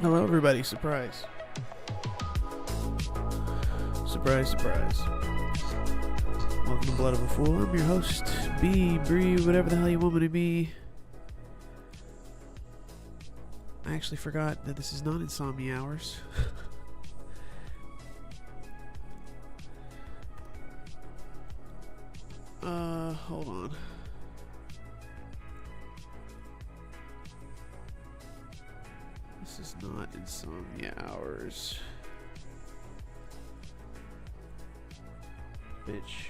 Hello everybody, surprise. Surprise, surprise. Welcome to Blood of a Fool. I'm your host, B, Bree, whatever the hell you want me to be. I actually forgot that this is not Insomnia Hours. Hold on. This is not Insomnia Hours. Bitch.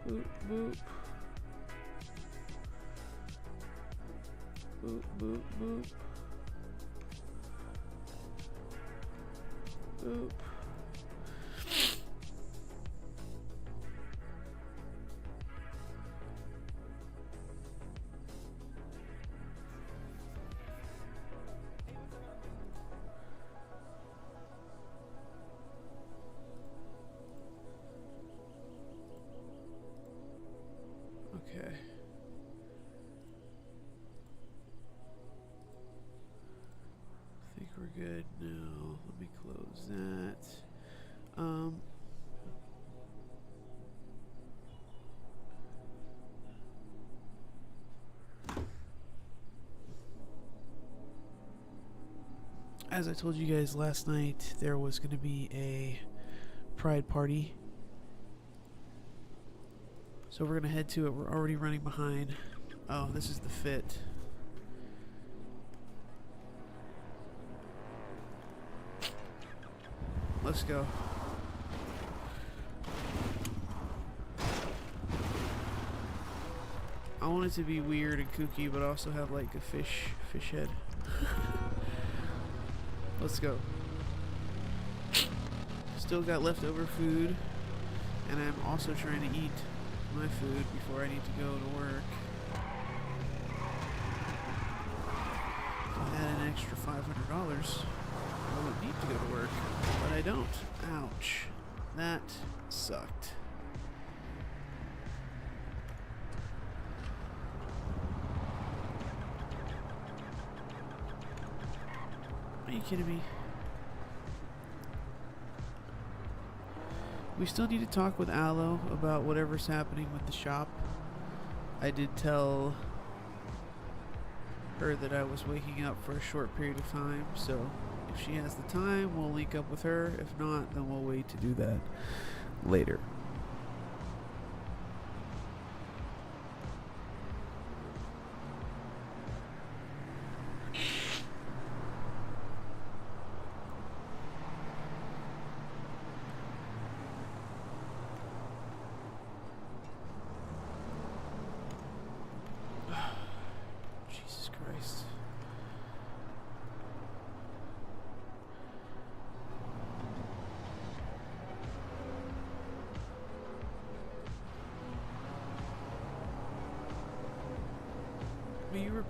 Boop, boop. Boop, boop, boop. Boop. Okay. I think we're good now. Let me close that. As I told you guys last night, there was going to be a pride party. So we're going to head to it. We're already running behind. Oh, this is the fit. Let's go. I want it to be weird and kooky, but also have like a fish head. Let's go. Still got leftover food, and I'm also trying to eat my food before I need to go to work. If I had an extra $500, I would need to go to work, but I don't. Ouch. That sucked. Are you kidding me? We still need to talk with Aloe about whatever's happening with the shop. I did tell her that I was waking up for a short period of time, so if she has the time, we'll link up with her. If not, then we'll wait to do that later.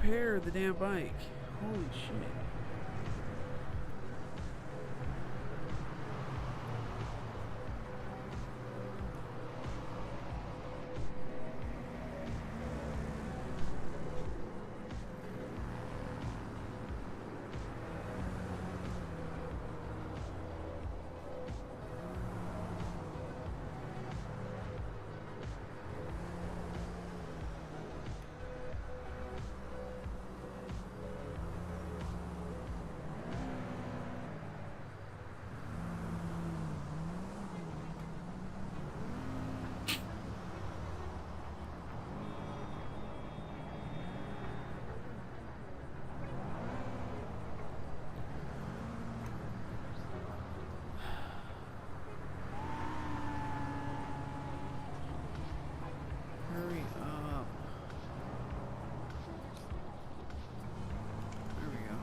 repair the damn bike. Holy shit. Hurry up. There we go.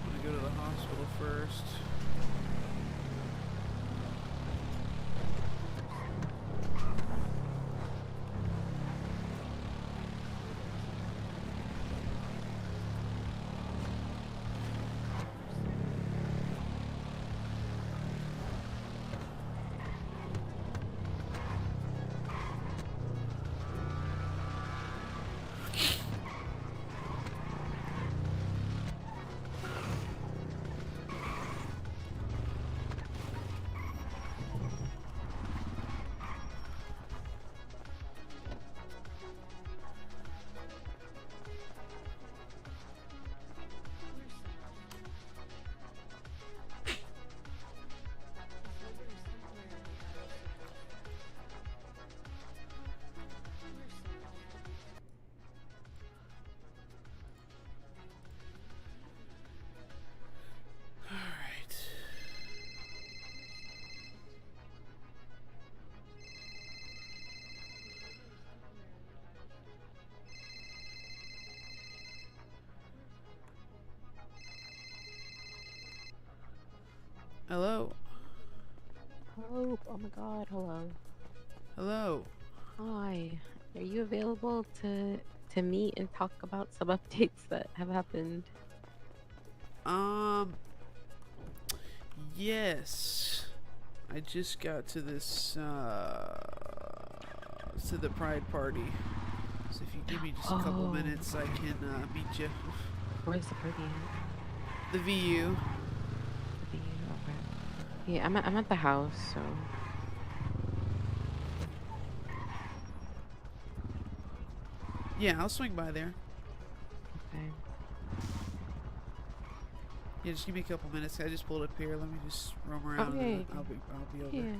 I'm gonna go to the hospital first. Hello? Hello. Oh my god, hello. Hello? Hi. Are you available to meet and talk about some updates that have happened? Yes. I just got to this, to the Pride party. So if you give me just a couple minutes, I can, meet you. Where's the party at? The VU. Okay. Yeah, I'm at the house, so... Yeah, I'll swing by there. Okay. Yeah, just give me a couple minutes. I just pulled up here. Let me just roam around. Okay. And I'll be over. Yeah.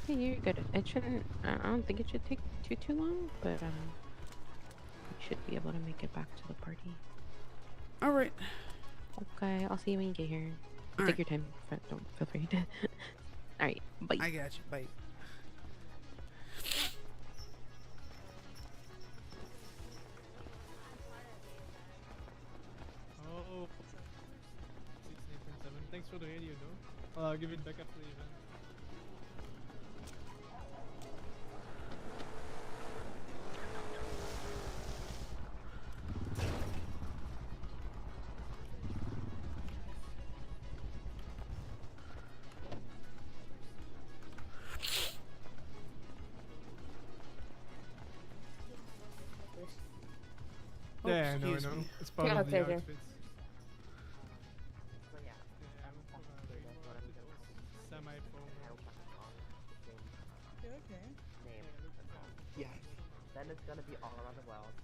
Yeah, you're good. It shouldn't... I don't think it should take too long, but, you should be able to make it back to the party. Alright. Okay, I'll see you when you get here. Take your time, but don't feel free to... Alright, bye. I got you. Bye. Oh, 69.7. Thanks for the radio, no? I'll give it back after the event. Oh, Yeah, I know. excuse me. It's part of the outfits. Okay. Yes. Then it's gonna be all around the world.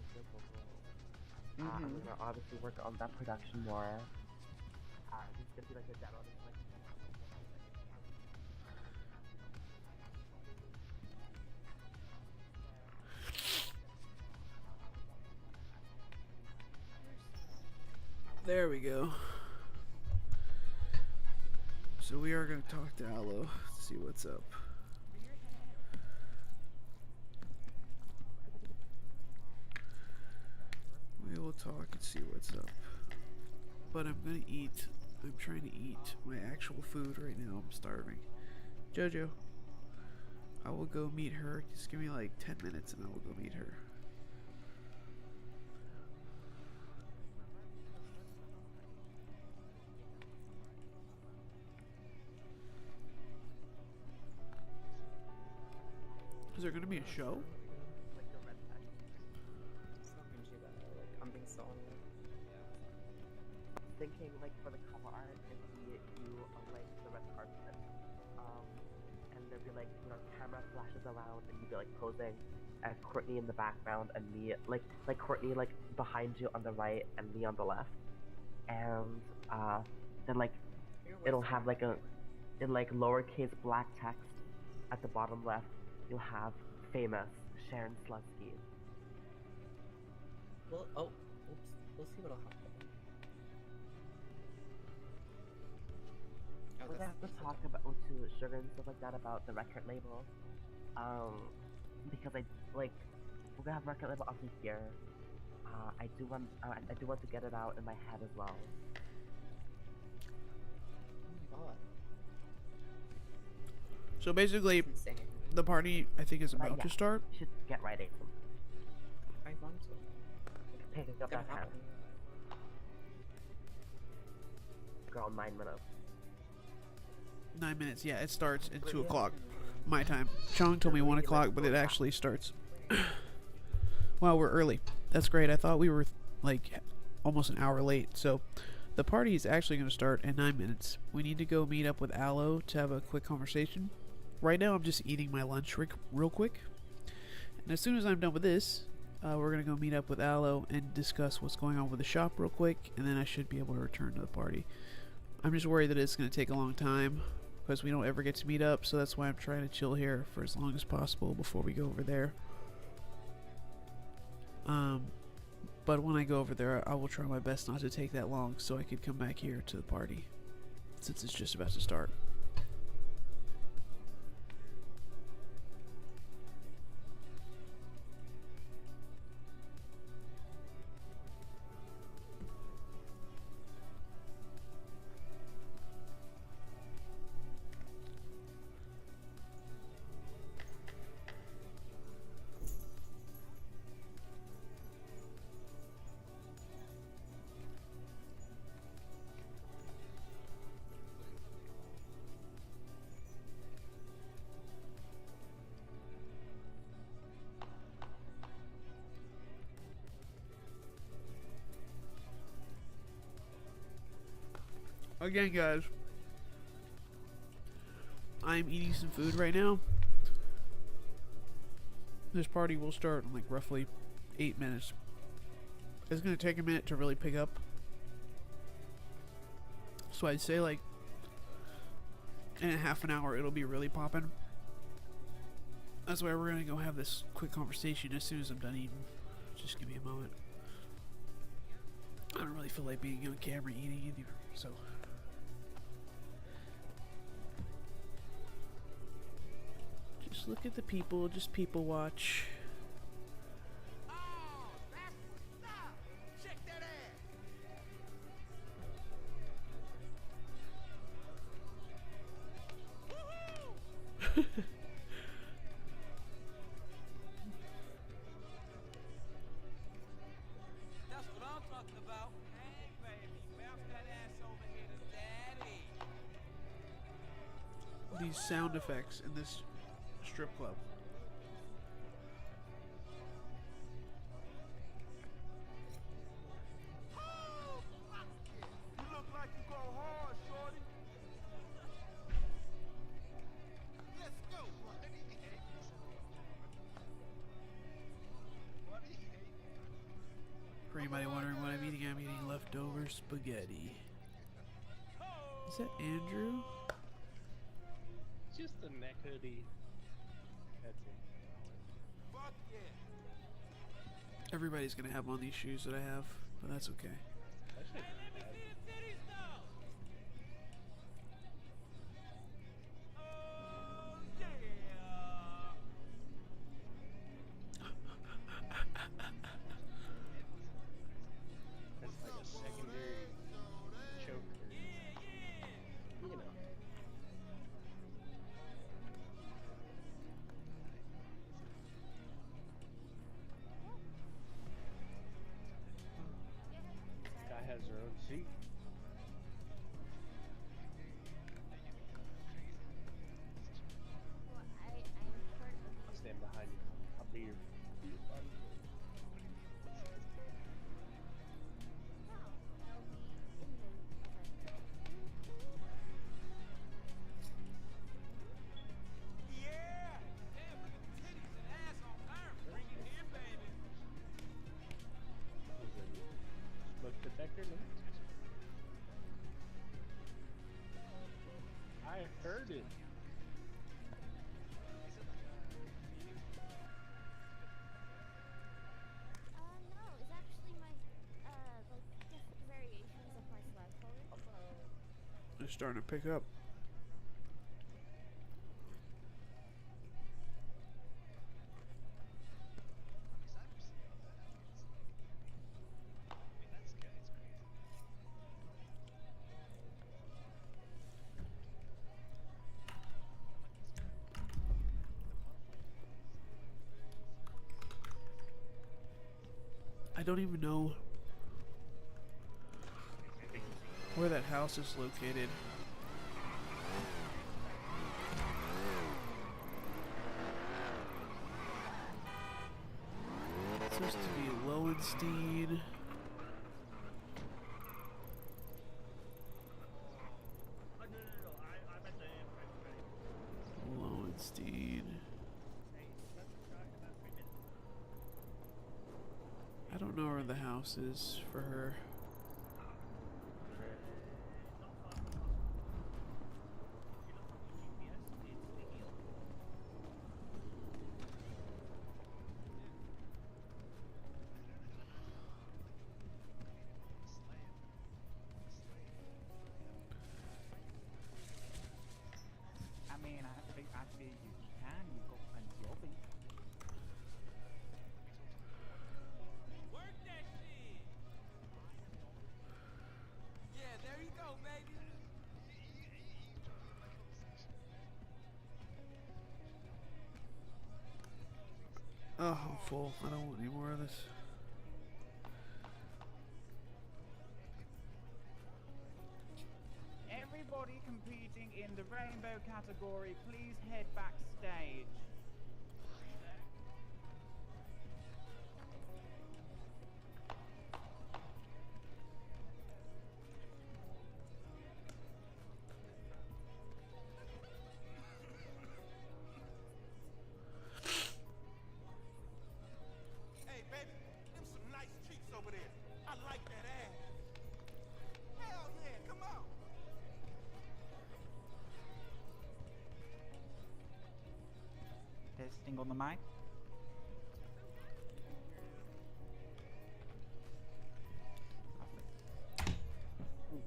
I'm gonna obviously work on that production more. It's gonna be like a demo. There we go. So we are going to talk to Aloe to see what's up. We will talk and see what's up. But I'm going to eat I'm trying to eat my actual food right now. I'm starving. Jojo, I will go meet her. Just give me like 10 minutes and I will go meet her. Is there gonna be a show? Like the red text. It's not cringy though, like, I'm being so honest. Thinking like for the cover art, if we do like the red carpet, and there'd be like, you know, camera flashes around and you'd be like posing as Courtney in the background and me like Courtney like behind you on the right and me on the left, and then like it'll have like a in like lowercase black text at the bottom left. You'll have famous Sharon Slusky. Well, oh, oops. We'll see what'll happen. Oh, We're gonna have to talk about to Sugar and stuff like that about the record label. Because I like we're gonna have record label obviously here. I do want to get it out in my head as well. Oh my god. So basically, That's insane. the party I think is But about yeah, to start. you should get writing. I want to. Pick up It's gonna that pen. happen. Girl, 9 minutes. 9 minutes. Yeah, it starts at 2 o'clock my time. Chong told me 1 o'clock, but it actually starts. Wow, we're early. That's great. I thought we were like almost an hour late. So the party is actually going to start in 9 minutes. We need to go meet up with Aloe to have a quick conversation. Right now, I'm just eating my lunch real quick. And as soon as I'm done with this, we're going to go meet up with Aloe and discuss what's going on with the shop real quick. And then I should be able to return to the party. I'm just worried that it's going to take a long time because we don't ever get to meet up. So that's why I'm trying to chill here for as long as possible before we go over there. But when I go over there, I will try my best not to take that long so I could come back here to the party since it's just about to start. Again, guys, I'm eating some food right now. This party will start in like roughly 8 minutes. It's going to take a minute to really pick up. So I'd say like in a half an hour it'll be really popping. That's why we're going to go have this quick conversation as soon as I'm done eating. Just give me a moment. I don't really feel like being on camera eating either, so... Just look at the people, just people watch. That's what I'm talking about. Hey, baby, bounce that ass over here to daddy. These sound effects in this strip club. You look like you go hard, shorty. Let's go, buddy. For anybody wondering what I'm eating leftover spaghetti. Is that Andrew? Just a neck hoodie. That's it. Fuck yeah. Everybody's gonna have on these shoes that I have, but that's okay. That shit Hey, let me see the titties though. Oh yeah. that's like a secondary choker. Yeah, has her own seat. Well, I'm currently. I'll stand behind you. I'll be your bodyguard. No, I'll be in the event. Yeah! Damn, look at the titties and ass on her. Bring it here, baby. Is it smoke detector? No? I heard it. No, it's actually my, like, different variations of my swag color. They're starting to pick up. I don't even know where that house is located. It's supposed to be Lowenstein. Lowenstein. I don't know where the house is for her. I mean, actually, you can. You've got plenty of it. Work that shit! Yeah, there you go, baby. Oh, I'm full. I don't want any more of this. Everybody competing in the rainbow category, please head backstage. Hey, baby, them some nice cheeks over there. I like that ass. Hell yeah, come on. Testing on the mic. Lovely.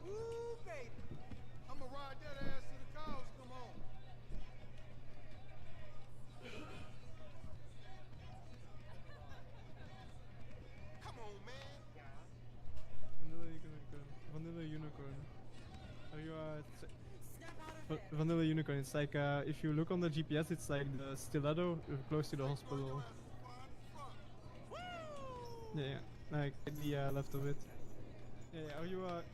Ooh, baby. I'ma ride that ass to the cows come home. Come on, man. Vanilla unicorn. Are you vanilla unicorn? It's like if you look on the GPS, it's like the stiletto close to the hospital. Yeah, like the left of it. Yeah,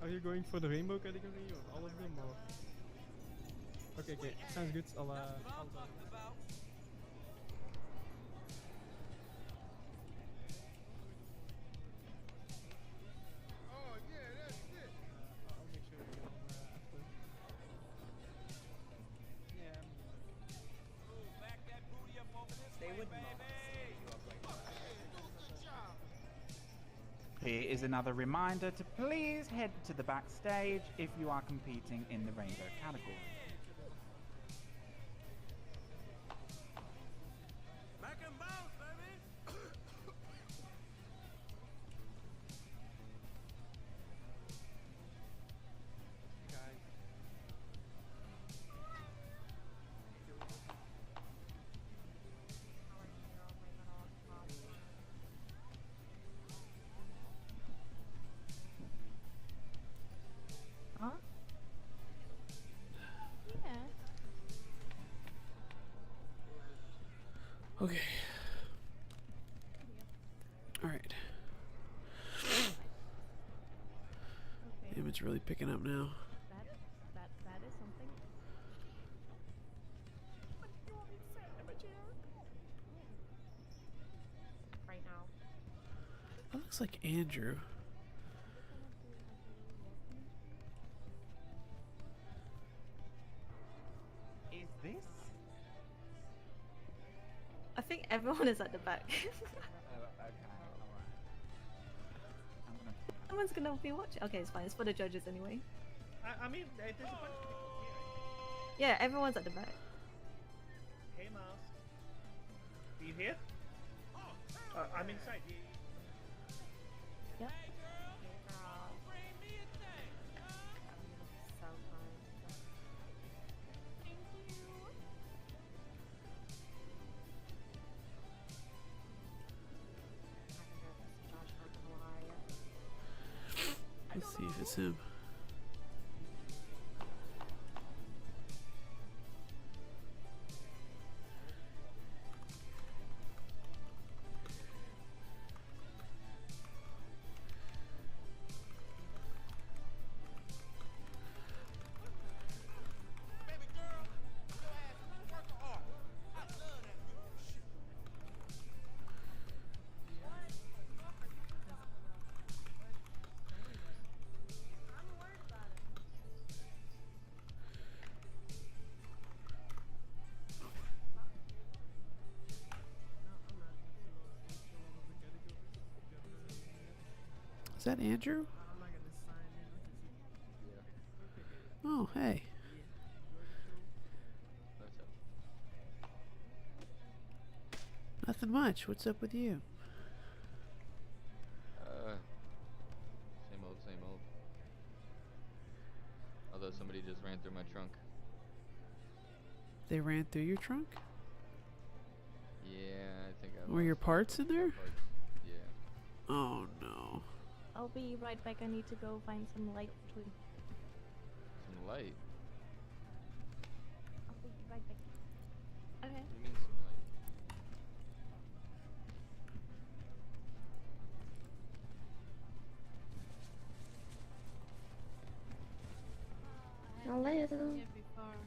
are you going for the rainbow category or all of them or? Okay, sounds good. I'll That's what I'm talking about. Oh yeah, that's it. I'll make sure we get on after. Yeah. Ooh, back that booty up over this They way, would baby. not set you up like that. Here is another reminder to please head to the backstage if you are competing in the rainbow category. Back and bounce, baby. Guys. Huh? Okay. Alright. Damn, it's really picking up now. That is something. Right now. That looks like Andrew. Is this? I think everyone is at the back. Oh, okay, alright. I'm gonna. Someone's gonna be watching. Okay, it's fine. It's for the judges anyway. I mean, there's a bunch of people here. Yeah, everyone's at the back. Hey, Miles. Are you here? I'm inside. Yep. Let's see if it's him. Baby girl, your ass work hard. I love that beautiful shit. Is that Andrew? Oh, hey. Nothing much. What's up with you? Same old, same old. Although somebody just ran through my trunk. They ran through your trunk? Yeah, I think I Were your lost parts in there? parts. Yeah. Oh no. I'll be right back. I need to go find some light to. Some light. I'll be right back. Okay. What do you mean some light? Hello. Yeah, before.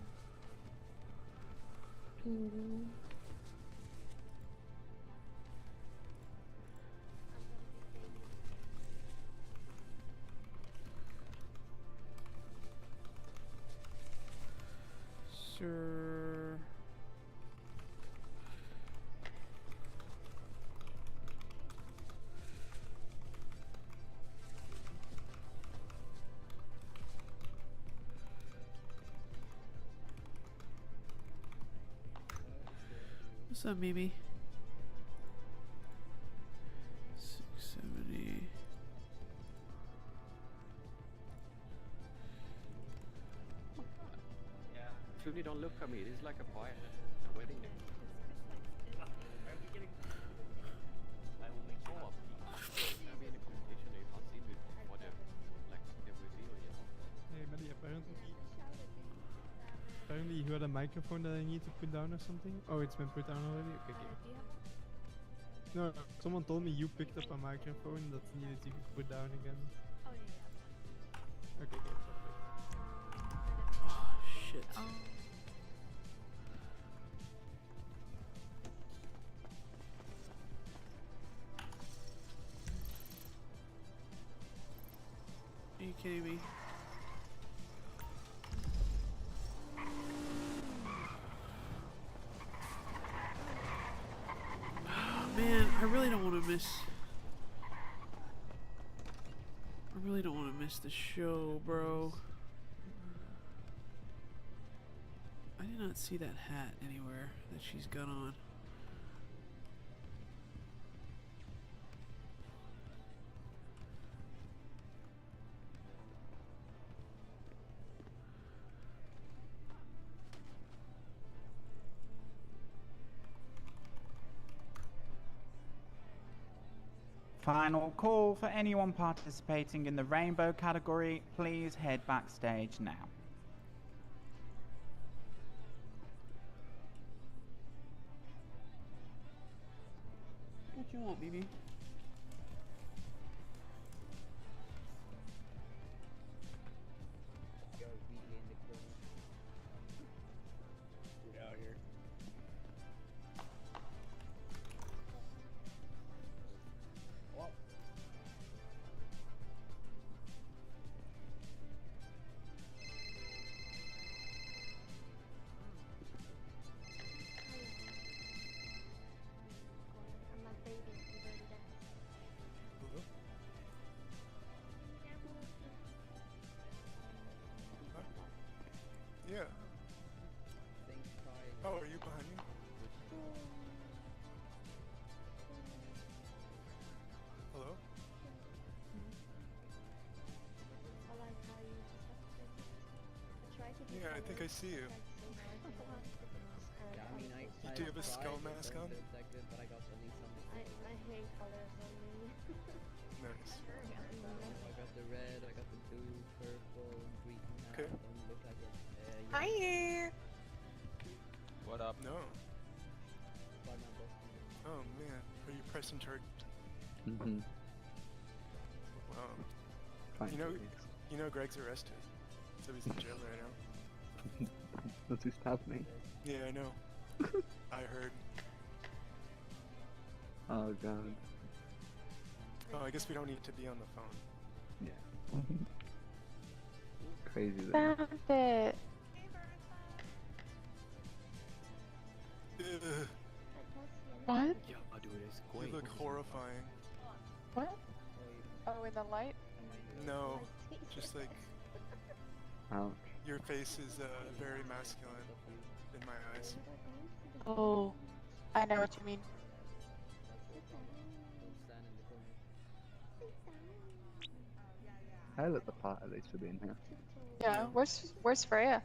Mm. Sir. What's up, Mimi? 670. Truly don't look at me. It is like a boy at a wedding. Are we getting? I will make sure. I mean, a communication you can't see me what they like they reveal, you know. Hey, Maddie, apparently you heard a microphone that I need to put down or something? Oh, it's been put down already? Okay, okay. Do you have No, someone told me you picked up a microphone that needed to be put down again. Oh yeah. Okay, okay, perfect. Oh, shit. Are you kidding me? Oh, man, I really don't want to miss. I really don't want to miss the show, bro. I did not see that hat anywhere that she's got on. Final call for anyone participating in the rainbow category. Please head backstage now. you want, BB? We're out here. Well, And my baby is already there. Hello? Huh? Yeah. Oh, are you behind me? Hello? I like how you just have to. I try to be Yeah, I think I colored, see you. yeah, I mean, Do you have a skull mask on? but I got at least something. I hate colors on me. Nice. I got the red, I got the blue, purple, and green. Okay. Don't look like it. Hi. What up? No. Oh man, are you pressing charge? Mm-hmm. Wow. Fine. You know Greg's arrested, so he's in jail right now. Not to stab me. Yeah, I know. I heard. Oh god. Oh, I guess we don't need to be on the phone. Yeah. Crazy though. Found it. Ugh, What? Yeah, dude, it's you great. look horrifying. What? Oh, in the light? No, just like Ouch. your face is very masculine in my eyes. Oh, I know what you mean. I let the part at least for being here. Yeah, where's Freya?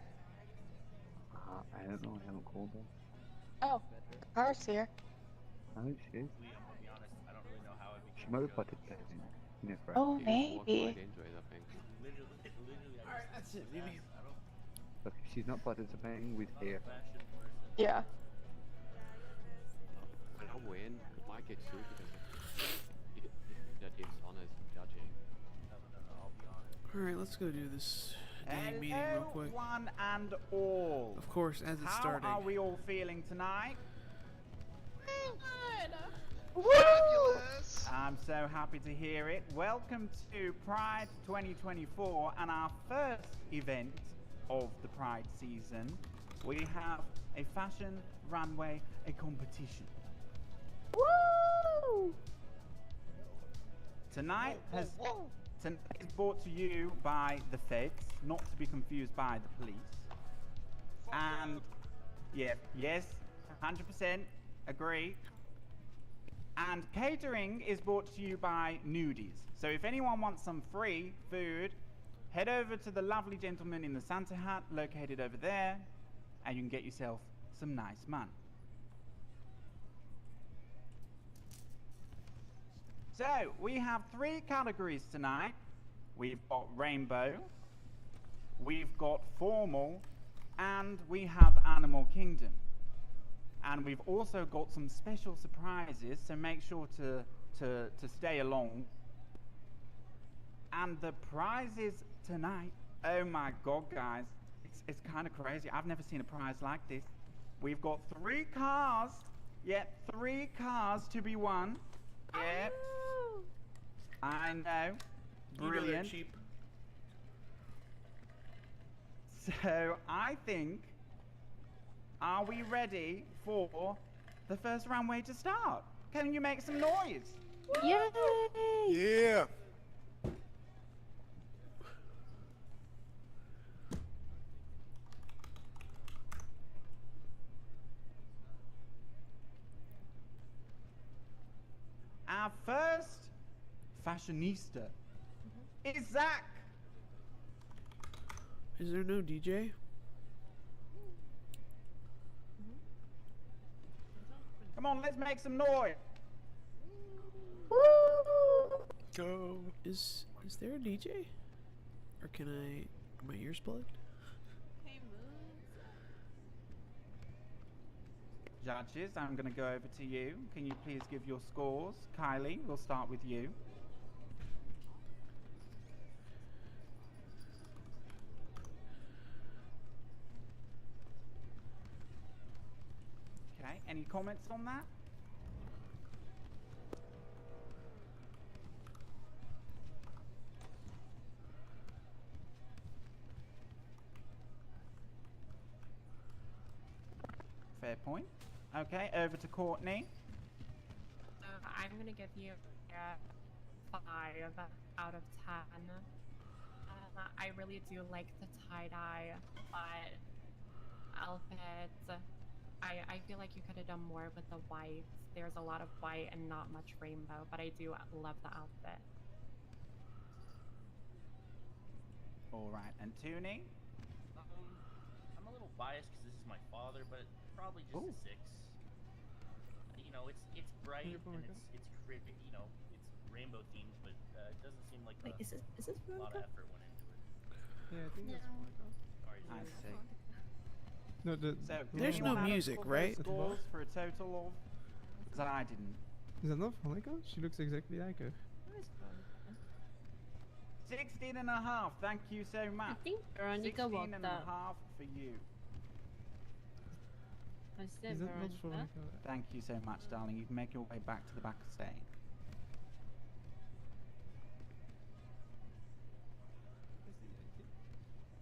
I don't know, I haven't called her. Oh, Car's here. Oh, she is. I'm gonna be honest, I don't really know how it became She might be good. participating. You know, for Oh, You guys walked maybe. right into it, I think. Literally, Alright, that's it, BB. Look, if she's not participating, we're here. Yeah. And I'll win. Might get sued because that dishonor is judging. Alright, let's go do this dang meeting real Hello, quick. one and all. Of course, as it's How starting. are we all feeling tonight? Fabulous! I'm so happy to hear it. Welcome to Pride 2024 and our first event of the Pride season. We have a fashion runway, a competition. Woo! Tonight is brought to you by the feds, not to be confused by the police. And yeah, yes, 100% agree. And catering is brought to you by Nudies. So if anyone wants some free food, head over to the lovely gentleman in the Santa hat located over there, and you can get yourself some nice money. So, we have 3 categories tonight. We've got rainbow, we've got formal, and we have Animal Kingdom. And we've also got some special surprises, so make sure to stay along. And the prizes tonight, oh my god guys, it's kind of crazy. I've never seen a prize like this. We've got 3 cars, 3 cars to be won. Yeah, I know, You know they're brilliant. cheap. So I think, are we ready for the first runway to start? Can you make some noise? Yay! Yeah. Our first fashionista is Zach. Is there no DJ? Come on, let's make some noise. Go. Is there a DJ? Or can I... Are my ears plugged? Judges, I'm going to go over to you. Can you please give your scores? Kylie, we'll start with you. Okay, any comments on that? Fair point. Okay, over to Courtney. I'm gonna give you a 5 out of 10. I really do like the tie-dye, but outfit, I feel like you could have done more with the white. There's a lot of white and not much rainbow, but I do love the outfit. All right, and Toonie? I'm a little biased because this is my father, but probably just a 6. You know, it's bright and it's creepy. You know, it's rainbow themed, but it doesn't seem like Wait, is this a lot of effort went into it. Yeah, I think that's Monica. Sorry, I see. No, So, There's no music, right? Scores for a total of... Because I didn't. Is that not Monica? She looks exactly like her. 16 and a half. Thank you so much. I think Veronica 16 walked and a up. half for you. I said Is that not Veronica. Veronica? Thank you so much, darling. You can make your way back to the back of stage.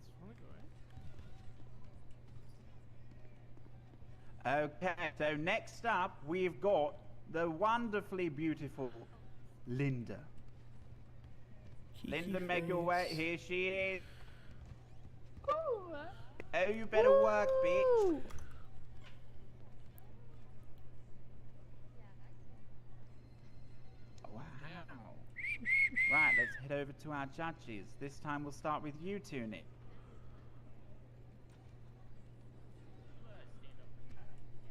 It's Veronica, right? Okay, so next up, we've got the wonderfully beautiful Linda. Linda, make your way. Here she is. Oh, you better work, bitch. Wow. Right, let's head over to our judges. This time we'll start with you, Toonie.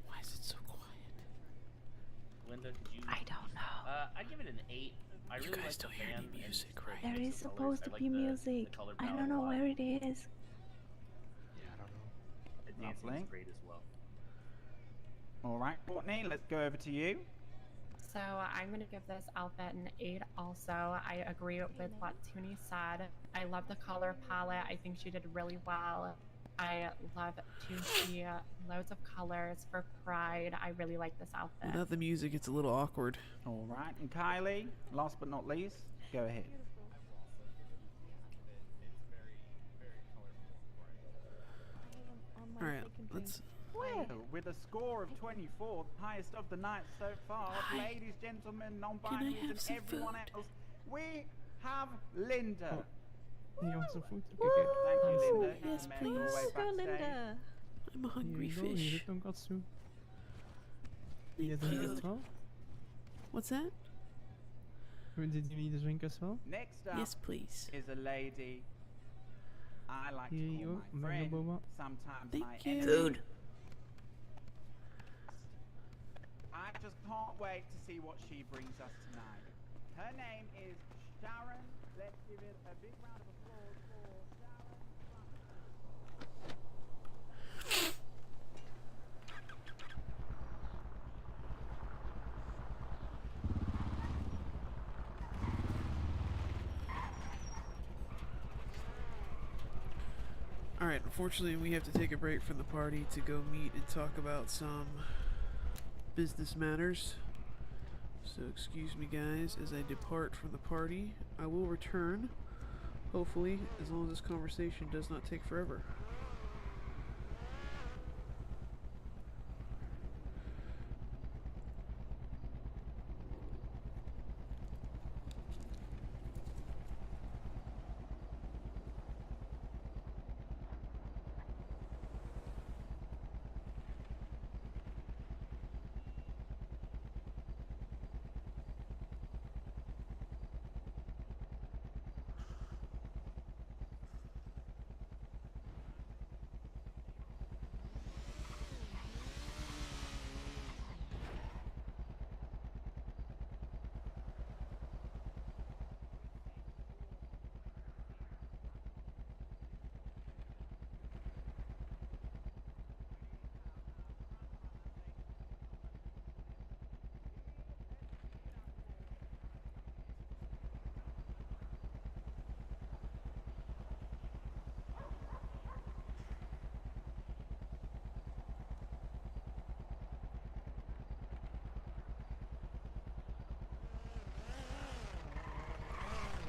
Why is it so quiet? Linda, could you? I don't know. I'd give it an 8. I really guys like don't the hear any band and music, the right? There mix is of supposed colors. to I be like music. the color I palette don't a know lot. where it is. Yeah, I don't know. The dancing Lovely. is great as well. All right, Courtney, let's go over to you. So I'm gonna give this outfit an 8 also. I agree with what Toonie said. I love the color palette. I think she did really well. I love to see loads of colors for Pride. I really like this outfit. Without the music, it's a little awkward. All right, and Kylie, last but not least, go ahead. All right, let's. Well, with a score of 24, the highest of the night so far, Hi. ladies, gentlemen, Can I non-binaries, have and some everyone food? else, we have Linda. You want some food? Okay, good. Thank you, Yes. Linda. Yes, You may make your way please. backstage. I'm a hungry Hier you go, hier fish. zit tonkatsu. Wil je Thank drinken you. as well? What's that? Did you need a drink as well? Next up Yes, please. is a lady I like Here to you call go, my mango friend, boba. sometimes Thank my you. enemy. Food. I just can't wait to see what she brings us tonight. Her name is Sharon. Let's give it a big round of applause for Sharon. Alright, unfortunately, we have to take a break from the party to go meet and talk about some business matters. So, excuse me, guys, as I depart from the party. I will return, hopefully, as long as this conversation does not take forever.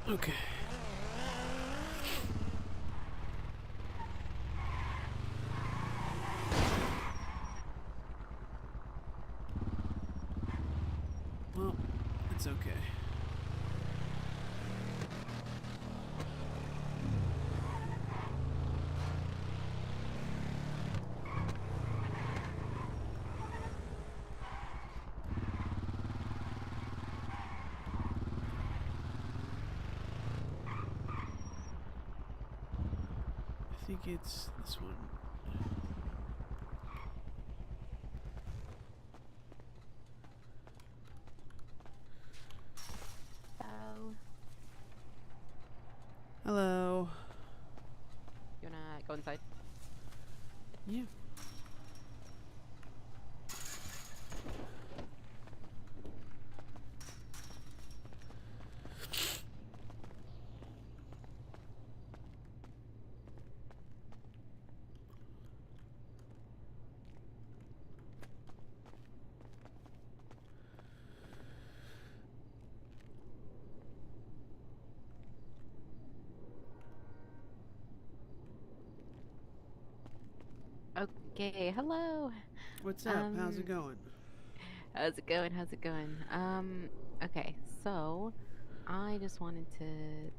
Okay. Well, it's okay. I think it's this one. So, Hello. you wanna go inside? Yeah. Okay, hello. What's up? How's it going? How's it going? How's it going? Okay, so I just wanted to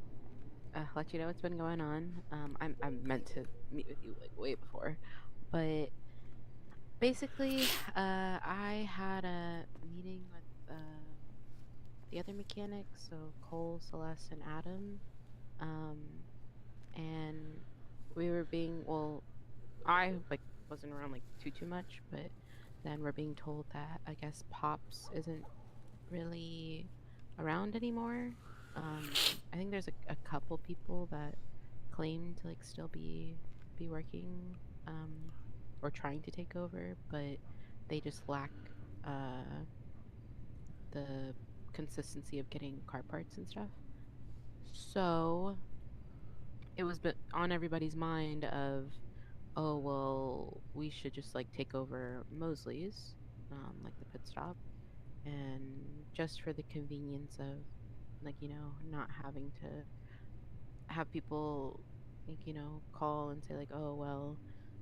let you know what's been going on. I'm meant to meet with you like way before, but basically, I had a meeting with the other mechanics, so Cole, Celeste, and Adam, and we were being I like wasn't around like too much, but then we're being told that I guess Pops isn't really around anymore. I think there's a couple people that claim to like still be working or trying to take over, but they just lack the consistency of getting car parts and stuff. So it was on everybody's mind of, oh well, we should just like take over Mosley's, like the pit stop, and just for the convenience of like, you know, not having to have people like, you know, call and say like, oh well,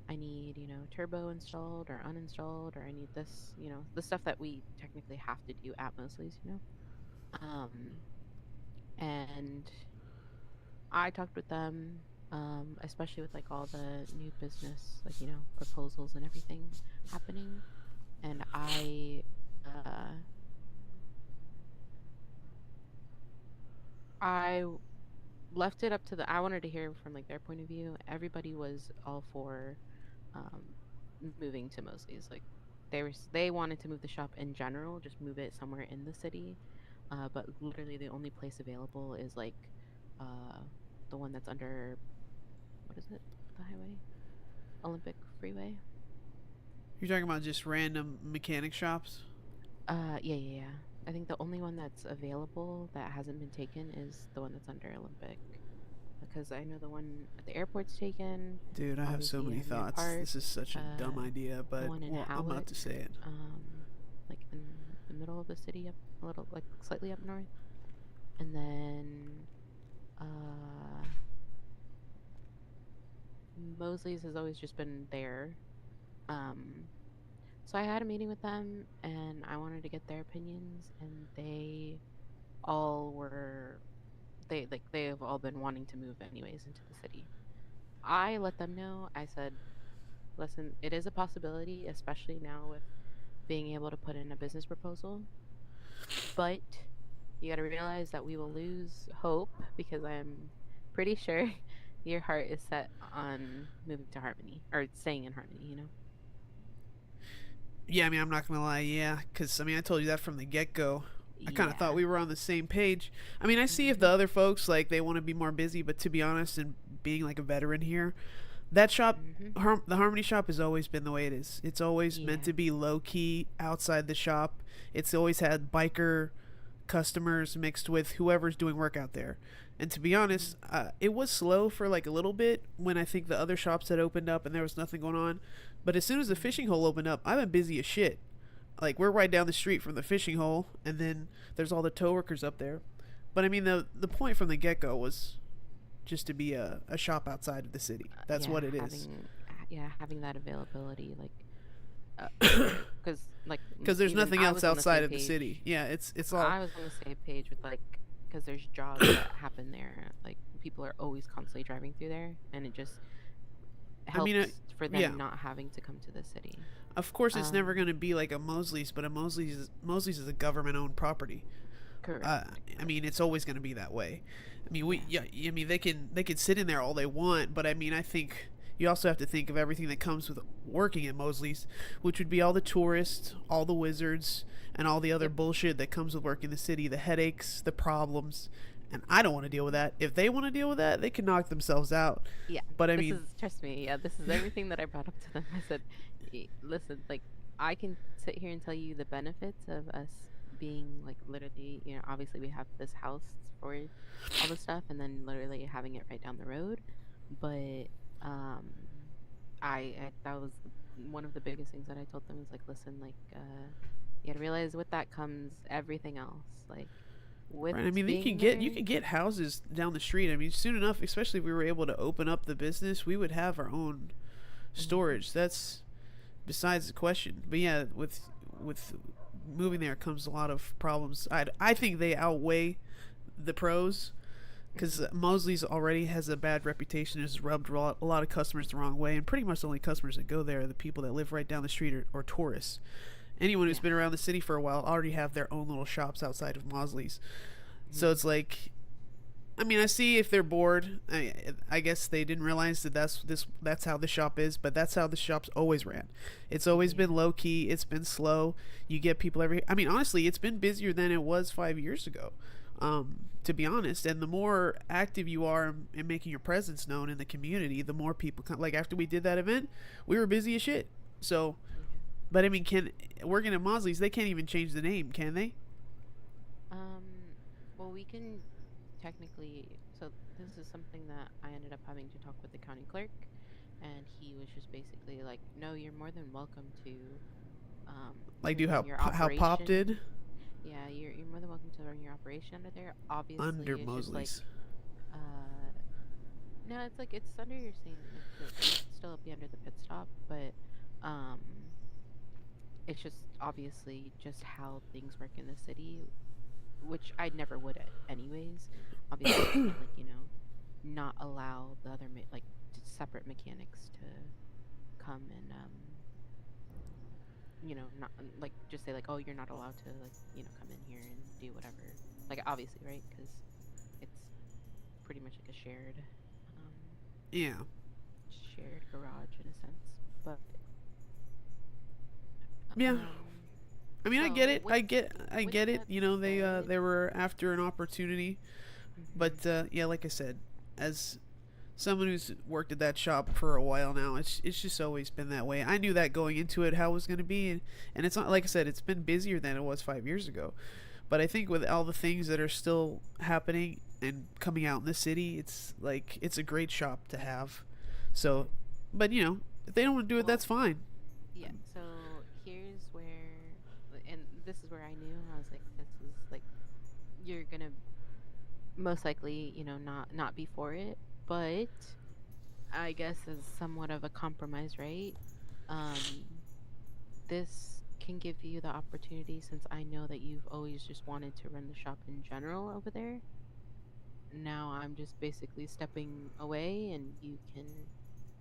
I need, you know, turbo installed or uninstalled, or I need this, you know, the stuff that we technically have to do at Mosley's, you know. And I talked with them, especially with like all the new business, like, you know, proposals and everything happening, and I left it up to I wanted to hear from like their point of view. Everybody was all for moving to Mosley's. Like they wanted to move the shop in general, just move it somewhere in the city. But literally the only place available is like the one that's under, what is it? The highway? Olympic Freeway? You're talking about just random mechanic shops? Yeah. I think the only one that's available that hasn't been taken is the one that's under Olympic. Because I know the one at the airport's taken. Dude, I have so many thoughts. This is such a dumb idea, but well, I'm about to say it. Like in the middle of the city, up a little, like slightly up north. And then Mosley's has always just been there. So I had a meeting with them and I wanted to get their opinions, and they all were they have all been wanting to move anyways into the city. I let them know. I said, listen, it is a possibility, especially now with being able to put in a business proposal, but you got to realize that we will lose hope, because I'm pretty sure your heart is set on moving to Harmony, or staying in Harmony, you know? Yeah, I mean, I'm not gonna lie, yeah, because I mean, I told you that from the get-go. I kind of thought we were on the same page. I mean, I see if the other folks, like, they want to be more busy, but to be honest, and being like a veteran here, that shop, the Harmony shop, has always been the way it is. It's always meant to be low-key outside the shop. It's always had biker customers mixed with whoever's doing work out there. And to be honest, it was slow for like a little bit when I think the other shops had opened up and there was nothing going on. But as soon as the fishing hole opened up, I've been busy as shit. Like, we're right down the street from the fishing hole, and then there's all the tow workers up there. But I mean, the point from the get go was just to be a shop outside of the city. That's Yeah, what it is. having that availability, like, because There's even nothing I else was on the outside same of the page. city. Yeah, it's all. I was on the same page with like, because there's jobs that happen there. Like people are always constantly driving through there, and it just helps I mean, for them yeah. not having to come to the city. Of course, it's never going to be like a Mosley's, but a Mosley's is a government-owned property. Correct. I mean, it's always going to be that way. I mean, I mean, they can sit in there all they want, but I mean, I think you also have to think of everything that comes with working at Mosley's, which would be all the tourists, all the wizards, and all the other bullshit that comes with working the city, the headaches, the problems. And I don't want to deal with that. If they want to deal with that, they can knock themselves out. Yeah. But I mean, trust me. Yeah, this is everything that I brought up to them. I said, listen, like, I can sit here and tell you the benefits of us being like literally, obviously we have this house for all the stuff, and then literally having it right down the road. But I that was one of the biggest things that I told them is like, listen, like, you gotta realize with that comes everything else, like. With right. I mean, you can get houses down the street. I mean, soon enough, especially if we were able to open up the business, we would have our own storage. That's besides the question. But yeah, with moving there comes a lot of problems. I think they outweigh the pros, because Mosley's already has a bad reputation. Has rubbed a lot of customers the wrong way, and pretty much the only customers that go there are the people that live right down the street or tourists. Anyone who's been around the city for a while already have their own little shops outside of Mosley's. So it's like, I mean, I see if they're bored. I guess they didn't realize that that's how the shop is, but that's how the shop's always ran. It's always been low key. It's been slow. You get people I mean, honestly, it's been busier than it was 5 years ago, to be honest. And the more active you are in making your presence known in the community, the more people come. Like after we did that event, we were busy as shit. So. But I mean, working at Mosley's, they can't even change the name, can they? Well, we can technically. So this is something that I ended up having to talk with the county clerk, and he was just basically like, "No, you're more than welcome to." Like do how Pop did. Yeah, you're more than welcome to run your operation under there. Obviously, under it's Mosley's. Just like, no, it's like it's under your same. It's still be under the pit stop, but it's just obviously just how things work in the city, which I never would anyways. Obviously, I can't, like, not allow the other separate mechanics to come and not like just say like, oh, you're not allowed to come in here and do whatever. Like obviously, right? Because it's pretty much like a shared garage in a sense, but. Yeah, I mean, I get it. I get it. They were after an opportunity, but yeah, like I said, as someone who's worked at that shop for a while now, it's just always been that way. I knew that going into it how it was going to be, and it's not like I said, it's been busier than it was 5 years ago. But I think with all the things that are still happening and coming out in the city, it's a great shop to have. So, but if they don't want to do it, that's fine. Yeah. So. Here's where, and this is where I knew I was like, this is like, you're gonna most likely, not be for it, but I guess as somewhat of a compromise, right? This can give you the opportunity, since I know that you've always just wanted to run the shop in general over there. Now I'm just basically stepping away, and you can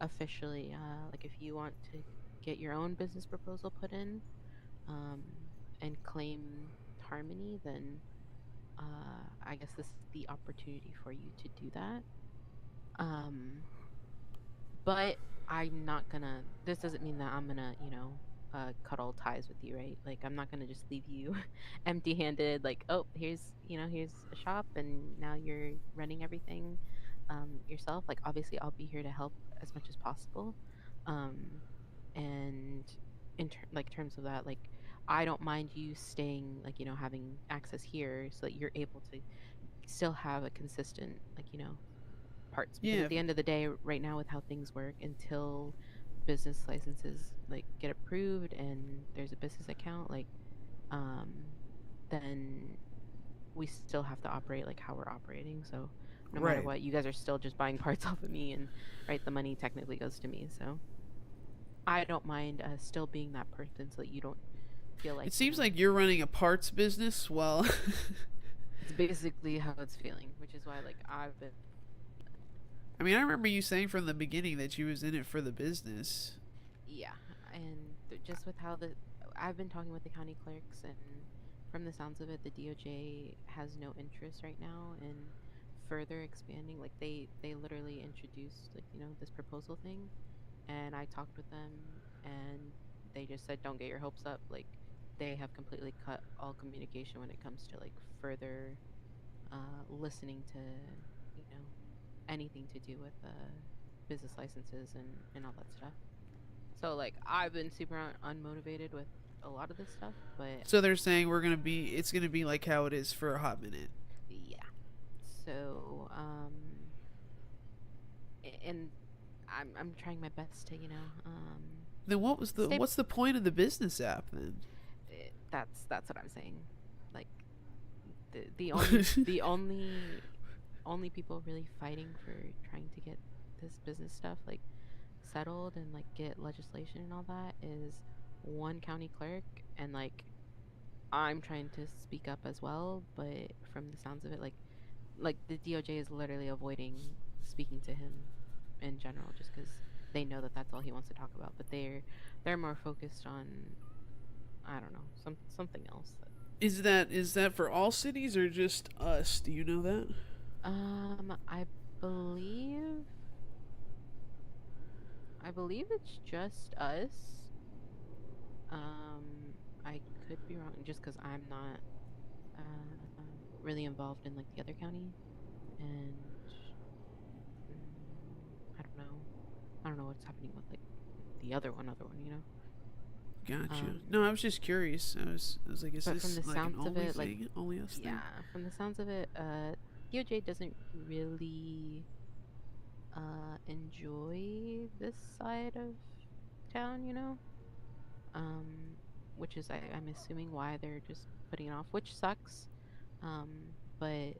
officially, like, if you want to get your own business proposal put in, and claim Harmony, then I guess this is the opportunity for you to do that. But I'm not gonna. This doesn't mean that I'm gonna, cut all ties with you, right? Like I'm not gonna just leave you empty-handed. Like, oh, here's a shop, and now you're running everything yourself. Like, obviously, I'll be here to help as much as possible. And in terms of that, like, I don't mind you staying, like, having access here so that you're able to still have a consistent, like, parts. Because at the end of the day, right now with how things work, until business licenses like get approved and there's a business account, like, then we still have to operate like how we're operating. So no matter Right. what, you guys are still just buying parts off of me, and right, the money technically goes to me. So I don't mind still being that person, so that you don't feel like It seems like you're running a parts business. Well, it's basically how it's feeling, which is why like I've been. I mean, I remember you saying from the beginning that you was in it for the business. Yeah, and just with how I've been talking with the county clerks, and from the sounds of it, the DOJ has no interest right now in further expanding. Like they literally introduced like this proposal thing, and I talked with them, and they just said don't get your hopes up. Like they have completely cut all communication when it comes to like further listening to anything to do with business licenses and all that stuff. So like I've been super unmotivated with a lot of this stuff, but So they're saying it's gonna be like how it is for a hot minute. yeah. So and I'm trying my best to Then what's the point of the business app then? that's what I'm saying. Like the only people really fighting for trying to get this business stuff like settled and like get legislation and all that is one county clerk, and like I'm trying to speak up as well, but from the sounds of it, like the DOJ is literally avoiding speaking to him in general, just because they know that that's all he wants to talk about. But they're more focused on, I don't know, something else. Is that for all cities or just us? Do you know that? I believe it's just us. I could be wrong, just because I'm not really involved in like the other county, and I don't know what's happening with like the other one, Gotcha. No, I was just curious. I was like, is but this from the like an sounds of only it, thing? like Only us thing? yeah, from the sounds of it, DOJ doesn't really enjoy this side of town, which is I'm assuming why they're just putting it off, which sucks. But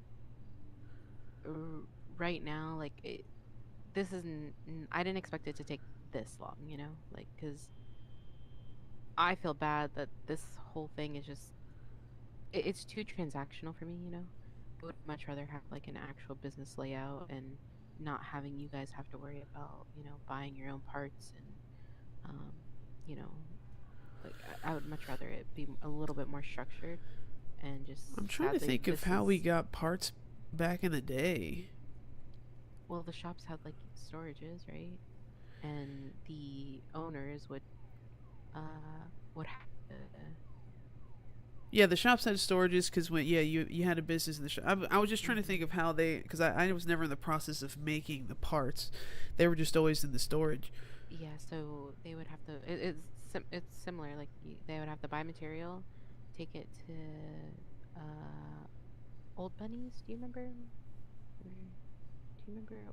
right now, like this isn't. I didn't expect it to take this long, like because I feel bad that this whole thing is just it's too transactional for me, I would much rather have like an actual business layout and not having you guys have to worry about, buying your own parts and like I would much rather it be a little bit more structured and just I'm trying to sadly, think of this how we is- got parts back in the day. well, the shops had like storages, right? And the owners would have to Yeah, the shops had storages because you had a business in the shop. I was just trying to think of how because I was never in the process of making the parts. They were just always in the storage. yeah, so they would have to it's similar, like they would have to buy material, take it to Old Bunnies. Do you remember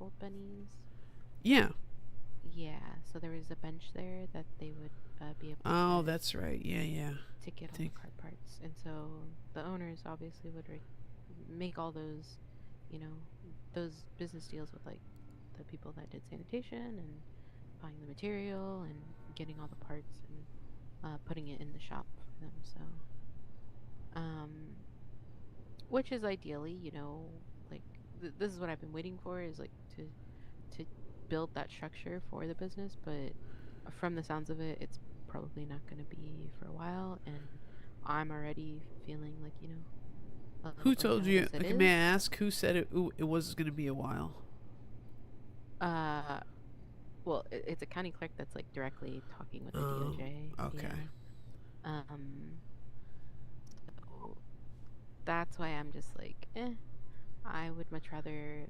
Old Bunnies? Yeah. Yeah, so there was a bench there that they would be able Oh, to that's right. Yeah. to get all the card parts, and so the owners obviously would make all those those business deals with like the people that did sanitation and buying the material and getting all the parts and putting it in the shop for them. So which is ideally, like this is what I've been waiting for, is like to build that structure for the business, but from the sounds of it, it's probably not going to be for a while, and I'm already feeling like Who told you? as it Okay, may I is. ask who said it was going to be a while? Well, it's a county clerk that's like directly talking with the Oh, DOJ. okay. Yeah. So that's why I'm just like, I would much rather,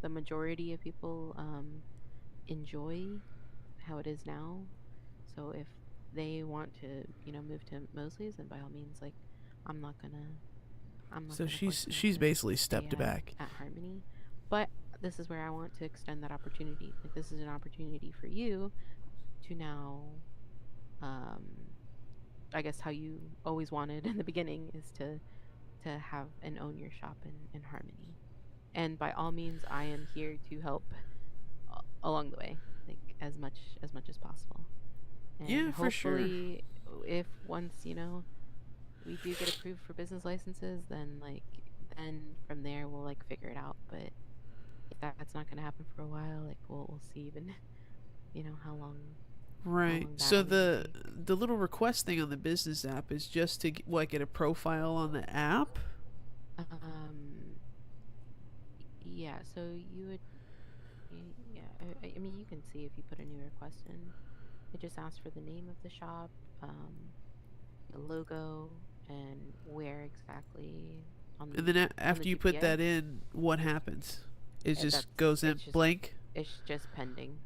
the majority of people enjoy how it is now. So if they want to, move to Mosley's, then by all means, like, I'm not gonna So force them she's to basically stay stepped back. at Harmony. But this is where I want to extend that opportunity. Like, this is an opportunity for you to now, I guess how you always wanted in the beginning is to to have and own your shop in harmony. And by all means, I am here to help along the way, like as much as possible. And Yeah, for sure. hopefully, if once we do get approved for business licenses, then then from there we'll like figure it out. But if that's not gonna happen for a while, like we'll see even how long. Right. that So will the take. the little request thing on the business app is just to get a profile on the app. Yeah. So you would. Yeah. I mean, you can see if you put a new request in. It just asks for the name of the shop, the logo, and where exactly on the And then on after the you put that GPS. in, what happens? It That's just goes in it's just blank. it's just pending.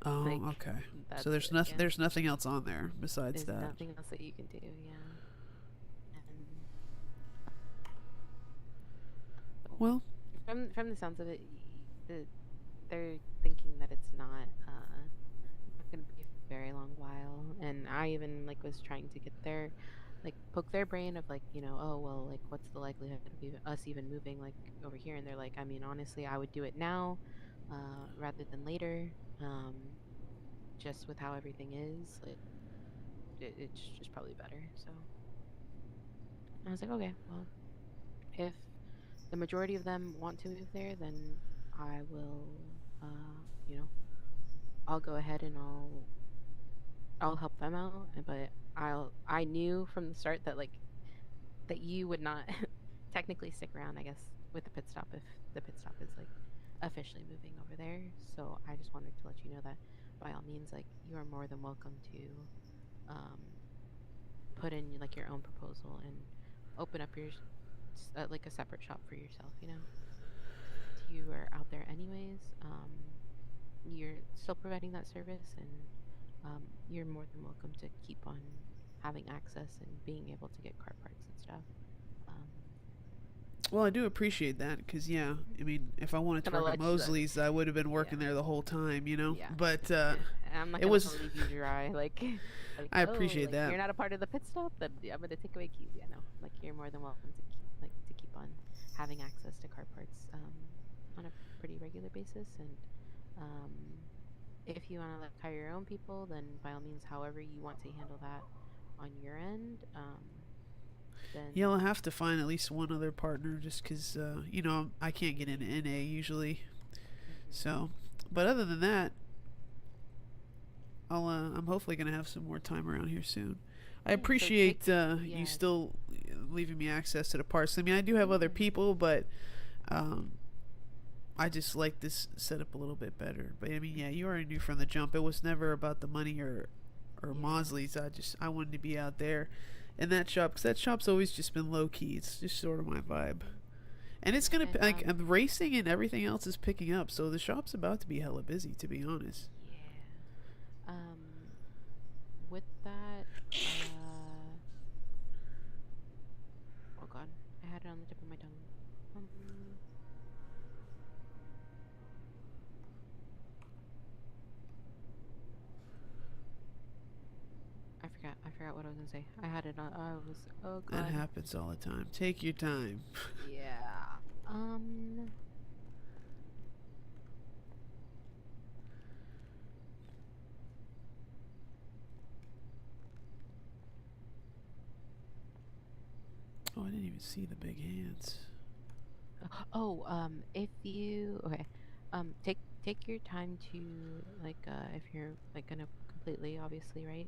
Oh, Like okay. that's So there's it. nothing. Yeah. There's nothing else on there besides There's that. nothing else that you can do. Yeah. And Well, from the sounds of it, they're thinking that it's not going to be a very long while. And I even was trying to get their poke their brain of oh well, what's the likelihood of us even moving over here? And they're like, I mean, honestly, I would do it now rather than later. Just with how everything is, it's just probably better. So I was like, okay, well, if the majority of them want to move there, then I will, I'll go ahead and I'll help them out. But I knew from the start that that you would not technically stick around, I guess, with the pit stop if the pit stop is officially moving over there. So I just wanted to let you know that by all means, you are more than welcome to put in your own proposal and open up your a separate shop for yourself. You are out there anyways. You're still providing that service, and you're more than welcome to keep on having access and being able to get car parts and stuff. Well, I do appreciate that because, yeah, I mean, if I wanted to Gonna work at let you, Mosley's, I would have been working there the whole time, Yeah. But I'm not it gonna was. leave you dry. I appreciate that. You're not a part of the pit stop, then I'm gonna take away keys. Yeah, no. You're more than welcome to keep on having access to car parts on a pretty regular basis. And if you want to hire your own people, then by all means, however you want to handle that on your end. Then Yeah, I'll have to find at least one other partner just because, I can't get into NA usually. So, but other than that, I'm hopefully going to have some more time around here soon. I Yeah, so appreciate you yeah. still leaving me access to the parts. I mean, I do have other people, but I just like this setup a little bit better. But I mean, yeah, you already knew from the jump. It was never about the money or Mosley's. I wanted to be out there in that shop because that shop's always just been low key. It's just sort of my vibe. And it's gonna racing and everything else is picking up, so the shop's about to be hella busy, to be honest. Yeah. With that, oh god, I had it on the tip of my tongue. I forgot what I was gonna say. I had it on. Oh god. That happens all the time. Take your time. Yeah. Oh, I didn't even see the big hands. If you take your time to if you're gonna completely obviously right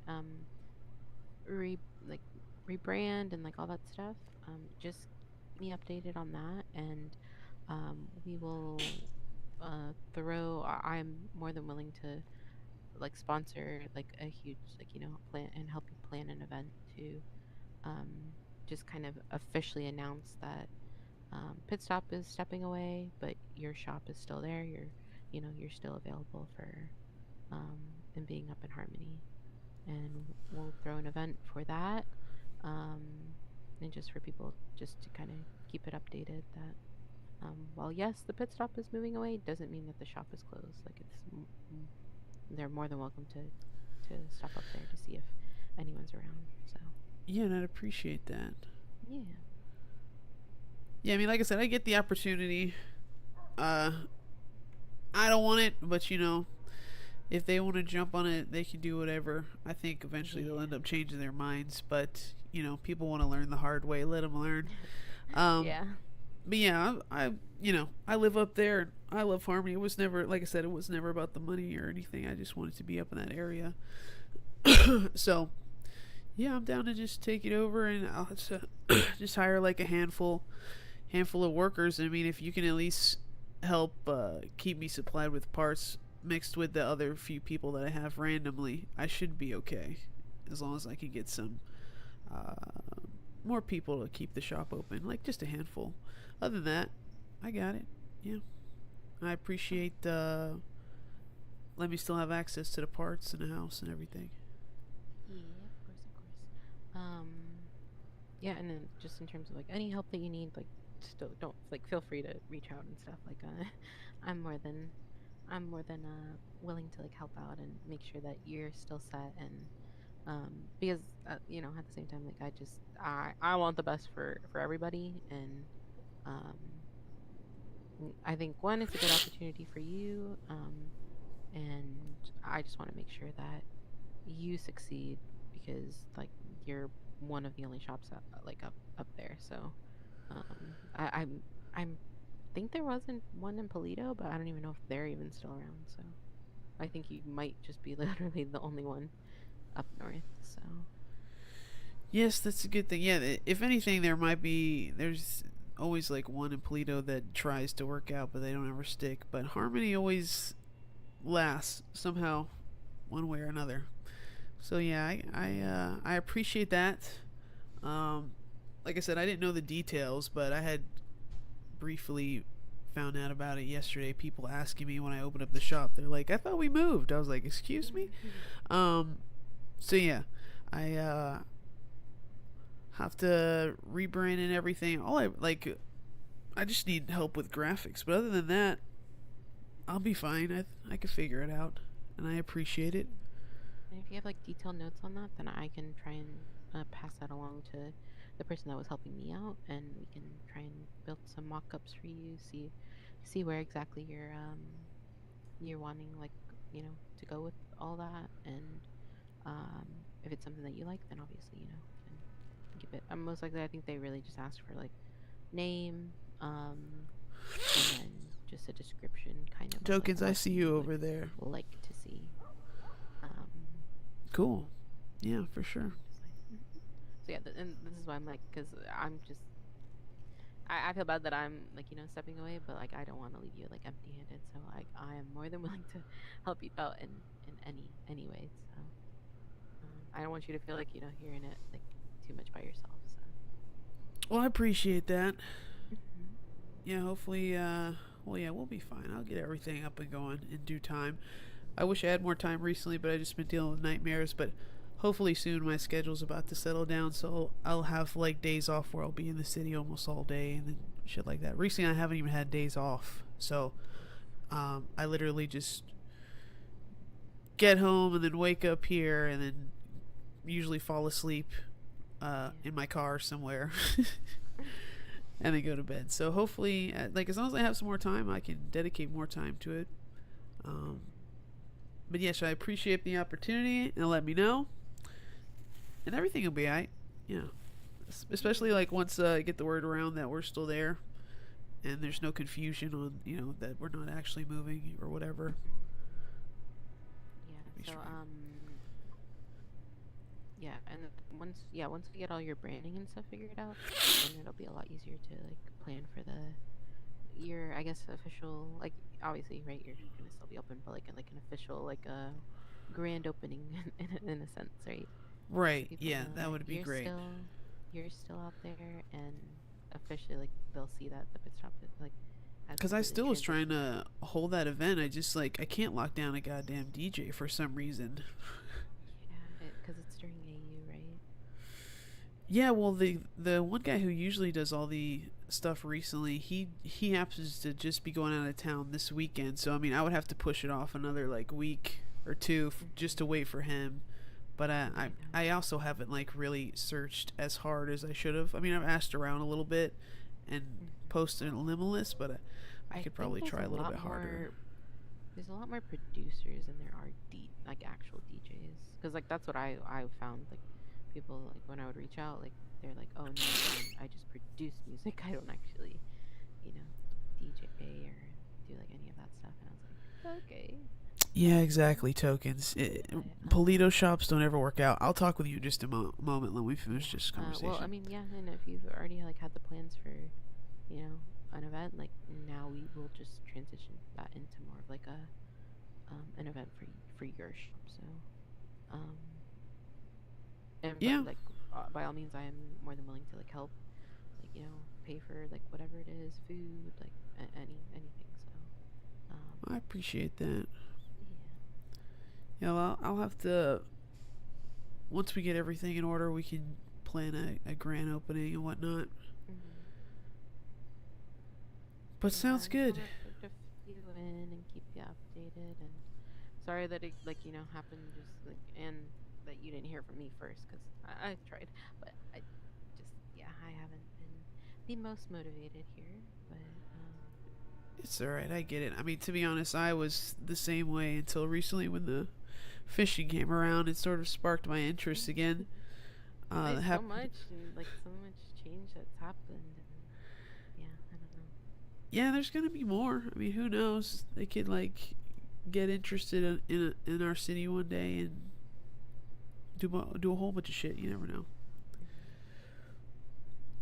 rebrand and all that stuff, just keep me updated on that, and we will I'm more than willing to sponsor a huge plan and help you plan an event to just kind of officially announce that pit stop is stepping away, but your shop is still there. You're still available for and being up in harmony, and we'll throw an event for that, and just for people just to kind of keep it updated that while yes the pit stop is moving away, doesn't mean that the shop is closed. They're more than welcome to stop up there to see if anyone's around. So yeah, and I'd appreciate that. Yeah. Yeah, I mean, like I said, I get the opportunity. I don't want it, but you know, if they want to jump on it, they can do whatever. I think eventually they'll end up changing their minds, but you know, people want to learn the hard way. Let them learn. Yeah. But yeah, you know, I live up there. And I love Harmony. It was never, like I said, it was never about the money or anything. I just wanted to be up in that area. So, yeah, I'm down to just take it over, and I'll just hire like a handful of workers. I mean, if you can at least help keep me supplied with parts mixed with the other few people that I have randomly, I should be okay. As long as I can get some more people to keep the shop open, like just a handful. Other than that, I got it. Yeah, I appreciate let me still have access to the parts in the house and everything. Yeah, of course. Yeah, and then just in terms of like any help that you need, like still don't like feel free to reach out and stuff. Like I'm more than willing to like help out and make sure that you're still set, and because you know, at the same time, like I want the best for everybody, and I think one, it's a good opportunity for you, and I just want to make sure that you succeed, because like you're one of the only shops up there. So I'm think there wasn't one in Polito, but I don't even know if they're even still around. So I think you might just be literally the only one up north. So Yes, that's a good thing. Yeah, if anything, there's always like one in Polito that tries to work out, but they don't ever stick. But Harmony always lasts somehow, one way or another. So yeah, I appreciate that. Like I said, I didn't know the details, but I had briefly found out about it yesterday. People asking me when I opened up the shop, they're like, "I thought we moved." I was like, "Excuse me." So yeah, I have to rebrand and everything. I just need help with graphics, but other than that, I'll be fine. I can figure it out, and I appreciate it. and if you have like detailed notes on that, then I can try and pass that along to the person that was helping me out, and we can try and build some mock-ups for you. See where exactly you're wanting, like, you know, to go with all that, and if it's something that you like, then obviously, you know, can give it. Most likely, I think they really just asked for like name, and then just a description, kind of. Tokens, like, I see you over there. like to see. Cool. Yeah, for sure. So yeah, and this is why I'm like, because I'm just, I feel bad that I'm like, you know, stepping away, but like I don't want to leave you like empty-handed. So like I am more than willing to help you out in any way. So I don't want you to feel like, you know, you're in it like too much by yourself. So. Well, I appreciate that. Yeah, hopefully, well, yeah, we'll be fine. I'll get everything up and going in due time. I wish I had more time recently, but I just been dealing with nightmares. But hopefully soon my schedule's about to settle down, so I'll have like days off where I'll be in the city almost all day and then shit like that. Recently, I haven't even had days off, so I literally just get home and then wake up here and then usually fall asleep in my car somewhere. And then go to bed. So hopefully, like, as long as I have some more time, I can dedicate more time to it. But yes, I appreciate the opportunity, and let me know, and everything will be alright. You know, especially like once I get the word around that we're still there, and there's no confusion on, you know, that we're not actually moving or whatever. Yeah. So yeah, and once we get all your branding and stuff figured out, then it'll be a lot easier to like plan for your, I guess, official, like, obviously, right, you're gonna still be open, but like an official, like a grand opening in a sense, right? Right. People Yeah, know that would be great. You're still out there, and officially, like, they'll see that the pit stop is like. Because I still was trying to hold that event. I just, like, I can't lock down a goddamn DJ for some reason. Yeah, because it's during AU, right? Yeah, well, the one guy who usually does all the stuff recently, he happens to just be going out of town this weekend. So I mean, I would have to push it off another like week or two just to wait for him. But I also haven't like really searched as hard as I should have. I mean, I've asked around a little bit, and posting limitless, but I could probably think try a there's little lot bit harder. There's a lot more producers than there are like actual DJs. Because like that's what I found. Like people like when I would reach out, like they're like, oh no, I just produce music. I don't actually, you know, DJ or do like any of that stuff. And I was like, okay. Yeah, exactly. Tokens. Polito shops don't ever work out. I'll talk with you in just a moment. Let me finish this conversation. Well, I mean, yeah, and if you've already like had the plans for, you know, an event, like now we will just transition that into more of like a an event for your shop. So, and yeah, like by all means, I am more than willing to like help, like you know, pay for like whatever it is, food, like anything. So, I appreciate that. Yeah, well, I'll have to. Once we get everything in order, we can plan a grand opening and whatnot. But sounds good. To fill you in and keep you updated, and sorry that it like you know happened just like and that you didn't hear from me first because I tried, but I just I haven't been the most motivated here, but it's alright, I get it. I mean, to be honest, I was the same way until recently when the fishing came around. It sort of sparked my interest again. There's so much and like so much change that's happened. And, yeah, I don't know. Yeah, there's gonna be more. I mean, who knows? They could like get interested in our city one day and do a whole bunch of shit. You never know.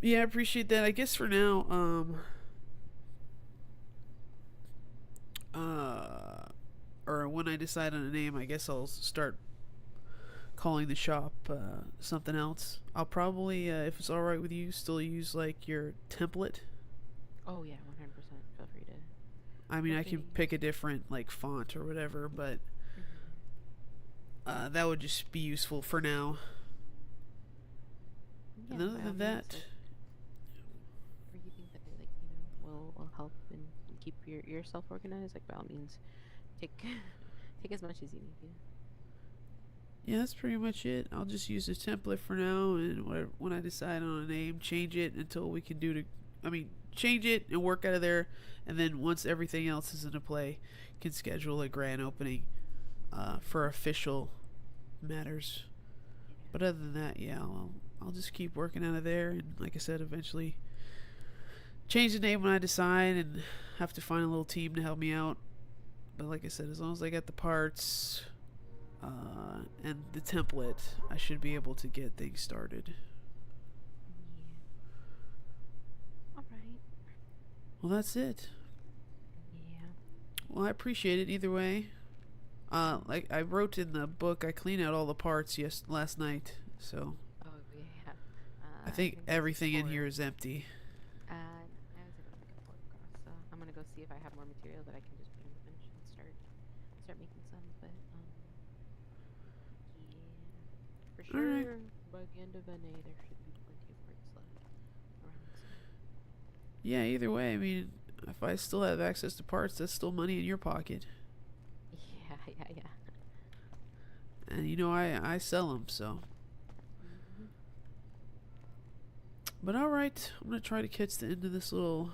Yeah, I appreciate that. I guess for now, or when I decide on a name, I guess I'll start calling the shop something else. I'll probably, if it's alright with you, still use like your template. Oh yeah, 100%. Feel free to. I mean, I can pick a different like font or whatever, but that would just be useful for now. Yeah, and other than that, or you think that like you know will help and keep yourself organized, like by all means, take as much as you need to. yeah, that's pretty much it. I'll just use the template for now, and when I decide on a name, change it until we can change it and work out of there, and then once everything else is into play, can schedule a grand opening for official matters. But other than that, yeah, I'll just keep working out of there, and like I said, eventually change the name when I decide, and have to find a little team to help me out. But like I said, as long as I got the parts and the template, I should be able to get things started. Alright. Well, that's it. Yeah. Well, I appreciate it either way. Like I wrote in the book, I cleaned out all the parts last night, so Oh yeah. I think everything in here is empty. I was able to make a port across, so I'm gonna go see if I have more material that I can just put in the bench and start making some. But yeah, for sure. Alright. By the end of NA, there should be plenty of parts left around. So. Yeah, either way, I mean, if I still have access to parts, that's still money in your pocket. Yeah. And you know, I sell them, so. But alright, I'm gonna try to catch the end of this little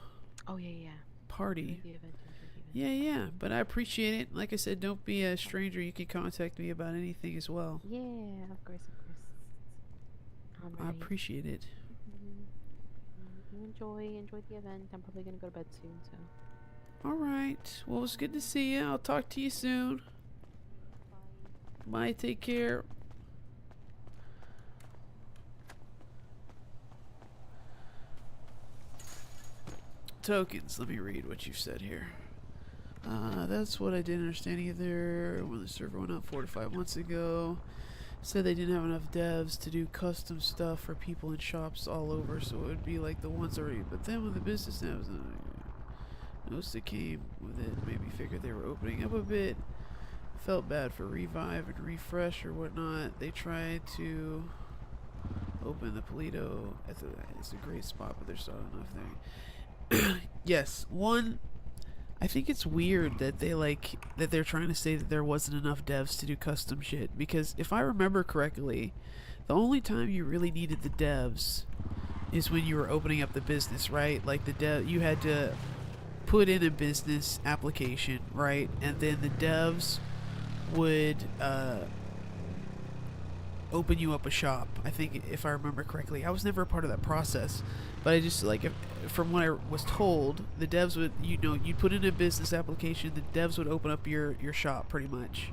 party. Yeah, but I appreciate it. Like I said, don't be a stranger. You can contact me about anything as well. Yeah, of course. I appreciate it. You enjoy the event. I'm probably gonna go to bed soon, so. Alright, well, it was good to see you. I'll talk to you soon. Bye, take care. Tokens, let me read what you said here. That's what I didn't understand either. When the server went up 4 to 5 months ago, said they didn't have enough devs to do custom stuff for people in shops all over, so it would be like the ones already. But then when the business devs noticed it came with it, made me figure they were opening up a bit. Felt bad for Revive and Refresh or whatnot. They tried to open the Polito. It's a great spot, but there's not enough there. Yes, one, I think it's weird that they're trying to say that there wasn't enough devs to do custom shit, because if I remember correctly, the only time you really needed the devs is when you were opening up the business, right? Like you had to put in a business application, right? And then the devs would open you up a shop. I think, if I remember correctly. I was never a part of that process, but I just from what I was told, the devs would, you'd put in a business application, the devs would open up your shop pretty much.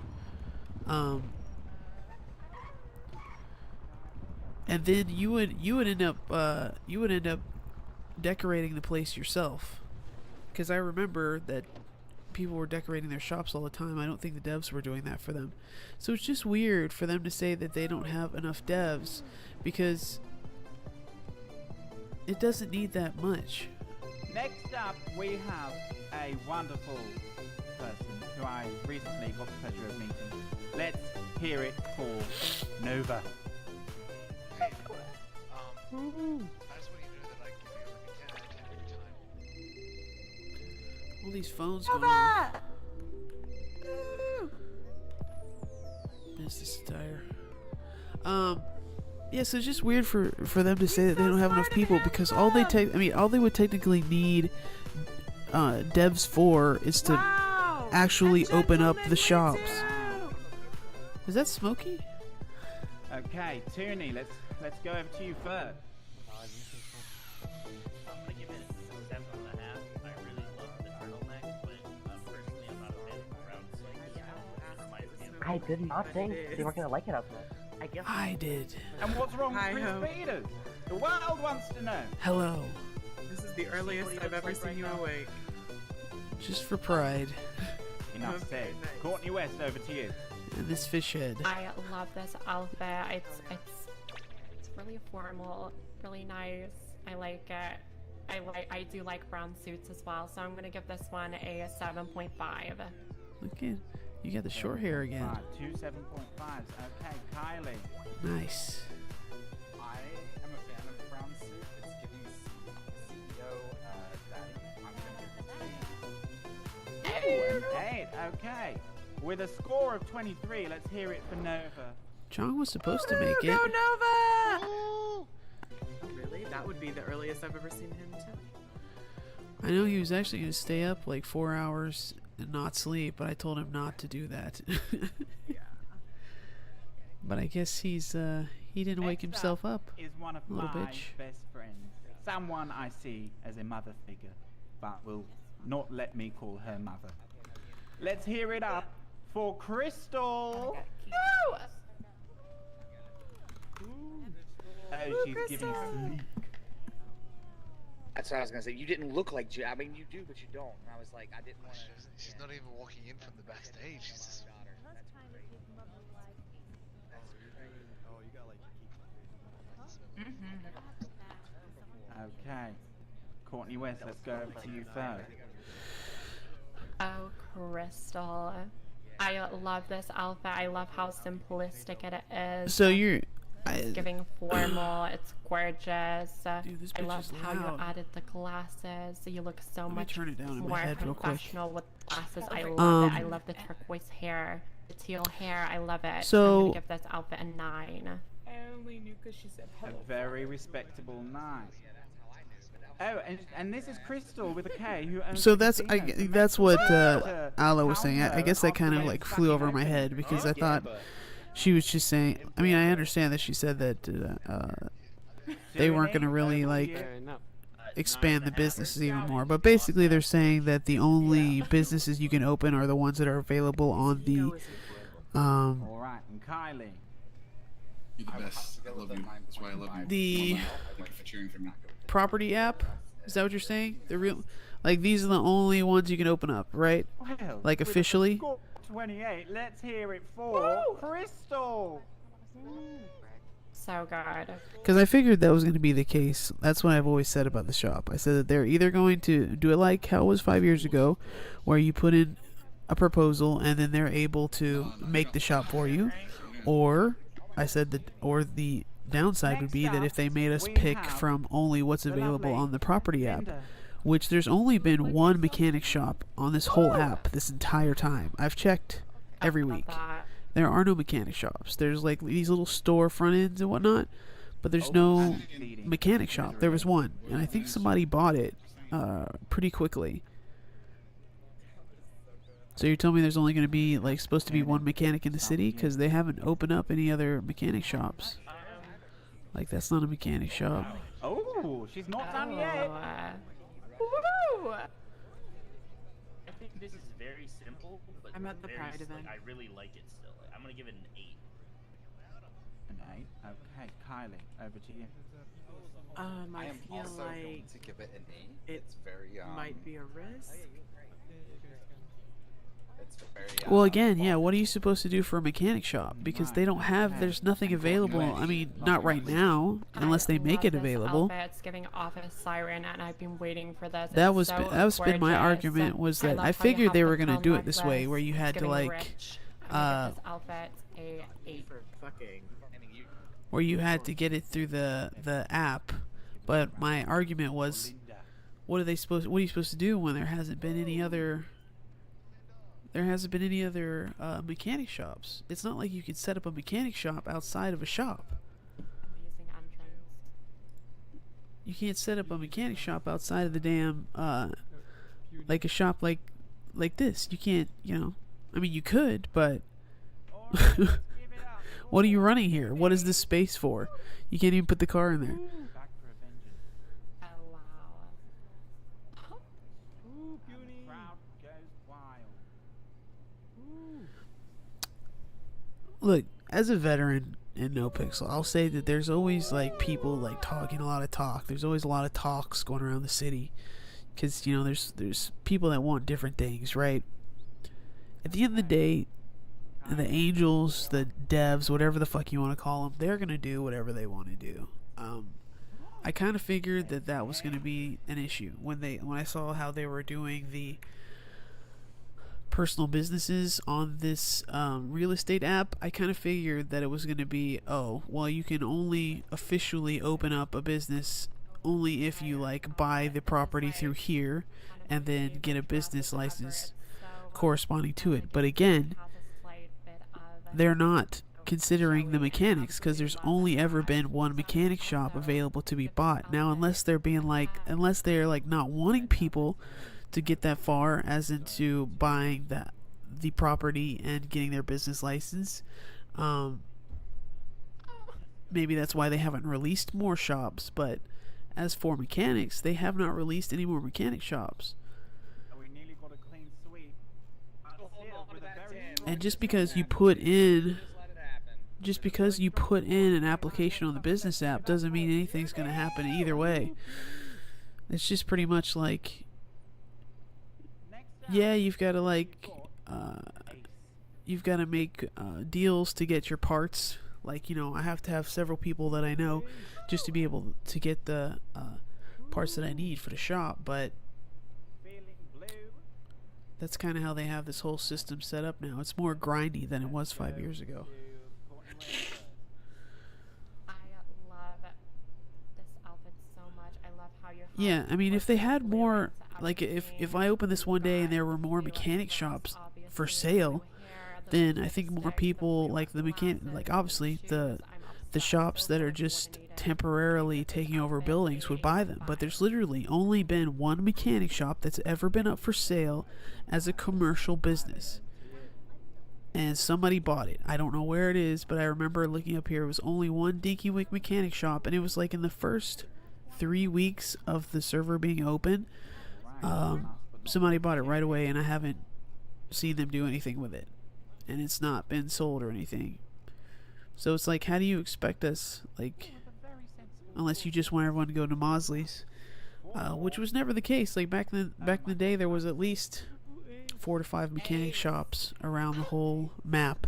And then you would end up decorating the place yourself, because I remember that people were decorating their shops all the time. I don't think the devs were doing that for them. So it's just weird for them to say that they don't have enough devs, because it doesn't need that much. Next up, we have a wonderful person who I recently got the pleasure of meeting. Let's hear it for Nova. Hey, I just want you to know that I give you like a 10 out of 10 every time. All these phones going on. Business attire. Yeah, so it's just weird for them to say that they don't have enough people, because all they would technically need devs for is to actually open up the shops. Is that Smokey? Okay, Tooney, let's go over to you first. I'm gonna give it a 7.5. I really love the turtleneck, but personally I'm not a fan of brown suit. It reminds me of I did not think they were gonna like it as much. I guess I did. And what's wrong with Chris Peters? The world wants to know. Hello. This is the earliest I've ever seen you awake. Just for pride. Enough said. Courtney West, over to you. And this fish head. I love this outfit. It's really formal, really nice. I like it. I do like brown suits as well, so I'm gonna give this one a 7.5. Okay, you got the short hair again. 2 7.5s. Okay, Kylie. Nice. I am a fan of the brown suit. It's giving CEO daddy. I'm gonna give it Ooh, 8. Okay. With a score of 23, let's hear it for Nova. John was supposed to make it. Go Nova! Oh, really? That would be the earliest I've ever seen him too. I know he was actually going to stay up like 4 hours and not sleep, but I told him not to do that. Yeah. But I guess he didn't wake himself up. Is one of little my bitch. best friends. Someone I see as a mother figure, but will not let me call her mother. Let's hear it up for Crystal. Oh, she's giving sleep. That's what I was gonna say. You didn't look like I mean, you do, but you don't. And I was like, I didn't want to. She's not even walking in from the backstage. She's just. Oh, you got like. Okay. Courtney West, let's go over to you first. Oh, Crystal. I love this outfit. I love how simplistic it is. So it's giving formal. It's gorgeous. Dude, this I bitch love is how you loud. added the glasses. You look so Let me much turn it down in my more head real quick. professional with glasses. I love it. I love the turquoise hair, the teal hair. I love it. So- I'm gonna give this outfit a 9. I only knew because she said A hello. very respectable 9. Oh, and this is Crystal with a K who owns So a that's casino. that's what To Ala was saying. I guess that after kind of they like fucking flew over my opened head, it. because I thought she was just saying. I mean, I understand that she said that they weren't going to really like expand the businesses even more, but basically they're saying that the only businesses you can open are the ones that are available on the All right, and Kylie. You're the best. I love you. That's why I love you. The Thank you for cheering for me. property app. Is that what you're saying? The real, like, these are the only ones you can open up, right? Well, Like with a officially. score of 28. Let's hear it for Crystal. So good. Because I figured that was going to be the case. That's what I've always said about the shop. I said that they're either going to do it like how it was 5 years ago, where you put in a proposal and then they're able to make the shop for you, or I said that, or the downside would be that if they made us pick from only what's available on the property app, which there's only been one mechanic shop on this whole app this entire time. I've checked every week. There are no mechanic shops. There's like these little store front ends and whatnot, but there's no mechanic shop. There was one, and I think somebody bought it pretty quickly. So you're telling me there's only going to be like supposed to be one mechanic in the city because they haven't opened up any other mechanic shops? Like that's not a mechanic shop. Oh, she's not done yet. I think this is very simple, but I'm at the very, Pride event. I really like it still. I'm gonna give it an 8. An 8. Okay, Kylie, over to you. I am feel also like going to give it an 8. it It's very might be a risk. It's very Well, again, yeah, what are you supposed to do for a mechanic shop? Because they don't have, there's nothing available. I mean, not right now, unless they make it available. It's giving off a siren, and I've been waiting for this. That It's was so that's been my gorgeous. argument, was that love I how you figured have they the were gonna chrome do it this way, necklace. where you It's had to giving like, rich. I'm gonna give this outfit a 8 for fucking. where you had to get it through the app. But my argument was, what are you supposed to do when there hasn't been any other mechanic shops? It's not like you could set up a mechanic shop outside of a shop. Using entrance. You can't set up a mechanic shop outside of the damn like a shop like this. You can't, you know. I mean, you could, but what are you running here? What is this space for? You can't even put the car in there. Look, as a veteran in NoPixel, I'll say that there's always like people like talking a lot of talk. There's always a lot of talks going around the city, because you know there's people that want different things, right? At the end of the day, the angels, the devs, whatever the fuck you want to call them, they're gonna do whatever they want to do. I kind of figured that was gonna be an issue when I saw how they were doing the personal businesses on this real estate app. I kind of figured that it was going to be, oh, well, you can only officially open up a business only if you like buy the property through here and then get a business license corresponding to it. But again, they're not considering the mechanics, because there's only ever been one mechanic shop available to be bought. Now, unless they're not wanting people to get that far as into buying the property and getting their business license, maybe that's why they haven't released more shops. But as for mechanics, they have not released any more mechanic shops. And just because you put in an application on the business app doesn't mean anything's going to happen either way. It's just pretty much like, yeah, you've got to make deals to get your parts. Like, you know, I have to have several people that I know just to be able to get the parts that I need for the shop. But that's kind of how they have this whole system set up now. It's more grindy than it was 5 years ago. I love this outfit so much. I love how you. Yeah, I mean, if they had more, like, if I opened this one day and there were more mechanic shops for sale, then I think more people, like the obviously the shops that are just temporarily taking over buildings would buy them. But there's literally only been one mechanic shop that's ever been up for sale as a commercial business, and somebody bought it. I don't know where it is, but I remember looking up here, it was only one Dinky Wick mechanic shop, and it was like in the first 3 weeks of the server being open. Somebody bought it right away, and I haven't seen them do anything with it, and it's not been sold or anything. So it's like, how do you expect us, like, unless you just want everyone to go to Mosley's, which was never the case. Like back in the day, there was at least 4 to 5 mechanic shops around the whole map.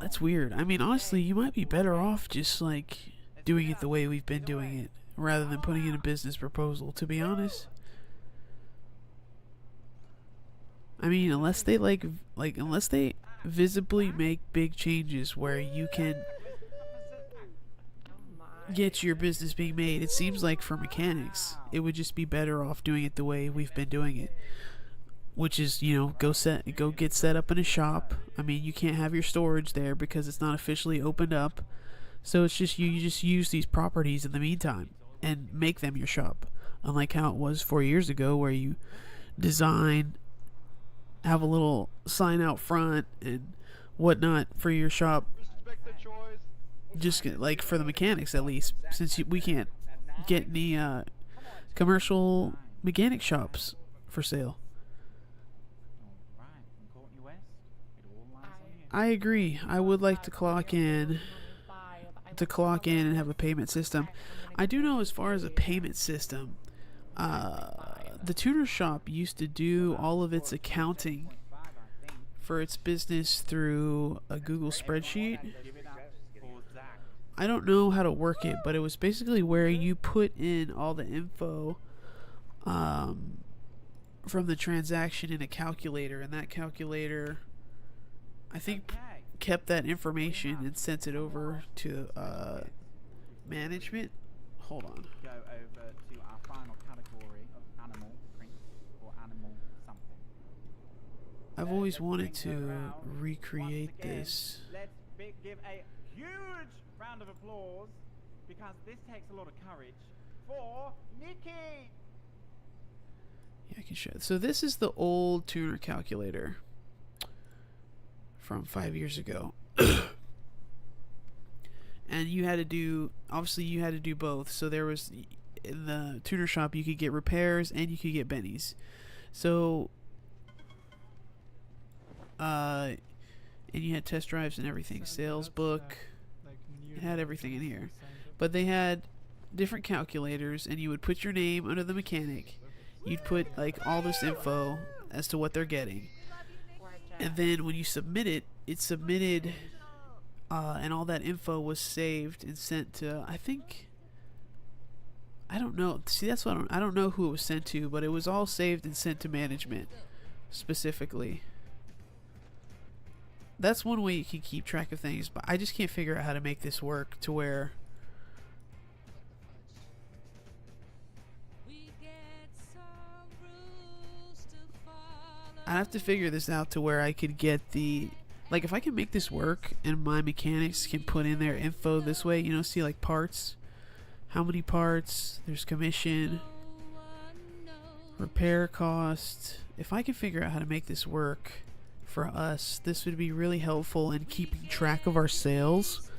That's weird. I mean, honestly, you might be better off just like doing it the way we've been doing it, rather than putting in a business proposal, to be honest. I mean, unless they unless they visibly make big changes where you can get your business being made. It seems like for mechanics, it would just be better off doing it the way we've been doing it, which is, you know, go get set up in a shop. I mean, you can't have your storage there because it's not officially opened up. So it's just you just use these properties in the meantime and make them your shop. Unlike how it was 4 years ago, where you design, have a little sign out front and whatnot for your shop. Just like for the mechanics, at least, since we can't get any commercial mechanic shops for sale. I agree. I would like to clock in and have a payment system. I do know, as far as a payment system, the tuner shop used to do all of its accounting for its business through a Google spreadsheet. I don't know how to work it, but it was basically where you put in all the info from the transaction in a calculator, and that calculator, I think, kept that information and sent it over to management. Hold on. Go over to our final category of animal print or animal something. I've always wanted to recreate this. Let's give a huge round of applause, because this takes a lot of courage, for Nikki. Yeah, I can show it. So this is the old tuner calculator from 5 years ago. And you had to do, obviously you had to do both. So there was, in the tuner shop, you could get repairs and you could get bennies. So and you had test drives and everything, sales book. It had everything in here. But they had different calculators, and you would put your name under the mechanic. You'd put like all this info as to what they're getting. And then when you submit it, it submitted, and all that info was saved and sent to, I think, I don't know. See, that's what I don't know who it was sent to, but it was all saved and sent to management specifically. That's one way you can keep track of things, but I just can't figure out how to make this work to where I have to figure this out to where I could get the, like, if I can make this work and my mechanics can put in their info this way, you know, see like parts, how many parts, there's commission, repair cost. If I can figure out how to make this work for us, this would be really helpful in keeping track of our sales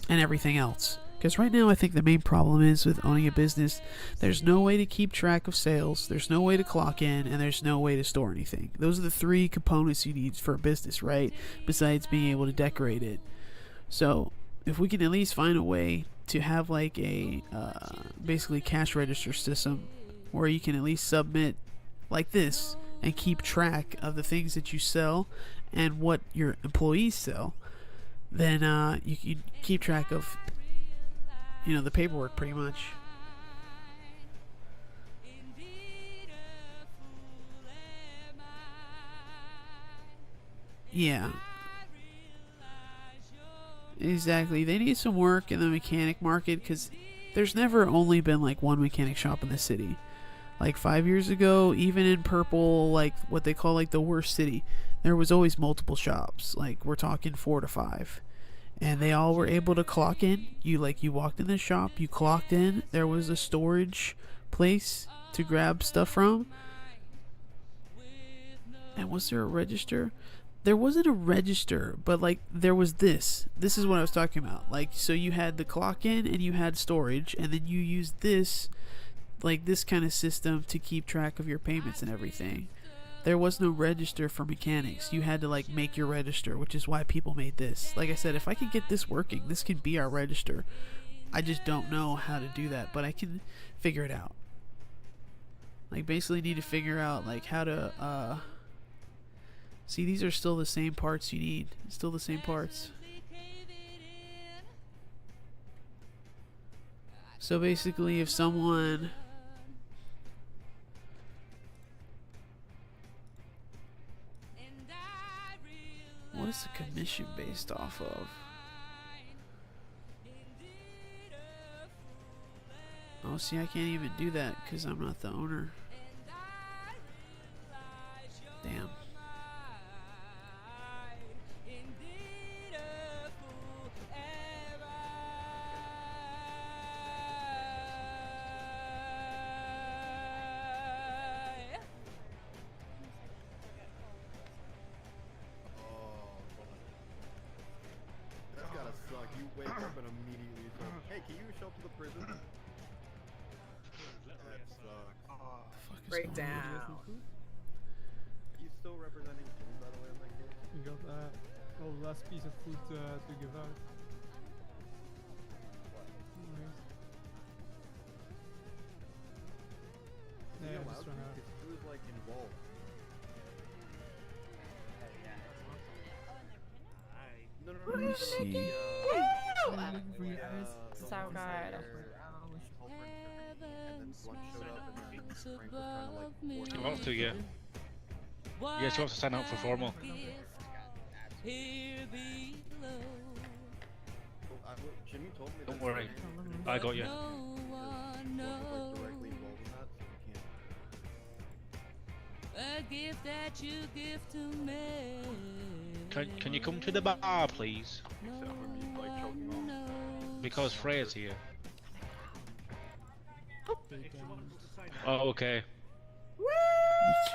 and everything else. Because right now I think the main problem is with owning a business, there's no way to keep track of sales, there's no way to clock in, and there's no way to store anything. Those are the three components you need for a business, right? Besides being able to decorate it. So if we can at least find a way to have like a basically cash register system where you can at least submit like this and keep track of the things that you sell and what your employees sell, then you can keep track of, you know, the paperwork pretty much. Yeah. Exactly. They need some work in the mechanic market, because there's never only been like one mechanic shop in the city. Like 5 years ago, even in Purple, like what they call like the worst city, there was always multiple shops. Like we're talking 4 to 5. And they all were able to clock in. You walked in the shop, you clocked in, there was a storage place to grab stuff from. And was there a register? There wasn't a register, but like there was this. This is what I was talking about. Like, so you had the clock in and you had storage, and then you used this, like this kind of system to keep track of your payments and everything. There was no register for mechanics. You had to like make your register, which is why people made this. Like I said, if I could get this working, this can be our register. I just don't know how to do that, but I can figure it out. Like basically need to figure out like how to see, these are still the same parts you need. Still the same parts. So basically if someone, what is the commission based off of? Oh, see, I can't even do that because I'm not the owner. Damn. That's gotta suck. You wake up and immediately say, hey, can you show up to the prison? That sucks. Breakdown. He's still representing June, by the way, in that case. We got well, last piece of food to give out. Nice. Is he Yeah, allowed just to? run out. 'Cause he was like involved. No, Let me see. So good. He wants to, yeah. Yes, he wants to sign up for formal. Jimmy told me Don't that worry, I got you. A gift that you give to me. Can you come to the bar, please? Because Freya's here. Oh, okay.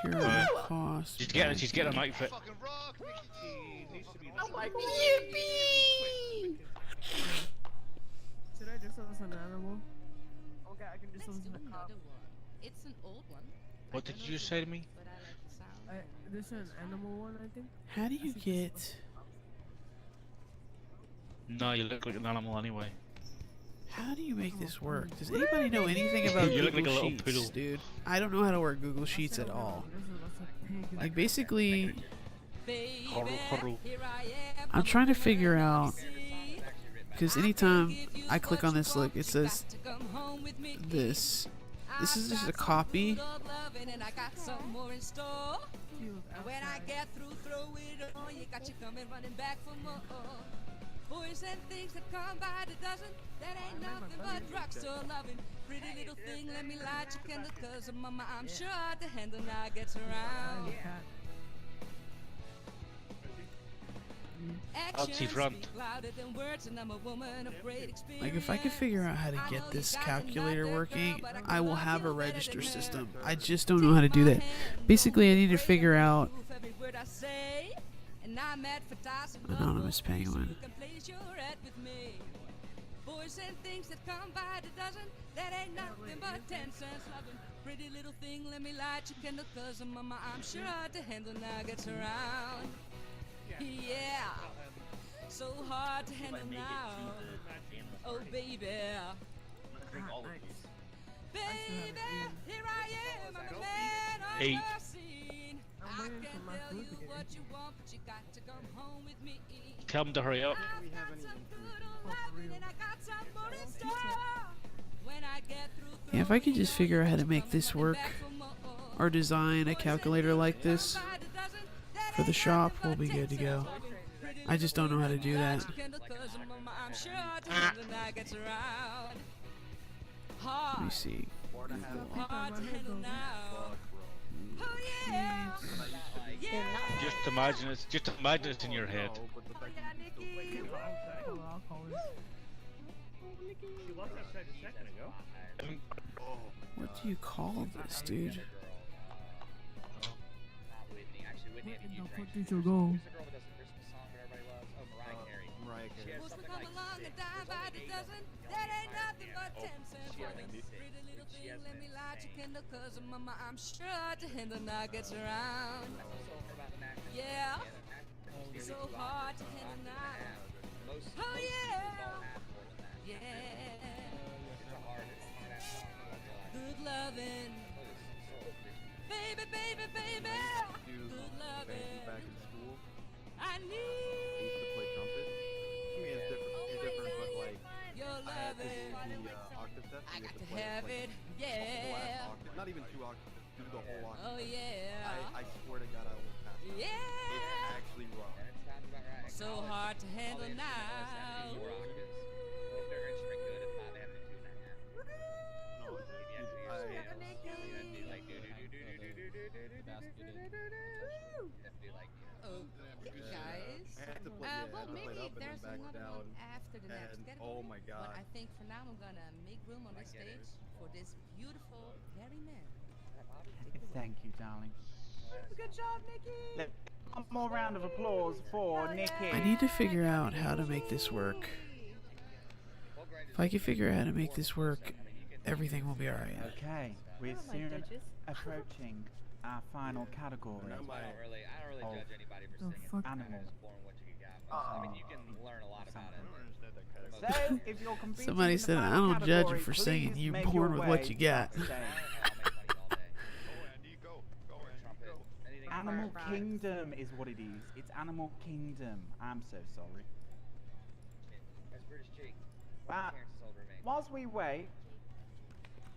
Material cost. She's getting a mic fit. Oh my god. Yippee! Should I just listen to animal? Okay, I can just listen to the cop. It's an old one. What did you just say to me? But I like the sound. This is an animal one, I think. How do you get... No, you look like an animal anyway. How do you make this work? Does anybody know anything about You look Google like a little Sheets, poodle. dude? I don't know how to work Google Sheets at all. Like, basically... I'm trying to figure out... Because anytime I click on this, look, it says... This. This is just a copy. When I get through, throw it on. You got you coming, running back for more. Boys and things that come by the dozen. That ain't nothing but drugstore loving. Pretty little thing, let me light your candle. Cause mama, I'm sure the handle now gets around. Actions speak louder than words, and I'm a woman of great experience. Like, if I could figure out how to get this calculator working, I will have a register system. I just don't know how to do that. Basically, I need to figure out... Anonymous Penguin. Boys and things that come by the dozen, that ain't nothing but 10 cents loving. Pretty little thing, let me light your candle, cause mama, I'm sure the handle now gets around. Yeah, so hard to handle now. Oh baby, baby, here I am, I'm a man on Eight. the scene. I can tell you what you want, but you got to come home with me. Tell him to hurry up. I've got some good old loving and I got some more in store. When I get through, Yeah, if I could just figure out how to make this work, or design a calculator like this for the shop, we'll be good to go. I just don't know how to do that. Let me see. Just imagine it's in your head. What do you call this, dude? Where the fuck did you go? Mariah Carey. Cause mama, I'm sure the handle now gets around. Yeah, so hard to handle now. Oh yeah, yeah. Good loving, baby, baby, baby. Good loving. Back in school, I I used to play trumpet. I mean, it's different, but like, your I had to loving. do the octave test. I You got have to play have like it, the yeah. last octave, not even 2 octaves, do the whole octave. Oh yeah. I swear to God, I almost passed. Out. Yeah. It's actually rough. So hard to handle now. No, the next And category. oh my god. But I think for now I'm gonna make room on the stage for this beautiful, hairy man. Thank you, darling. Good job, Nikki. One more round of applause for Nikki. I need to figure out how to make this work. If I can figure out how to make this work, everything will be alright. Okay, we're soon approaching our final category. I don't really of judge anybody for singing. animals. Born what you got. I mean, you can learn a lot about it. So, if you're competing Somebody in the said, I final don't judge you category, for singing. please You're make born your with way what you got. backstage. Animal Kingdom is what it is. It's Animal Kingdom. I'm so sorry. That's British cheek. Well, Terrence's old roommate. whilst we wait,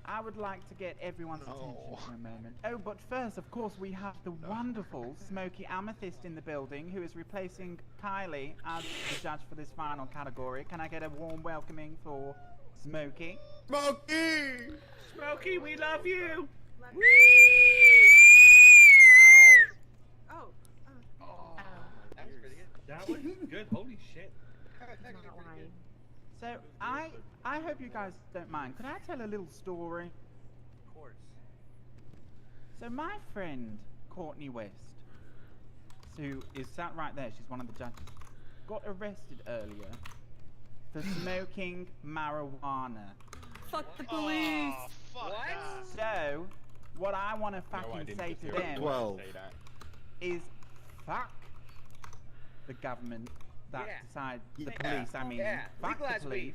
I would like to get everyone's attention for a moment. Oh, but first, of course, we have the wonderful Smoky Amethyst in the building, who is replacing Kylie as the judge for this final category. Can I get a warm welcoming for Smoky? Smokey! Smoky, we love you! That was pretty good. That was good. Holy shit. So, I hope you guys don't mind. Could I tell a little story? Of course. So my friend, Courtney West, who is sat right there, she's one of the judges, got arrested earlier for smoking marijuana. Fuck the police. What? So, what I want to fucking say to them 12. is fuck the government that Yeah. decides, the Yeah. police, I mean, Yeah. fuck the Legalize police. weed.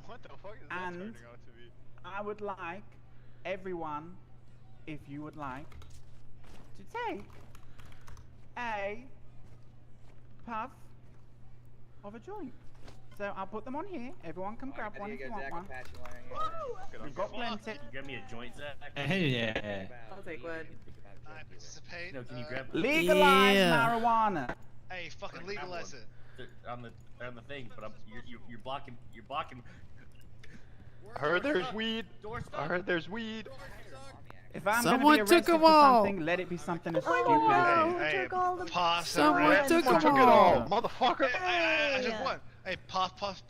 What the fuck is that And turning out to be? I would like everyone, if you would like, to take a puff of a joint. So I'll put them on here. Everyone can grab one if you want one. We've got plenty. You grab me a joint, Zach? Yeah. I'll take one. I participate. No, can you grab Legalize Yeah. marijuana. Hey, fucking legalize it. on the thing? But you're blocking. You're blocking. I heard there's weed. Door I stop. heard there's weed. If I'm Someone gonna be took arrested 'em for all. something, let it be something as Oh my stupid God. as Hey, took all the- pass. Someone around. took 'em Took it all. all, motherfucker. I took Yeah. one. Hey, pass. Puff,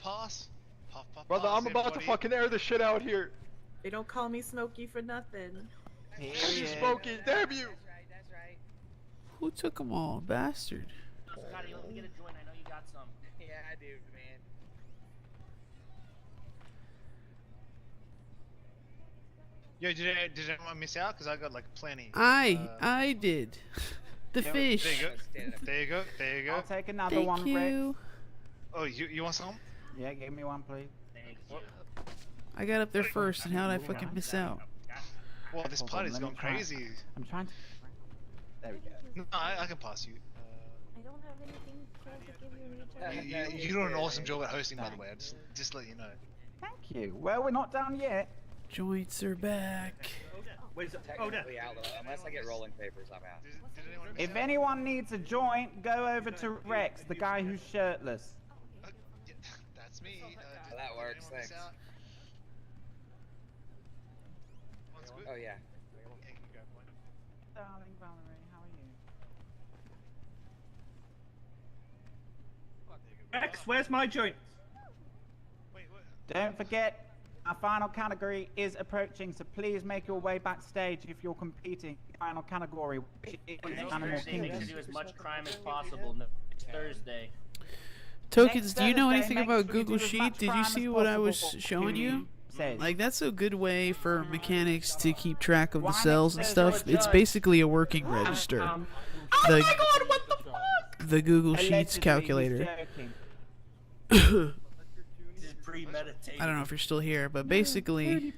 Brother, pass, I'm about to everybody. fucking air this shit out here. They don't call me Smokey for nothing. You Period. Smokey, damn you. That's right. Who took them all? Bastard. Scotty, let me get a joint. I know you got some. Yeah, I do, man. Yo, did anyone miss out? Because I got like plenty. I did. The Yeah, fish. There you go. I'll take another Thank one, you. Oh, you want some? Yeah, give me one, please. Thank you. I got up there first, and how did I fucking miss out? Well, this Hold on, party's let me going try. crazy. I'm trying to. There we go. No, I can pass you. I don't have anything to give you. You do an awesome job at hosting, by the way. I just let you know. Thank you. Well, we're not done yet. Joints are back. Wait, so, Technically out, though. Unless I get rolling papers, I'm out. Did anyone miss If out? anyone needs a joint, go over to Rex, the guy who's shirtless. Yeah, that's me. Well, that works, anyone miss thanks. out? One's good? Oh, yeah. Yeah, you can grab one. Darling Valerie, how are you? Oh, there you go. X, where's my joint? Wait, what? Don't forget, our final category is approaching, so please make your way backstage if you're competing. Final category, which is Next Animal Thursday, make sure Kingdom. to do as much crime as possible. Next Thursday. Tokens, do you know Thursday, anything make about sure you Google do as Sheet? much Did you crime see as what I was possible. showing you? Says. Like, that's a good way for mechanics to keep track of the Why cells and next stuff. Thursday? It's basically a working register. Oh The- my god, what the fuck? The Google Sheets Allegedly, he's calculator. joking. This is premeditated. I don't know if you're still here, but basically,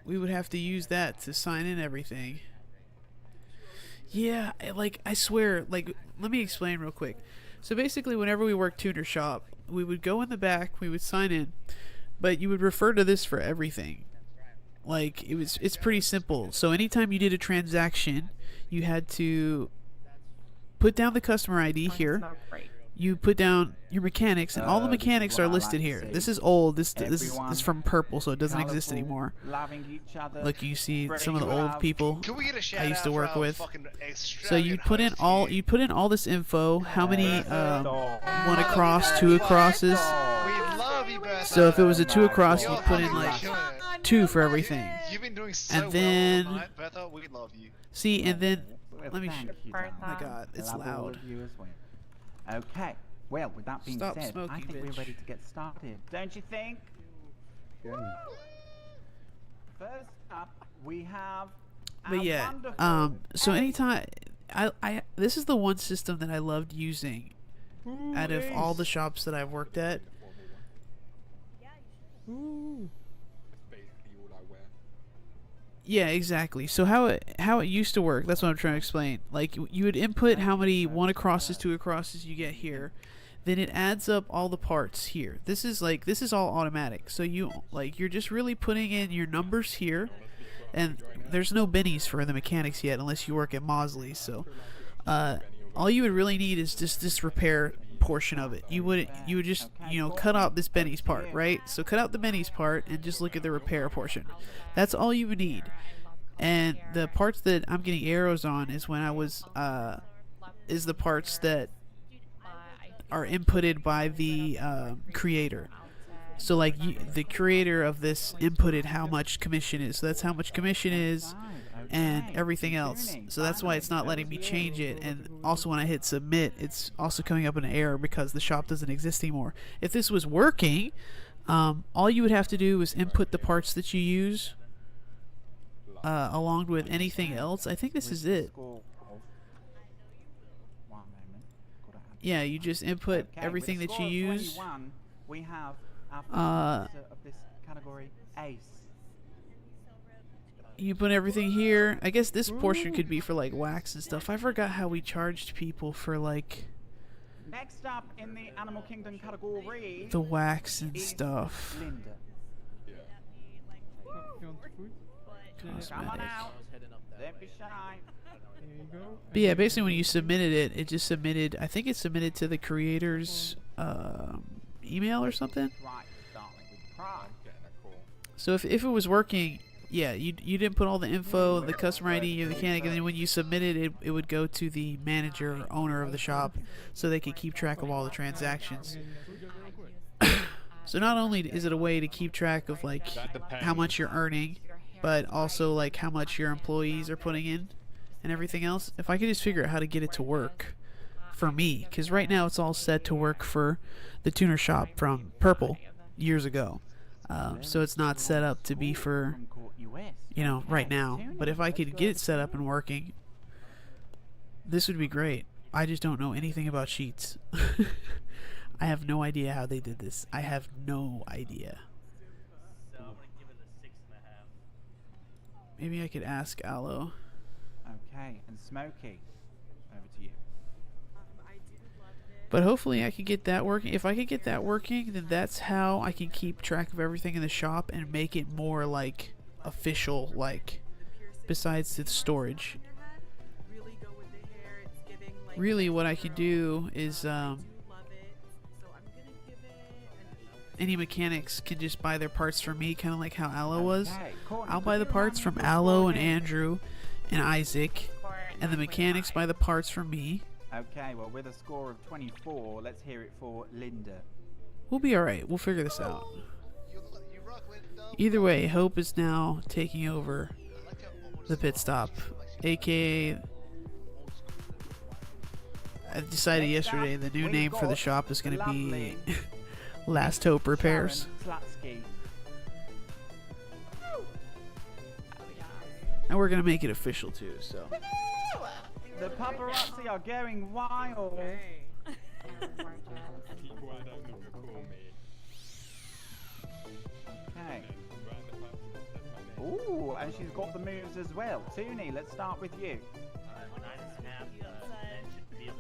we would have to use that to sign in everything. Yeah, I swear, let me explain real quick. So basically, whenever we worked Tuner Shop, we would go in the back, we would sign in, but you would refer to this for everything. Like, it's pretty simple. So anytime you did a transaction, you had to put down the customer ID here, you put down your mechanics, and all the This is mechanics what are I like listed to here. see. This is old. This is Everyone from purple, so it doesn't exist colourful, anymore. loving each other, Look, you see some of the spreading old love. people Can we get a shout I used to out work for our with. fucking So you put in all this info. How many Dog. one across, two acrosses. We love you, Bertha. So if it was a two across, You're you put in fucking like killing it. 2 for everything. You've been doing so And then well tonight, Bertha. We love you. see, and then let me. Thank you, Oh darling. my God, it's Love all loud. of you as well. Okay. Well, with that being Stop said, I smoking, think we're bitch. ready to get started. Don't you think? First up, we have. But our yeah, wonderful so anytime I this is the one system that I loved using out of all the shops that I've worked at. Ooh. Yeah, exactly. So how it used to work, that's what I'm trying to explain. Like you would input how many one acrosses, two acrosses you get here. Then it adds up all the parts here. This is all automatic. So you're just really putting in your numbers here, and there's no bennies for the mechanics yet unless you work at Mosley. So all you would really need is just this repair portion of it. You would just cut out this bennies part, right? So cut out the bennies part and just look at the repair portion. That's all you would need. And the parts that I'm getting arrows on is when I was is the parts that are inputted by the creator. So like the creator of this inputted how much commission is. So that's how much commission is and everything else. So that's why it's not letting me change it. And also when I hit submit, it's also coming up an error because the shop doesn't exist anymore. If this was working, all you would have to do is input the parts that you use along with anything else. I think this is it. Yeah, you just input everything that you use. We have our first of this category, Ace. You put everything here. I guess this portion could be for like wax and stuff. I forgot how we charged people for like Next up in the Animal Kingdom category, the wax and stuff. Linda. You want food? Come on Cosmetic. out. Don't be shy. There you go. But yeah, basically when you submitted it, it just submitted. I think it submitted to the creator's email or something. Right, darling, with pride. So if it was working, yeah, you didn't put all the info, the customer ID, your mechanic, and then when you submitted it, it would go to the manager or owner of the shop, so they could keep track of all the transactions. So not only is it a way to keep track of like how much you're earning, but also like how much your employees are putting in and everything else. If I could just figure out how to get it to work for me, because right now it's all set to work for the tuner shop from Purple years ago. So it's not set up to be for, right now. But if I could get it set up and working, this would be great. I just don't know anything about sheets. I have no idea how they did this. I have no idea. So I'm gonna give it a 6.5. Maybe I could ask Aloe. Okay, and Smokey, over to you. But hopefully I could get that working. If I could get that working, then that's how I can keep track of everything in the shop and make it more like official, like besides the storage. Really what I could do is any mechanics can just buy their parts from me, kind of like how Aloe was. I'll buy the parts from Aloe and Andrew and Isaac, and the mechanics buy the parts from me. Okay, well, with a score of 24, let's hear it for Linda. We'll be alright. We'll figure this out. Either way, Hope is now taking over the pit stop, aka I decided yesterday the new name for the shop is going to be Last Hope Repairs. And we're going to make it official too, so. The paparazzi are going wild. Okay. Ooh, and she's got the moves as well. Toonie, let's start with you. 9.5. Men should be able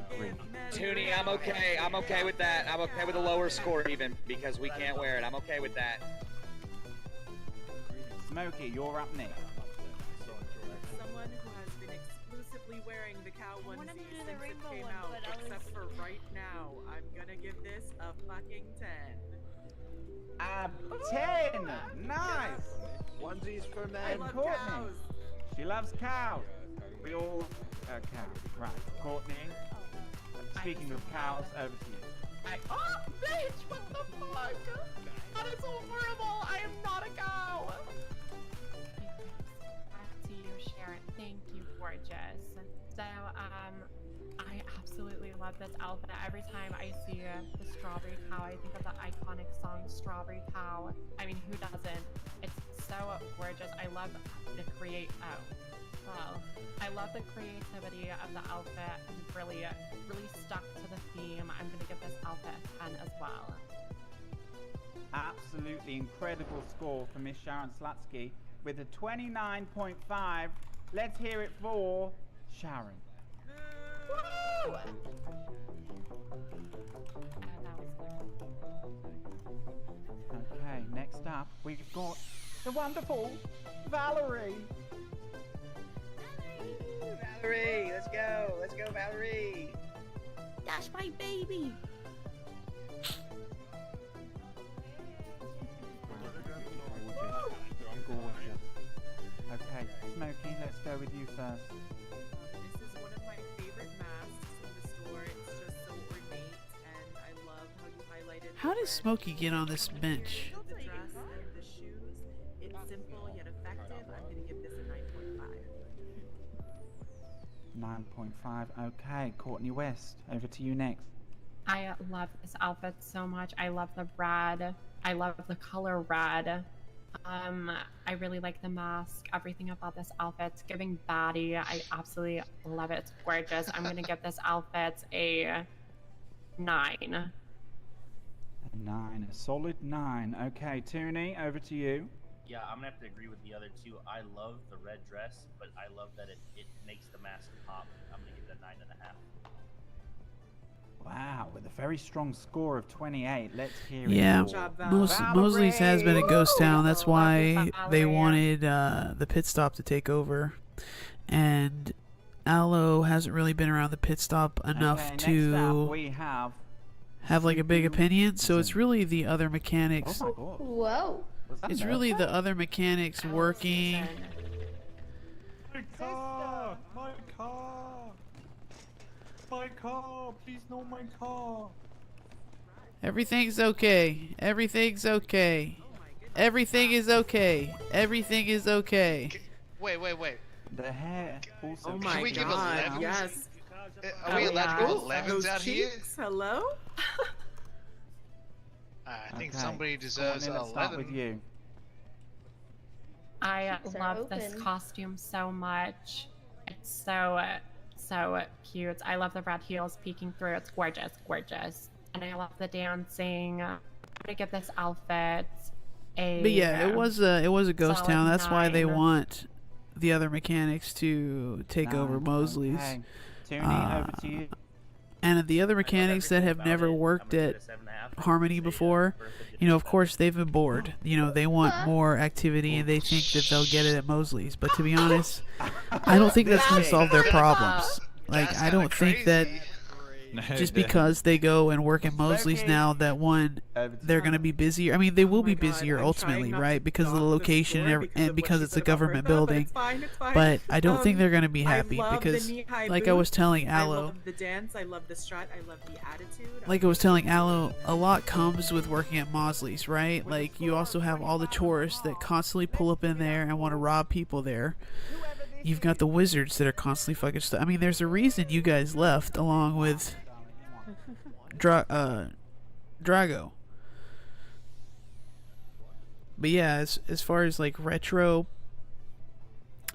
to win this. Toonie, I'm okay. I'm okay with that. I'm okay with a lower score even because we can't wear it. I'm okay with that. Smokey, you're up next. Someone who has been exclusively wearing the cow onesie wanted to do the since it rainbow came one, out, but I except was- for right now. I'm gonna give this a fucking 10. 10! Nice! Onesies for I men. love Courtney. cows. She loves cows. We all cows. Right, Courtney. Speaking of cows, over to you. Oh, bitch! What the fuck? That is so horrible! I am not a cow! Back to you, Sharon. Thank you, gorgeous. So, I absolutely love this outfit. Every time I see the strawberry cow, I think of the iconic song "Strawberry Cow." I mean, who doesn't? It's so gorgeous. I love the I love the creativity of the outfit and really stuck to the theme. I'm gonna give this outfit a 10 as well. Absolutely incredible score from Miss Sharon Slutsky with a 29.5. Let's hear it for Sharon. And that was Okay, next up we've got the wonderful Valerie. Valerie, let's go. Let's go, Valerie. That's my baby. Okay, Smokey, let's go with you first. This is one of my favorite masks in the store. It's just so ornate, and I love how you highlighted. How does Smokey get on this bench? The dress and the shoes. It's simple yet effective. I'm gonna give this a 9.5. 9.5. Okay, Courtney West, over to you next. I love this outfit so much. I love the red. I love the color red. I really like the mask. Everything about this outfit. It's giving baddie. I absolutely love it. It's gorgeous. I'm gonna give this outfit a 9. A 9, a solid 9. Okay, Tooney, over to you. Yeah, I'm gonna have to agree with the other two. I love the red dress, but I love that it makes the mask pop. I'm gonna give it a 9.5. Wow, with a very strong score of 28. Let's hear Yeah, it. Mosley's has been a ghost town. That's why they wanted the pit stop to take over. And Aloe hasn't really been around the pit stop enough Okay, next to up we have like a big opinion. So it's really the other mechanics. Oh my god. Whoa. It's really the other mechanics working. My car! My car! My car! Please, no, my car! Everything's okay. Everything's okay. Everything is okay. Everything is okay. Wait. The hair also. Oh Can my we give god, 11s? yes. Are we allowed to give Those 11s out here? cheeks, hello? I think Okay, somebody deserves Courtney, an let's start 11. with you. I Cheeks are love this open. costume so much. It's so cute. I love the red heels peeking through. It's gorgeous, gorgeous. And I love the dancing. I'm gonna give this outfit a. But yeah, it was a ghost solid town. That's why they 9. want the other mechanics to take over 9, Mosley's. Okay. Tooney, over to you. And the other mechanics that have never worked at Harmony before, you know, of course they've been bored. You know, they want more activity and they think that they'll get it at Mosley's. But to be honest, I don't think that's going to solve their problems. Like, I don't think that just because they go and work at Mosley's now that one, they're going to be busier. I mean, they will be busier ultimately, right? Because of the location and because it's a government building. But I don't think they're going to be happy because, like I was telling I Aloe, love the dance, I love the strut, I love the attitude. like I was telling Aloe, a lot comes with working at Mosley's, right? Like, you also have all the tourists that constantly pull up in there and want to rob people there. You've got the wizards that are constantly fucking stuff. I mean, there's a reason you guys left along with Drago. But yeah, as far as like retro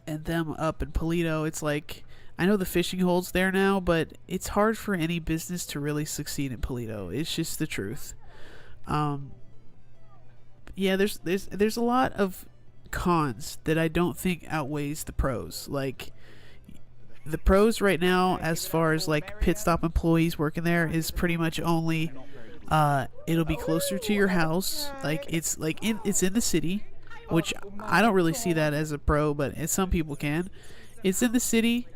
and them up in Polito, it's like, I know the fishing hole's there now, but it's hard for any business to really succeed in Polito. It's just the truth. Yeah, there's a lot of cons that I don't think outweighs the pros. Like, the pros right now, as far as like pit stop employees working there, is pretty much only it'll be closer to your house. Like, it's in the city, which I don't really see that as a pro, but some people can. It's in the city.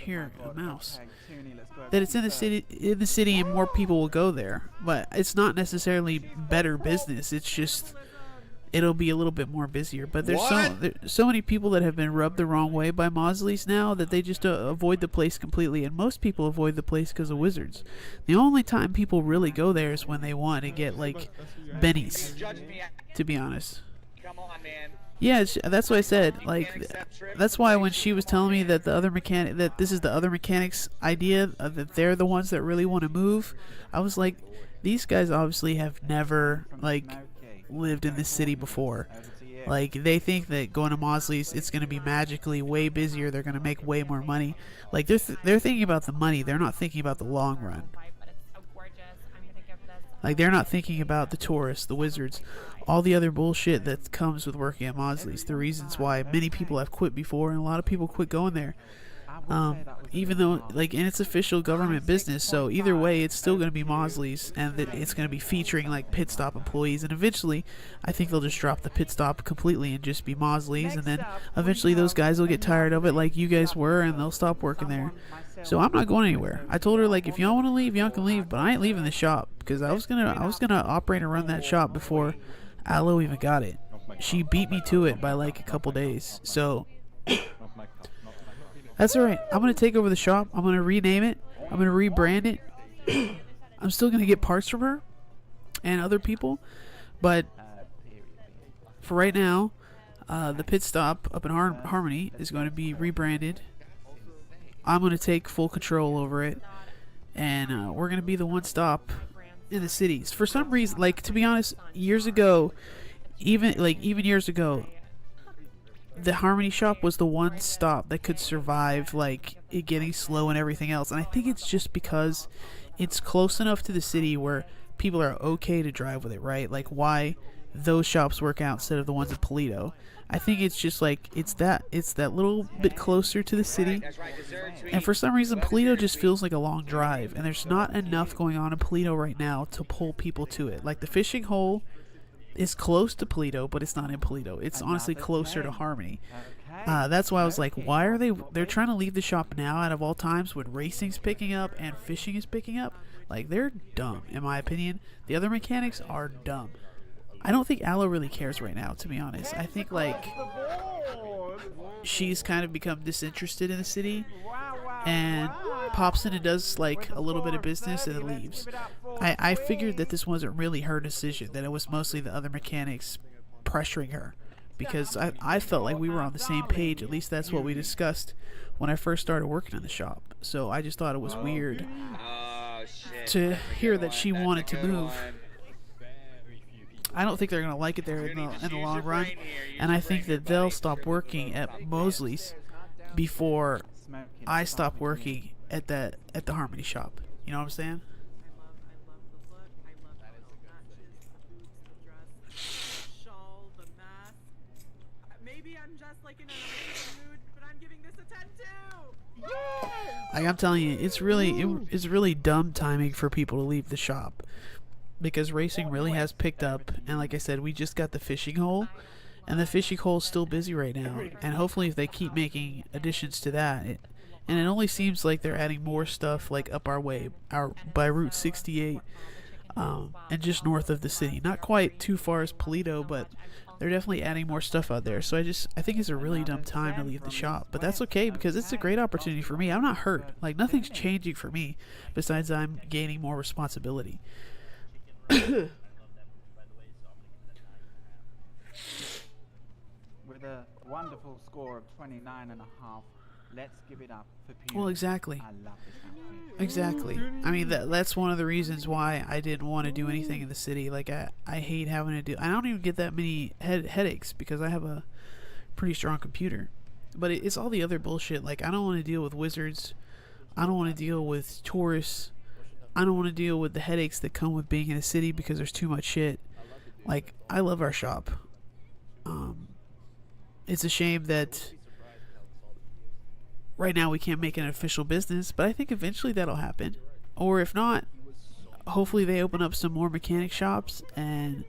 hear Oh a my God, mouse. okay, Toonie, let's go over That it's to in the city, and more people will go there. But it's not necessarily better business. It's just it'll be a little bit more busier. But there's so many people that have been rubbed the wrong way by Mausoleys now that they just avoid the place completely. And most people avoid the place because of wizards. The only time people really go there is when they want to get like bennies. To be honest. Come on, man. Yeah, that's what I said. Like, that's why when she was telling me that this is the other mechanics idea, that they're the ones that really want to move, I was like, these guys obviously have never like lived in this city before. Like, they think that going to Mausoleys, it's going to be magically way busier. They're going to make way more money. Like, they're thinking about the money. They're not thinking about the long run. Like, they're not thinking about the tourists, the wizards, all the other bullshit that comes with working at Mausoleys. The reasons why many people have quit before, and a lot of people quit going there. Even though, like, and it's official government business, so either way, it's still going to be Mausoleys, and it's going to be featuring, like, pit stop employees, and eventually, I think they'll just drop the pit stop completely and just be Mausoleys, and then eventually those guys will get tired of it like you guys were, and they'll stop working there. So I'm not going anywhere. I told her, like, if y'all want to leave, y'all can leave, but I ain't leaving the shop, because I was gonna operate and run that shop before Aloe even got it. She beat me to it by, like, a couple days, so that's alright. I'm going to take over the shop. I'm going to rename it. I'm going to rebrand it. I'm still going to get parts from her and other people. But for right now, the pit stop up in Harmony is going to be rebranded. I'm going to take full control over it. And we're going to be the one stop in the cities. For some reason, like, to be honest, years ago, even years ago, the Harmony shop was the one stop that could survive, like, it getting slow and everything else. And I think it's just because it's close enough to the city where people are okay to drive with it, right? Like, why those shops work out instead of the ones in Polito. I think it's just like it's that little bit closer to the city. And for some reason, Polito just feels like a long drive, and there's not enough going on in Polito right now to pull people to it. Like, the fishing hole is close to Polito, but it's not in Polito. It's honestly closer to Harmony. That's why I was like, why are they're trying to leave the shop now out of all times when racing's picking up and fishing is picking up? Like, they're dumb, in my opinion. The other mechanics are dumb. I don't think Aloe really cares right now, to be honest. I think, like, she's kind of become disinterested in the city and pops in and does, like, a little bit of business and then leaves. I figured that this wasn't really her decision, that it was mostly the other mechanics pressuring her, because I felt like we were on the same page. At least that's what we discussed when I first started working in the shop. So I just thought it was weird to hear that she wanted to move. I don't think they're going to like it there in the long run, and I think that they'll stop working at Mosley's before I stop working at the Harmony shop. You know what I'm saying? Maybe I'm just like in an amazing mood, but I'm giving this a 10 too. Like, I'm telling you, it's really dumb timing for people to leave the shop, because racing really has picked up, and like I said, we just got the fishing hole, and the fishing hole is still busy right now, and hopefully if they keep making additions to that, and it only seems like they're adding more stuff, like, up our way, by Route 68, and just north of the city. Not quite too far as Polito, but they're definitely adding more stuff out there. So I think it's a really dumb time to leave the shop, but that's okay, because it's a great opportunity for me. I'm not hurt. Like, nothing's changing for me, besides I'm gaining more responsibility. With a wonderful score of 29.5, let's give it up for Pew. Well, exactly. I love this outfit. Exactly. I mean, that's one of the reasons why I didn't want to do anything in the city. Like, I hate having to do... I don't even get that many headaches because I have a pretty strong computer. But it's all the other bullshit. Like, I don't want to deal with wizards. I don't want to deal with tourists. I don't want to deal with the headaches that come with being in a city because there's too much shit. Like, I love our shop. It's a shame that right now we can't make it an official business, but I think eventually that'll happen. Or if not, hopefully they open up some more mechanic shops, and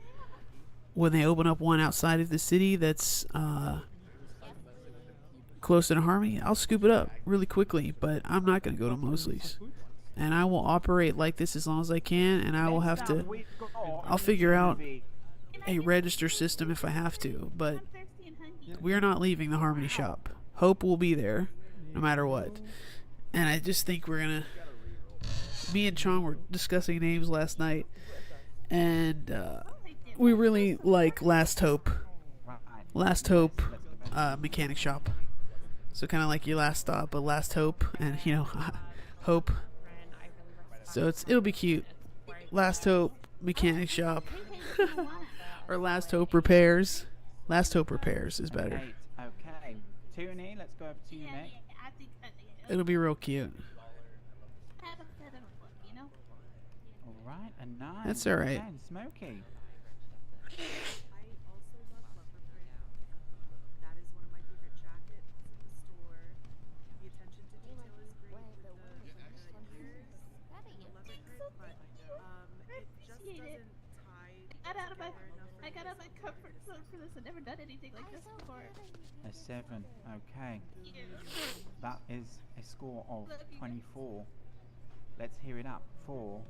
when they open up one outside of the city that's close to Harmony, I'll scoop it up really quickly. But I'm not gonna go to Mosley's, and I will operate like this as long as I can. And I will have to. I'll figure out a register system if I have to. But we're not leaving the Harmony shop. Hope will be there, no matter what. And I just think we're gonna. Me and Chong were discussing names last night, and we really like Last Hope. Last Hope mechanic shop. So kind of like your last stop, but Last Hope, and you know, Hope. So it'll be cute. Last Hope mechanic shop, or Last Hope repairs. Last Hope repairs is better. Okay, Toonie, let's go over to you next. It'll be real cute. Alright, and nice. That's alright. Okay, and Smokey. I got out of my comfort zone for this. I've never done anything like this before. A 7. Okay. That is a score of 24. Let's hear it up for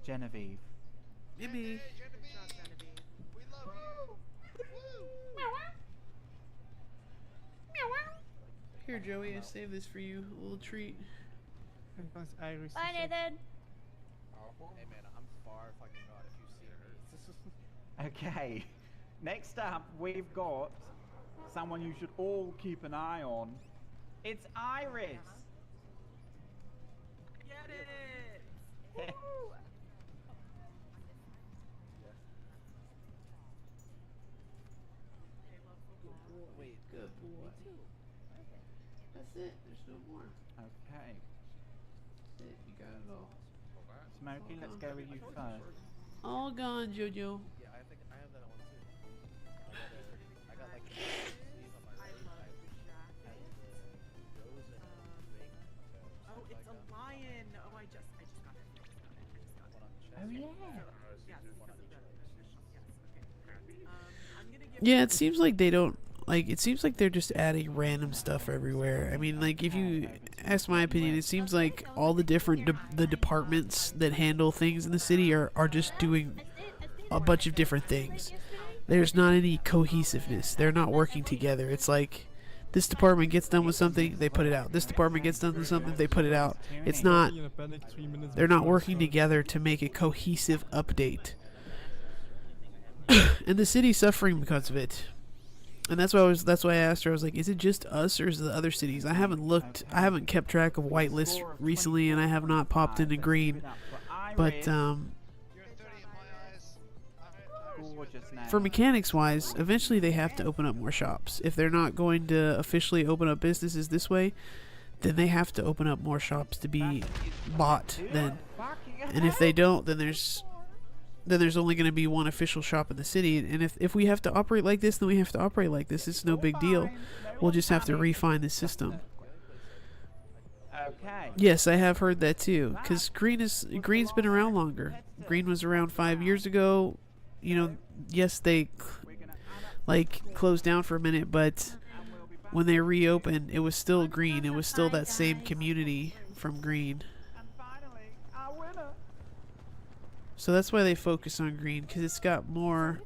Genevieve. Yippee. Here, Joey, I saved this for you. A little treat. Bye, Nathan. Hey man, I'm far fucking gone if you see me. Okay. Next up, we've got someone you should all keep an eye on. It's Iris. Get it! Wait, good boy. That's it. There's no more. Okay. That's it. You got it all. Smokey, let's go with you first. All gone, Jojo. Yeah, I think I have that one too. I got like the sleeve on my right side. Oh, it's a lion. Oh, I just got it. Oh yeah. Yes, because of the yes. Okay. I'm gonna give. Yeah, it seems like they don't. Like, it seems like they're just adding random stuff everywhere. I mean, like, if you ask my opinion, it seems like all the different the departments that handle things in the city are just doing a bunch of different things. There's not any cohesiveness. They're not working together. It's like this department gets done with something, they put it out. This department gets done with something, they put it out. It's not. They're not working together to make a cohesive update. And the city's suffering because of it. And that's why I asked her. I was like, "Is it just us, or is it the other cities?" I haven't looked. I haven't kept track of whitelist recently, and I have not popped into green. But for mechanics wise, eventually they have to open up more shops. If they're not going to officially open up businesses this way, then they have to open up more shops to be bought. Then, and if they don't, then there's only going to be one official shop in the city. And if we have to operate like this, then we have to operate like this. It's no big deal. We'll just have to refine the system. Okay. Yes, I have heard that too. Because Green's been around longer. Green was around 5 years ago. You know, yes, they closed down for a minute, but when they reopened, it was still Green. It was still that same community from Green. So that's why they focus on Green, because it's got more.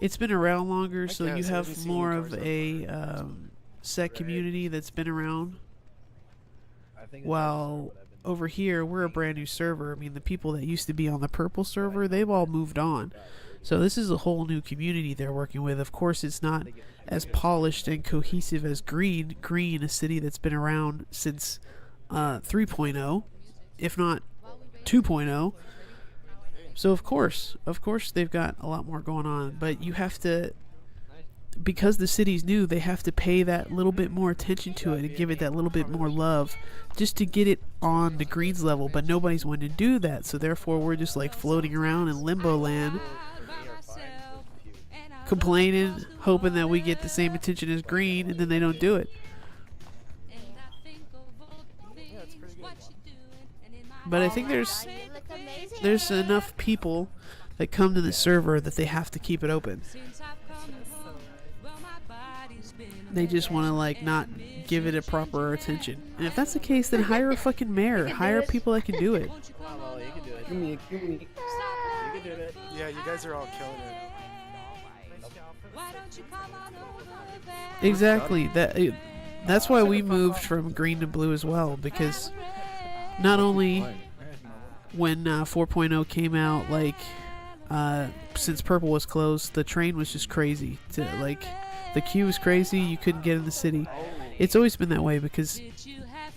It's been around longer, so you have more of a set community that's been around. While over here, we're a brand new server. I mean, the people that used to be on the purple server, they've all moved on. So this is a whole new community they're working with. Of course, it's not as polished and cohesive as Green. Green, a city that's been around since 3.0, if not 2.0. So of course they've got a lot more going on, but you have to, because the city's new, they have to pay that little bit more attention to it and give it that little bit more love just to get it on the Greens level, but nobody's wanting to do that, so therefore we're just like floating around in limbo land, complaining, hoping that we get the same attention as Green, and then they don't do it. But I think there's enough people that come to the server that they have to keep it open. They just want to like not give it a proper attention. And if that's the case, then hire a fucking mayor. Hire people that can do it. Well, you can do it. You can do it. Yeah, you guys are all killing it. Exactly. That's why we moved from green to blue as well, because not only when 4.0 came out, like since purple was closed, the train was just crazy. The queue was crazy. You couldn't get in the city. It's always been that way because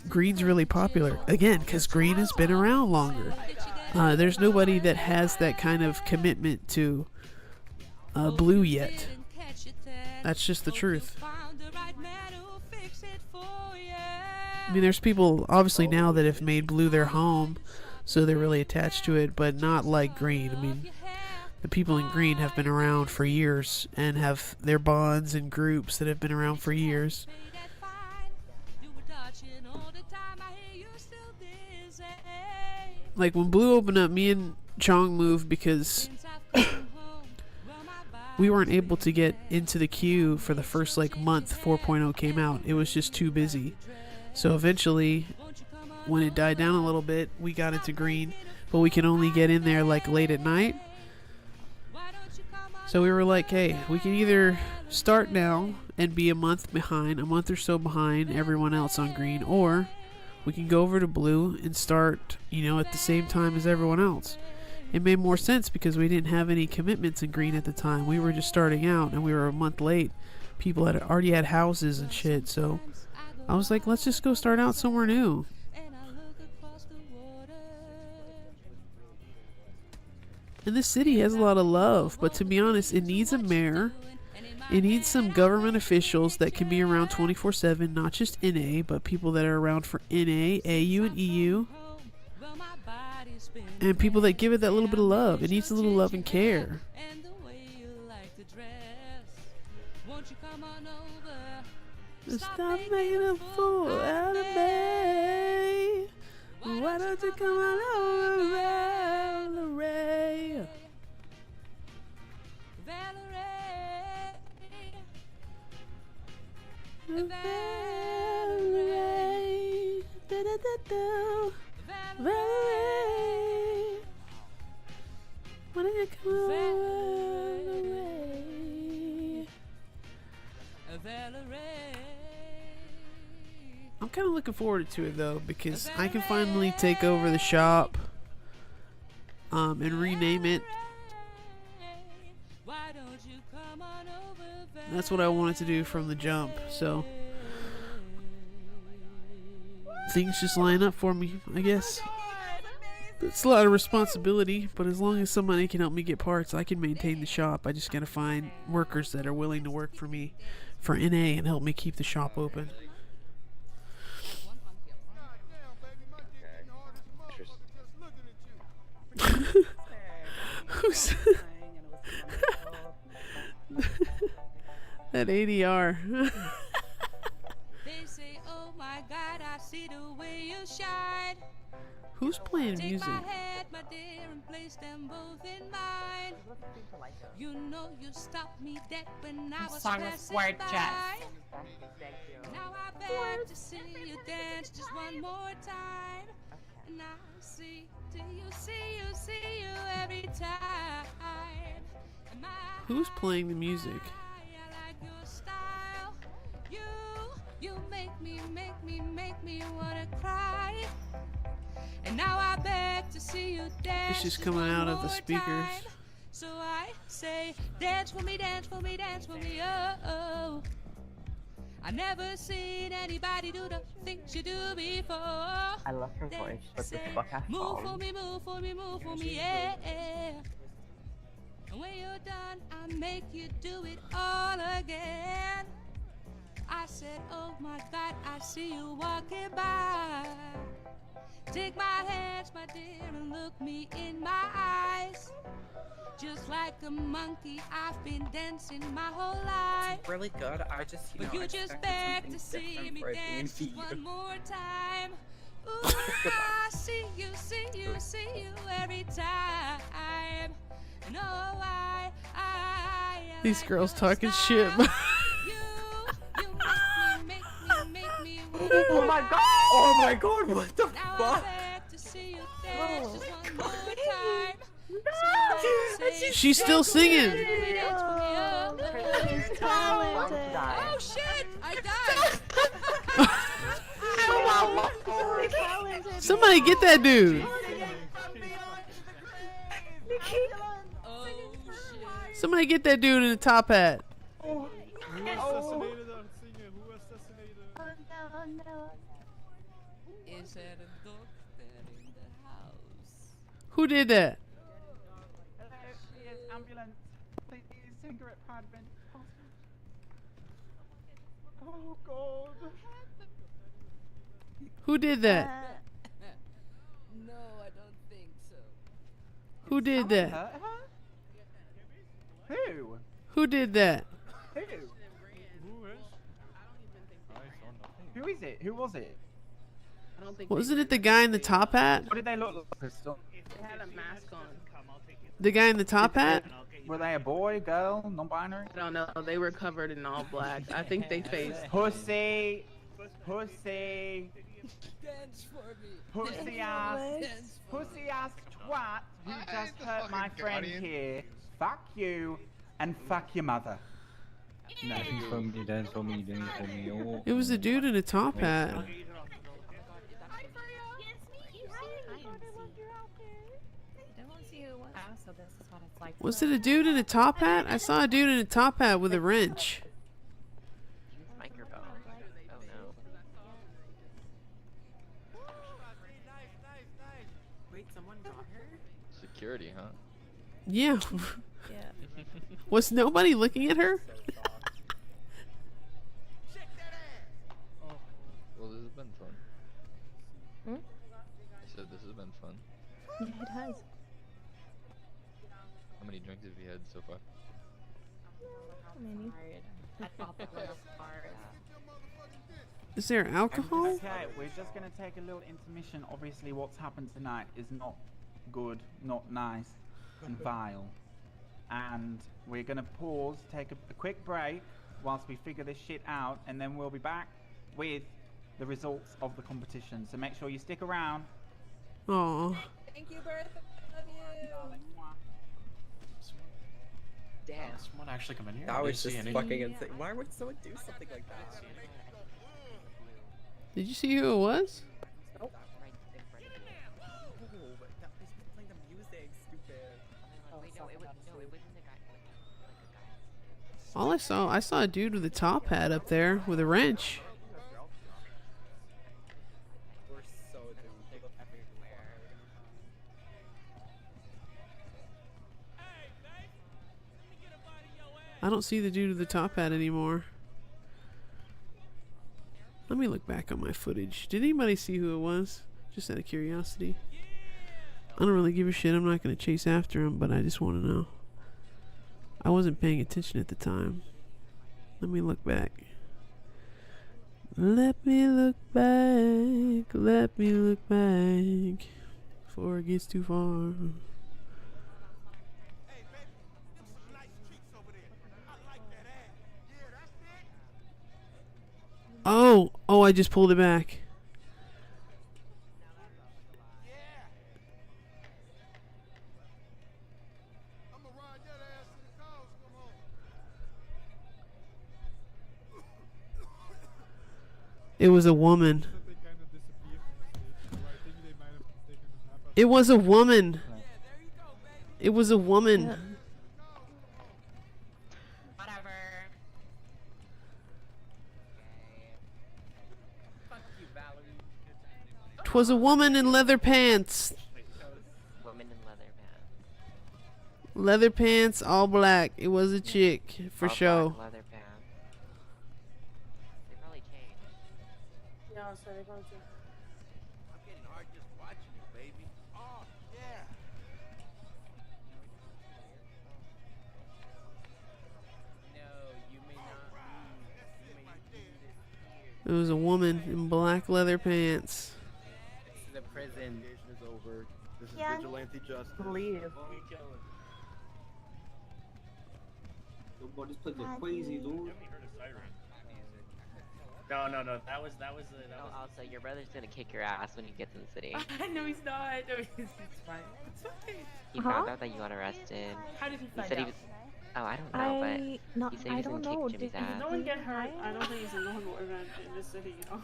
green's really popular. Again, because green has been around longer. There's nobody that has that kind of commitment to blue yet. That's just the truth. I mean, there's people obviously now that have made blue their home, so they're really attached to it, but not like green. I mean, the people in green have been around for years and have their bonds and groups that have been around for years. Like when blue opened up, me and Chong moved because we weren't able to get into the queue for the first like month 4.0 came out. It was just too busy. So eventually, when it died down a little bit, we got into green, but we can only get in there like late at night. So we were like, hey, we can either start now and be a month or so behind everyone else on green, or we can go over to blue and start, at the same time as everyone else. It made more sense because we didn't have any commitments in green at the time. We were just starting out and we were a month late. People had already had houses and shit, so I was like, let's just go start out somewhere new. And this city has a lot of love, but to be honest, it needs a mayor. It needs some government officials that can be around 24/7, not just NA, but people that are around for NA, AU, and EU. And people that give it that little bit of love. It needs a little love and care. Stop making a fool out of me. Why don't you come on over, Valerie? Valerie, da-da-da-da. Valerie, why don't you come over, Valerie? I'm kind of looking forward to it though, because I can finally take over the shop and rename it. That's what I wanted to do from the jump, so things just line up for me, I guess. It's a lot of responsibility, but as long as somebody can help me get parts, I can maintain the shop. I just gotta find workers that are willing to work for me for NA and help me keep the shop open. Who's that ADR? They say, oh my God, I see the way you shine. Who's playing music? Take my head, my dear, and place them both in mine. You know you stopped me dead when I was song is passing gorgeous. by. Now I beg to see you dance just one more time. And I see you every time. And my Who's playing the music? I like your style. You make me wanna cry. And now I beg to see you dance. It's just coming out of the speakers. Time. So I say, dance for me, dance for me, dance for me, oh. I never seen anybody do the things you do before. I love her voice, but the fuck ass Move song. for me, move for me, move for me, yeah. And when you're done, I make you do it all again. I said, oh my God, I see you walking by. Take my hands, my dear, and look me in my eyes. Just like a monkey, I've been dancing my whole life. It's really good. I just, But you just beg to see me dance just one more time. Ooh, I see you every time. And oh, These girls talking shit. you make Oh my god! Oh my god, what the fuck? She's still singing. Oh shit! I died! Somebody get that dude. Somebody get that dude in the top hat. Who assassinated our singer? Who assassinated her? Oh no. Is there a doctor in the house? Who did that? Yes, ambulance. Please, cigarette pad vent. Oh god. Who did that? No, I don't think so. Who did that? Hurt her? Who? Who did that? Who? Who is it? Who was it? I don't think Wasn't it the guy in the top hat? What did they look like? they had a mask on. The guy in the top hat? Were they a boy, girl, non-binary? I don't know. They were covered in all black. I think they faced. Pussy. Pussy. Dance for me. Pussy ass. Pussy ass twat who just hurt my friend here. Fuck you and fuck your mother. No. Dance for me, dance for me. Oh. It was the dude in the top hat. So this is what it's like. Was it a dude in a top hat? I saw a dude in a top hat with a wrench. Microphone. Oh no. Wait, someone got her? Security, huh? Yeah. Was nobody looking at her? Well, this has been fun. Hmm? I said this has been fun. Yeah, it has. How many drinks have you had so far? Many. Is there alcohol? Okay, we're just gonna take a little intermission. Obviously, what's happened tonight is not good, not nice, and vile. And we're gonna pause, take a quick break whilst we figure this shit out, and then we'll be back with the results of the competition. So make sure you stick around. Aww. Thank you, Bertha. Love you. Damn. Someone actually come in here? That was Didn't see just any. fucking insane. Why would someone do something like that? Did you see who it was? Nope. Oh, but that is playing the music, stupid. Wait, no, it wasn't the guy. All I saw a dude with a top hat up there with a wrench. We're so doomed. They look everywhere. I don't see the dude with the top hat anymore. Let me look back on my footage. Did anybody see who it was? Just out of curiosity. I don't really give a shit. I'm not going to chase after him, but I just want to know. I wasn't paying attention at the time. Let me look back. Let me look back. Let me look back. Before it gets too far. Oh, I just pulled it back. It was a woman. It was a woman. It was a woman. Twas a woman in leather pants. Woman in leather pants. Leather pants, all black. It was a chick, for All show. black leather pants. They probably changed. Yeah, so they're going to. I'm getting hard just watching you, baby. Oh, yeah. No, you may not leave. You may leave it here. It was a woman in black leather pants. This is a prison. Is over. This is Yeah. vigilante justice. Leave. Yo, boy, this place look crazy, dude. No. That was. Also, your brother's gonna kick your ass when he gets in the city. No, he's not. No, it's fine. It's fine. He found out that you got arrested. How did he He find said he out? was. Oh, I don't know, but he said he was gonna kick Jimmy's Did ass. no one get hurt? I don't think it's a normal event in this city, you know.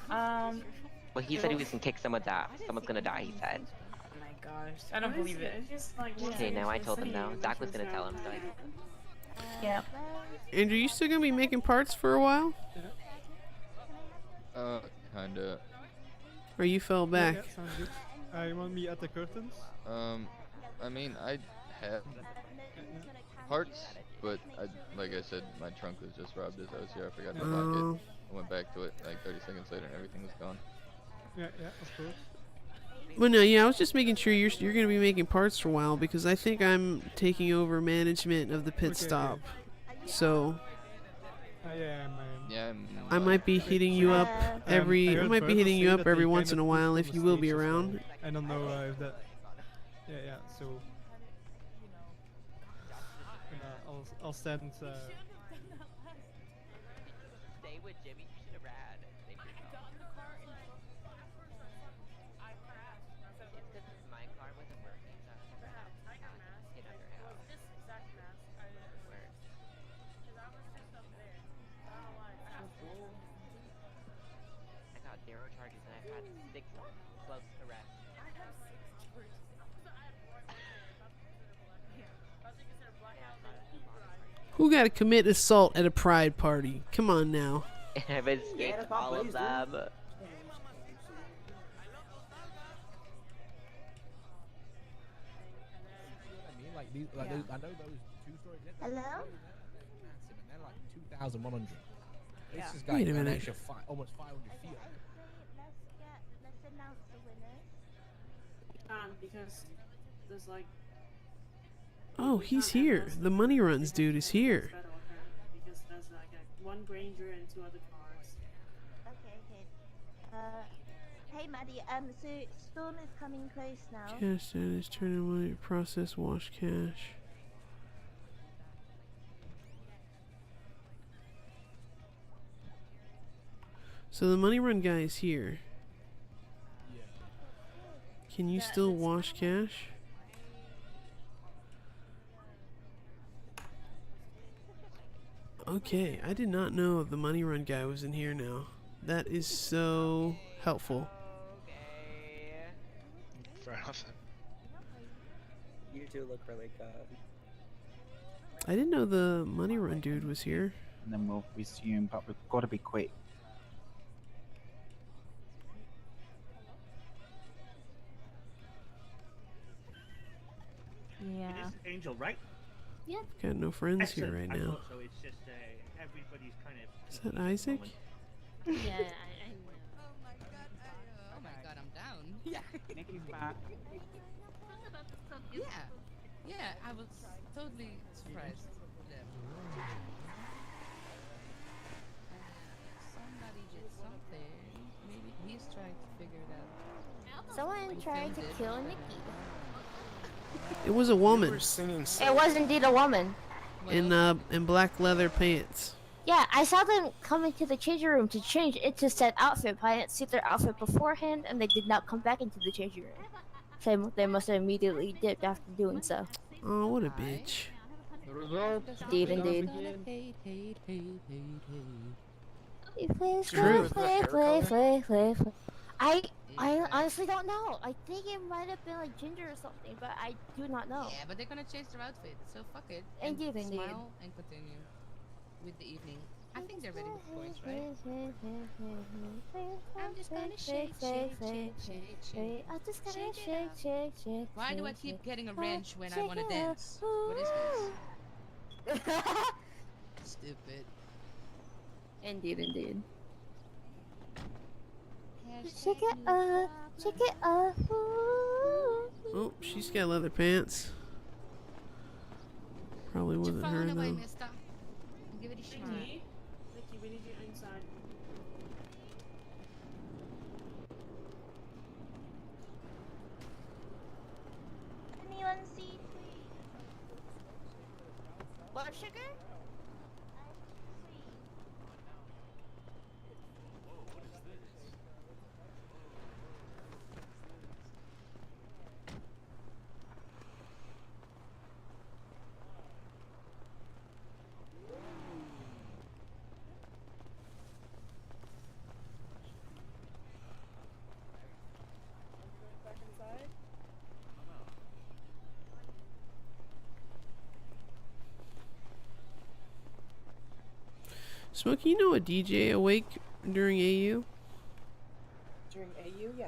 Well, he said he was gonna kick someone's ass. Someone's gonna die. He said. Oh my gosh, I don't believe it. It's just like. Okay, no, I told him no. Zach was gonna tell him, so I did. Yeah. Andrew, you still gonna be making parts for a while? Kinda. Or you fell back? Yeah, sounds good. You want me at the curtains? I mean, I have parts, but like I said, my trunk was just robbed as I was here. I forgot to lock it. I went back to it like 30 seconds later and everything was gone. Yeah, of course. Well, no, yeah, I was just making sure you're gonna be making parts for a while because I think I'm taking over management of the pit stop. So. I might be hitting you up I might be hitting you up every once in a while if you will be around. I don't know if that. Yeah. So. I'll send. Stay with Jimmy. You should have ran. Save yourself. It's because my car wasn't working, so I had to get under house. Where? I got 0 charges and I've had 6 close arrests. Who got to commit assault at a pride party? Come on now. I've escaped all of them. I know those 2-story. Hello? And they're like 2,100. Yeah. This is Wait a an minute. extra almost 500 feet. Let's announce the winner. Because there's like. Oh, he's here. The money runs dude is here. Because there's like one Granger and 2 other cars. Okay. Hey, Maddie. So Storm is coming close now. Cash status, turn in money, process, wash cash. So the money run guy is here. Can you still wash cash? Okay, I did not know the money run guy was in here now. That is so helpful. Fair enough. You two look really good. I didn't know the money run dude was here. And then we'll resume, but we've got to be quick. It is Angel, right? Yeah. Got no friends here Excellent. right I now. thought so. It's just everybody's kind of. Is that Isaac? Yeah, I know. Oh my god, I'm down. Yeah. Nikki's back. Yeah, I was totally surprised. Yeah. Somebody did something. Maybe he's trying to figure it out. Someone tried to kill Nikki. It was a woman. It was indeed a woman. In black leather pants. Yeah, I saw them come into the changing room to change into said outfit, but I didn't see their outfit beforehand, and they did not come back into the changing room. So they must have immediately dipped after doing so. Oh, what a bitch. The result. Indeed. True. Play. I honestly don't know. I think it might have been like ginger or something, but I do not know. Yeah, but they're gonna change their outfit, so fuck it. Indeed. Smile and continue with the evening. I think they're ready with the points, right? I'm just gonna shake. I'm just gonna shake. Why do I keep getting a wrench when I want to dance? What is this? Stupid. Indeed. Shake it up. Oh, she's got leather pants. Probably wasn't her Away, though. mister. Give it a shot. Nikki, we need you inside. Anyone see? Blood sugar? Smokey, you know a DJ awake during AU? During AU, yeah.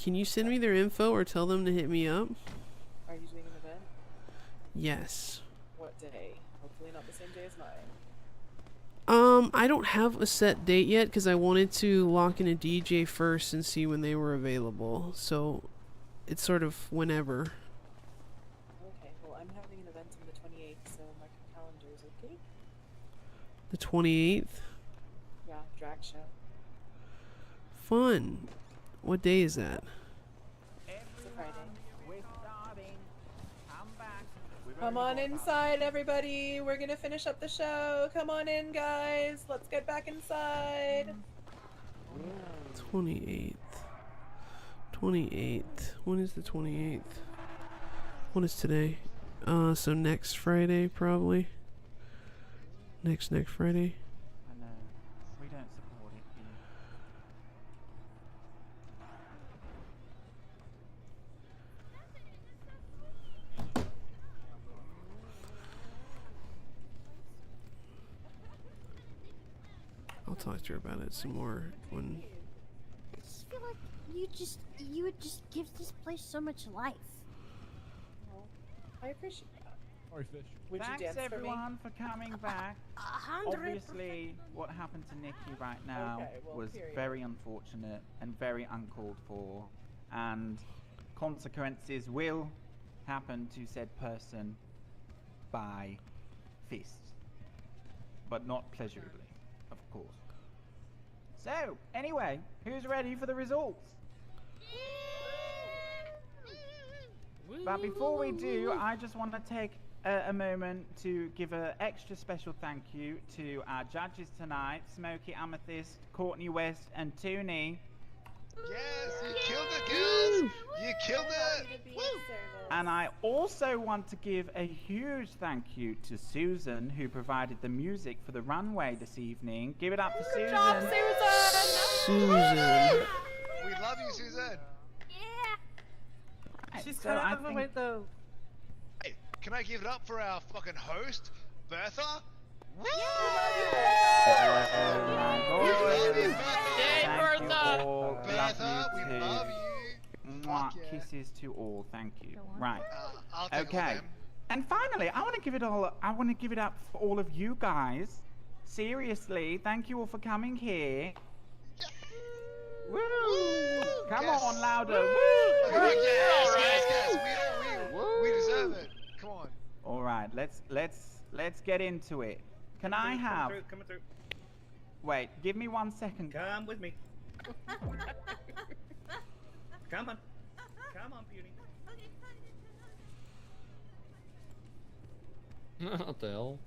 Can you send me their info or tell them to hit me up? Are you doing an event? Yes. What day? Hopefully not the same day as mine. I don't have a set date yet because I wanted to lock in a DJ first and see when they were available. So it's sort of whenever. Okay, well, I'm having an event on the 28th, so mark your calendars, okay? The 28th? Yeah, drag show. Fun. What day is that? It's a Friday. Come on inside, everybody. We're gonna finish up the show. Come on in, guys. Let's get back inside. 28th. 28th. When is the 28th? What is today? So next Friday, probably. Next Friday. I know. We don't support it here. I'll talk to her about it some more when. I just feel like you would just give this place so much life. Well, I appreciate that. Sorry, fish. Would you Thanks dance everyone for coming back. 100%. Obviously, what happened to Nikki right now Okay, well, was period. very unfortunate and very uncalled for, and consequences will happen to said person by fist, but not pleasurably, of course. So, anyway, who's ready for the results? But before we do, I just want to take a moment to give an extra special thank you to our judges tonight, Smokey Amethyst, Courtney West, and Toonie. Yes, you killed it, girls! You killed it! Woo! And I also want to give a huge thank you to Susan, who provided the music for the runway this evening. Give it up for Susan. Good job, Susan. We love you, Suzanne. She's So kind I of think- overweight though. Hey, can I give it up for our fucking host, Bertha? Woo! Bertha, we love you. Mwah, kisses to all. Thank you. Right. I'll take all Okay. them. And finally, I want to give it all. I want to give it up for all of you guys. Seriously, thank you all for coming here. Woo! Come on, louder. Woo! Yes. We deserve it. Come on. All right, let's get into it. Can I have? Coming through. Wait, give me 1 second. Come with me. Come on. Come on, Beauty. What the hell?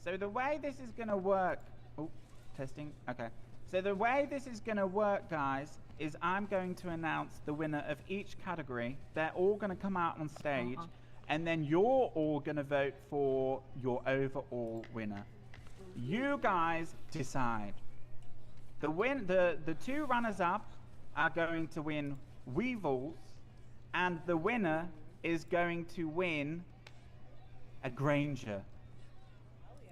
So the way this is gonna work. Oh, testing. Okay. So the way this is gonna work, guys, is I'm going to announce the winner of each category. They're all gonna come out on stage, and then you're all gonna vote for your overall winner. You guys decide. The two runners-up are going to win Weevils, and the winner is going to win a Granger.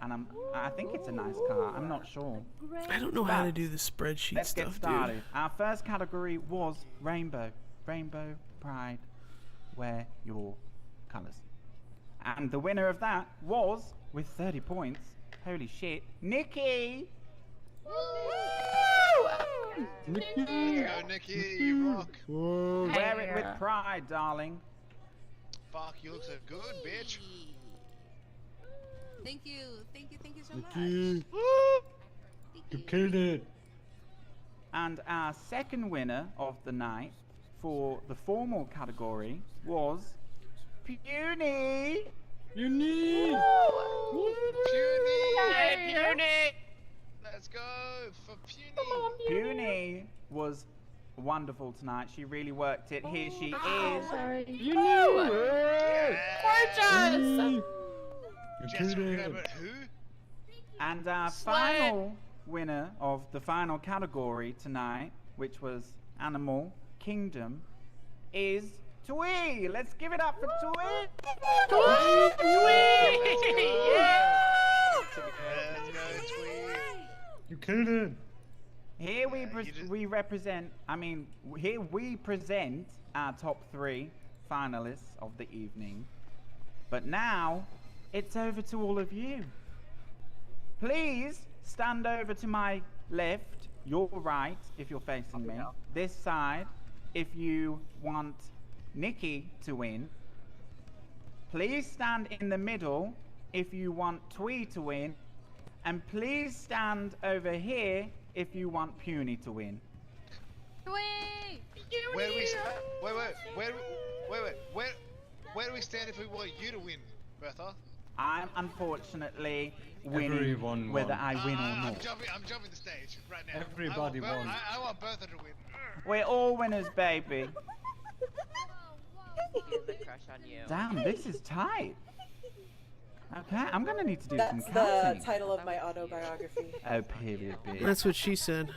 And I think it's a nice car. I'm not sure. I don't know how to But do the spreadsheet let's get stuff, started. dude. Our first category was Rainbow. Rainbow Pride. Wear your colours. And the winner of that was, with 30 points, holy shit, Nikki! There you go, Nikki. You rock. Wear it with pride, darling. Fuck, you look so good, bitch. Thank you so Nikki. much. You killed it. And our second winner of the night for the formal category was Puny! Puny! Puny! Let's go for Puny. Puny was wonderful tonight. She really worked it. Here she is. Puny! Gorgeous! You Jess, killed we're it. gonna vote who? And our final winner of the final category tonight, which was Animal Kingdom, is Twee! Let's give it up for Twee! You killed it. Here we represent, here we present our top 3 finalists of the evening. But now, it's over to all of you. Please stand over to my left, your right, if you're facing me. This side, if you want Nikki to win. Please stand in the middle if you want Twee to win. And please stand over here if you want Puny to win. Where do we where do we stand if we want you to win, Bertha? I'm unfortunately winning Everyone whether won. I win or I'm not. jumping the stage right now. Everybody won. I want Bertha to win. We're all winners, baby. Feel the crush on you. Damn, this is tight. Okay, I'm gonna need to do That's some the counting. title of my autobiography. Oh, period, bitch. That's what she said.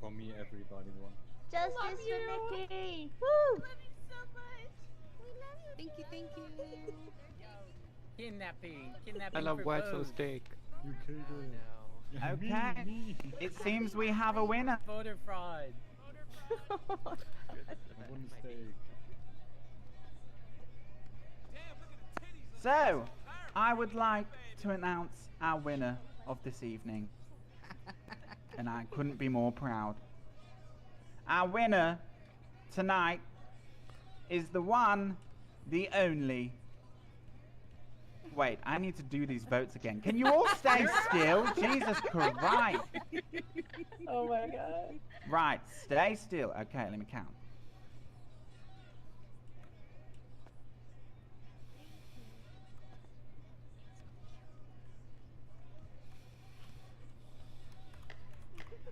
For me, everybody won. Justice for Nikki! Woo! Thank you, thank you. Kidnapping. I love white sauce steak. You killed it. Okay, it seems we have a winner. Voter fraud. One steak. So, I would like to announce our winner of this evening. And I couldn't be more proud. Our winner tonight is the one, the only. Wait, I need to do these votes again. Can you all stay still? Jesus Christ. Oh my god. Right, stay still. Okay, let me count.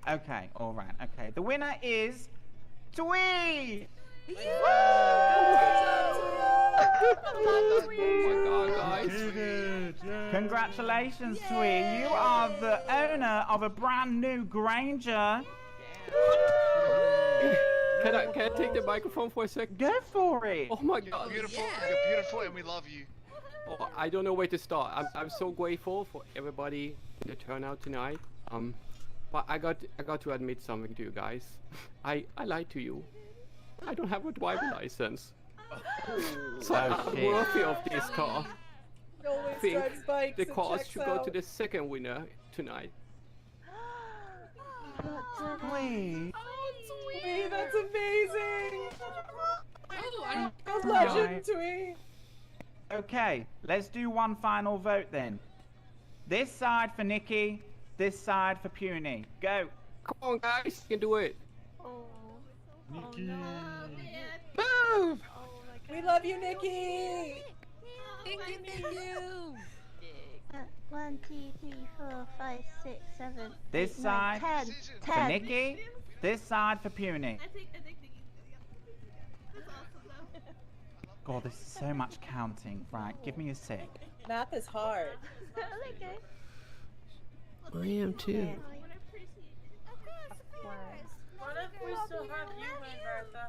Okay, alright, okay. The winner is Twee! Oh my god, guys. Congratulations, Twee. You are the owner of a brand new Granger. Can I take the microphone for a second? Go for it. Oh my god. Beautiful, you're beautiful, and we love you. Oh, I don't know where to start. I'm so grateful for everybody in the turnout tonight. But I got to admit something to you guys. I lied to you. I don't have a driver license. So I'm worthy of this car. He always I think drives bikes the and cars checks should go out. to the second winner tonight. Twee. Twee, that's amazing! Oh, Good legend, Twee! Okay, let's do one final vote then. This side for Nikki, this side for Puny. Go. Come on, guys, you can do it. Nikki. Move! We love you, Nikki! Thank you. 1, 2, 3, 4, 5, 6, 7. This 8, 9, side 10. for 10. Nikki, this side for Puny. God, this is so much counting. Right, give me a sec. Math is hard. Okay. I am too. What if we still have you win, Bertha?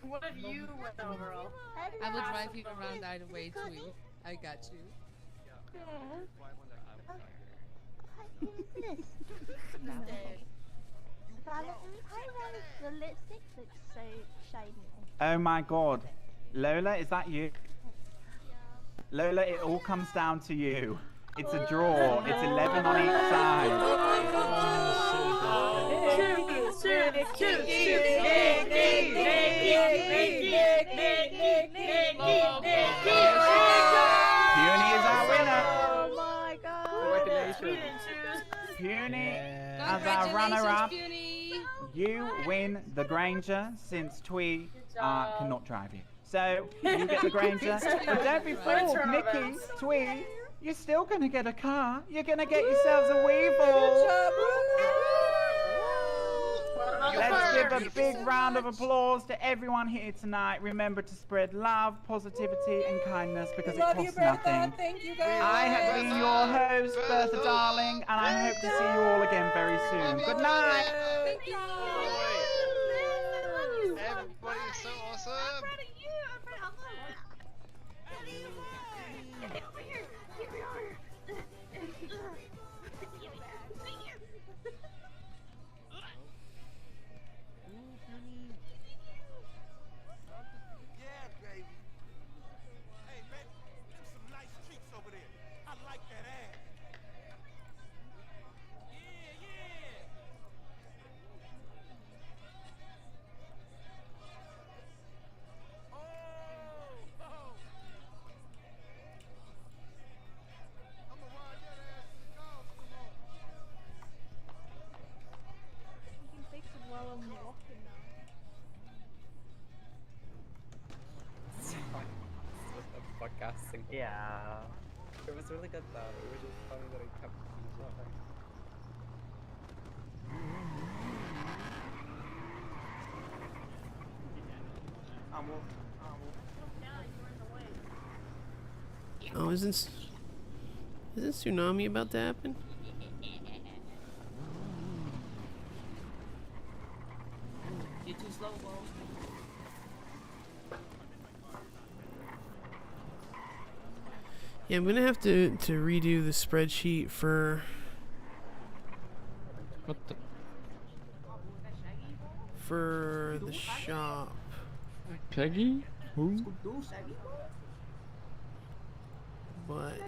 What if you win overall? I will drive you around either way, Twee. I got you. The lipstick looks so shiny. Oh my God. Lola, is that you? Lola, it all comes down to you. It's a draw. It's 11 on each side. Puny is our winner. Oh my god. Congratulations. Puny, as our runner-up, Puny. you win the Granger since Twee cannot drive you. So, you get the Granger. But don't be fooled, Nikki, Twee, you're still going to get a car. You're going to get yourselves a Weevil. Let's give a big round of applause to everyone here tonight. Remember to spread love, positivity, and kindness because it Love you, costs Bertha. nothing. Thank you, guys. I have been your host, Bertha Darling, and I hope to see you all again very soon. Good night. Thank you. single. Yeah. It was really good though. It was just funny that I kept laughing. Oh, isn't tsunami about to happen? You're too slow, bro. Yeah, I'm gonna have to redo the spreadsheet for What the? for the shop. Peggy? Who? But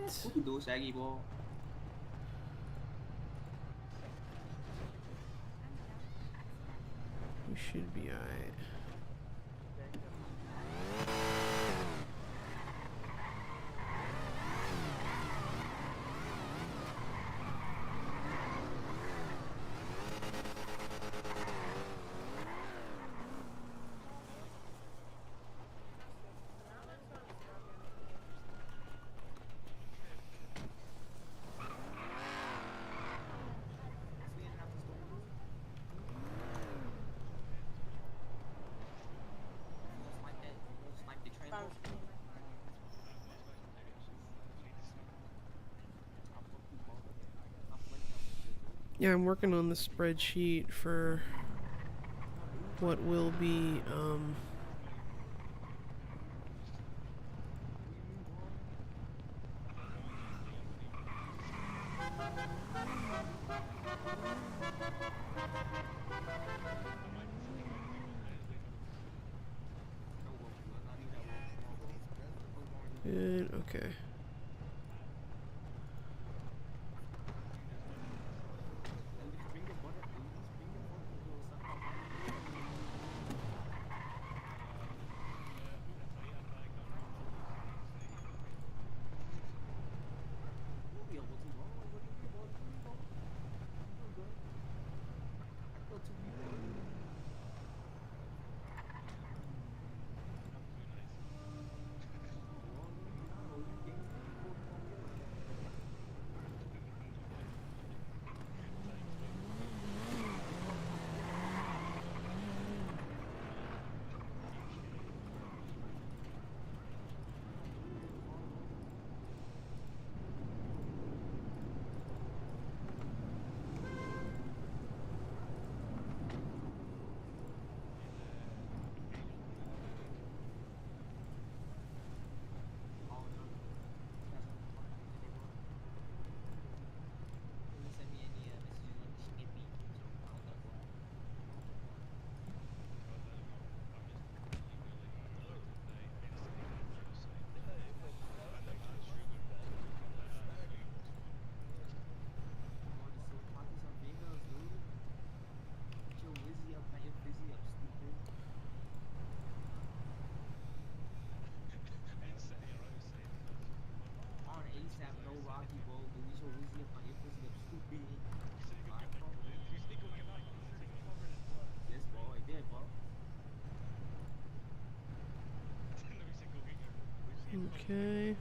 we should be alright. Yeah, I'm working on the spreadsheet for what will be, good, okay. Okay.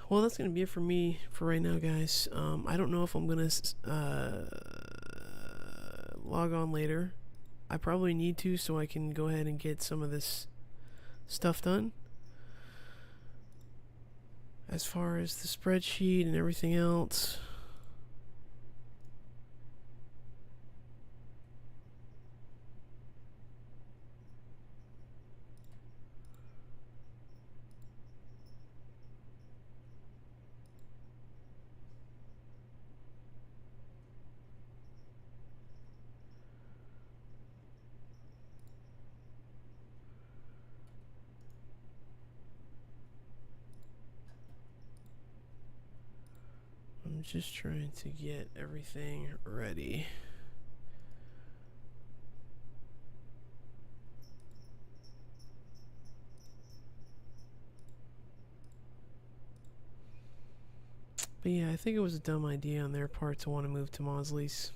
Well, that's gonna be it for me for right now, guys. I don't know if I'm gonna log on later. I probably need to, so I can go ahead and get some of this stuff done. As far as the spreadsheet and everything else. I'm just trying to get everything ready. But yeah, I think it was a dumb idea on their part to want to move to Mausley's.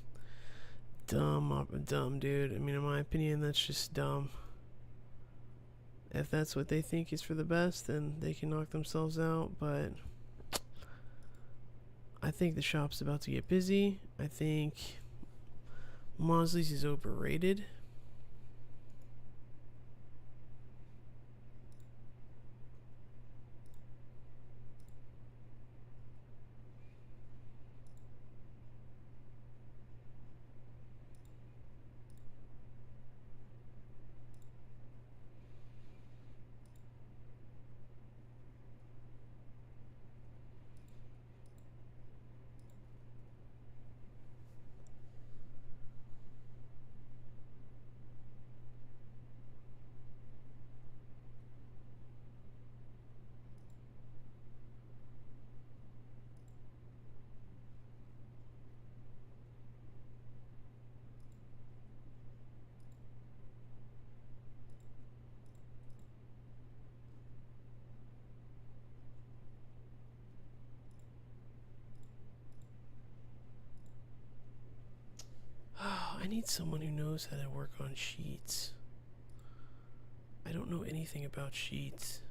Dumb, dude. I mean, in my opinion, that's just dumb. If that's what they think is for the best, then they can knock themselves out, but I think the shop's about to get busy. I think Mausley's is overrated. I need someone who knows how to work on sheets. I don't know anything about sheets.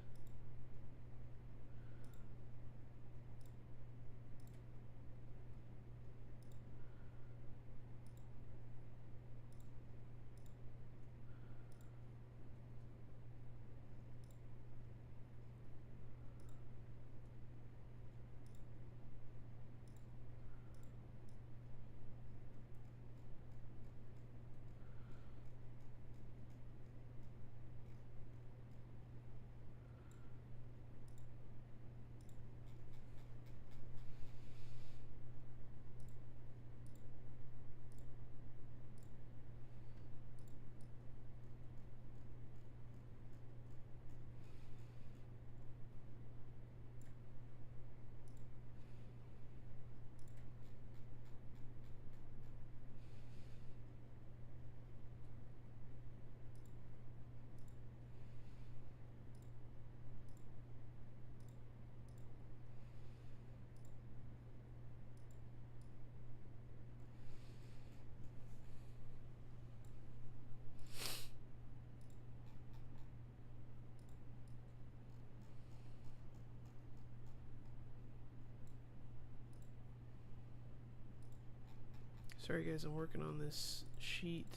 Sorry guys, I'm working on this sheet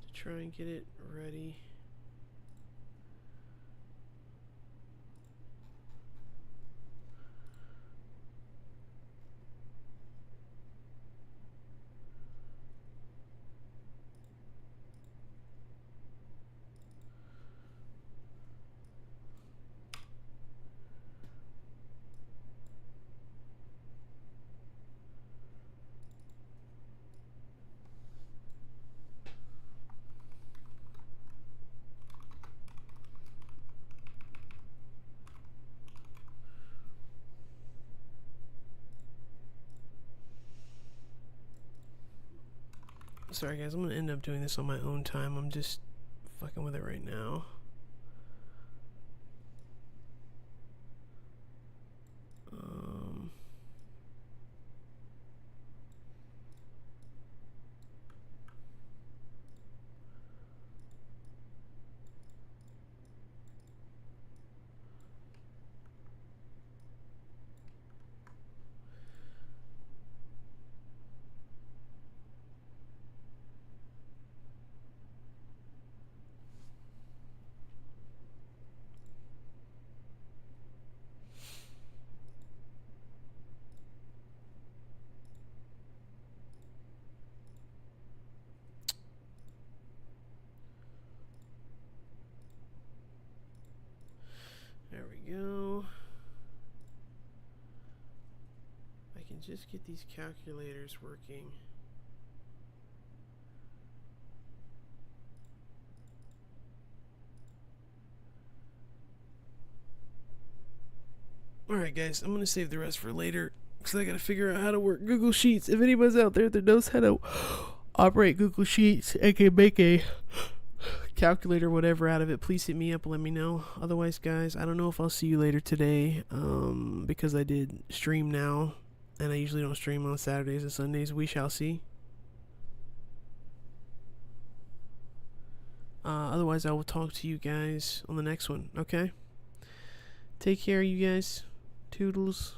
to try and get it ready. Sorry guys, I'm gonna end up doing this on my own time. I'm just fucking with it right now. just get these calculators working. Alright guys, I'm gonna save the rest for later because I gotta figure out how to work Google Sheets. If anybody's out there that knows how to operate Google Sheets and can make a calculator whatever out of it, please hit me up and let me know. Otherwise guys, I don't know if I'll see you later today because I did stream now and I usually don't stream on Saturdays and Sundays. We shall see. Otherwise I will talk to you guys on the next one. Okay, take care you guys. Toodles.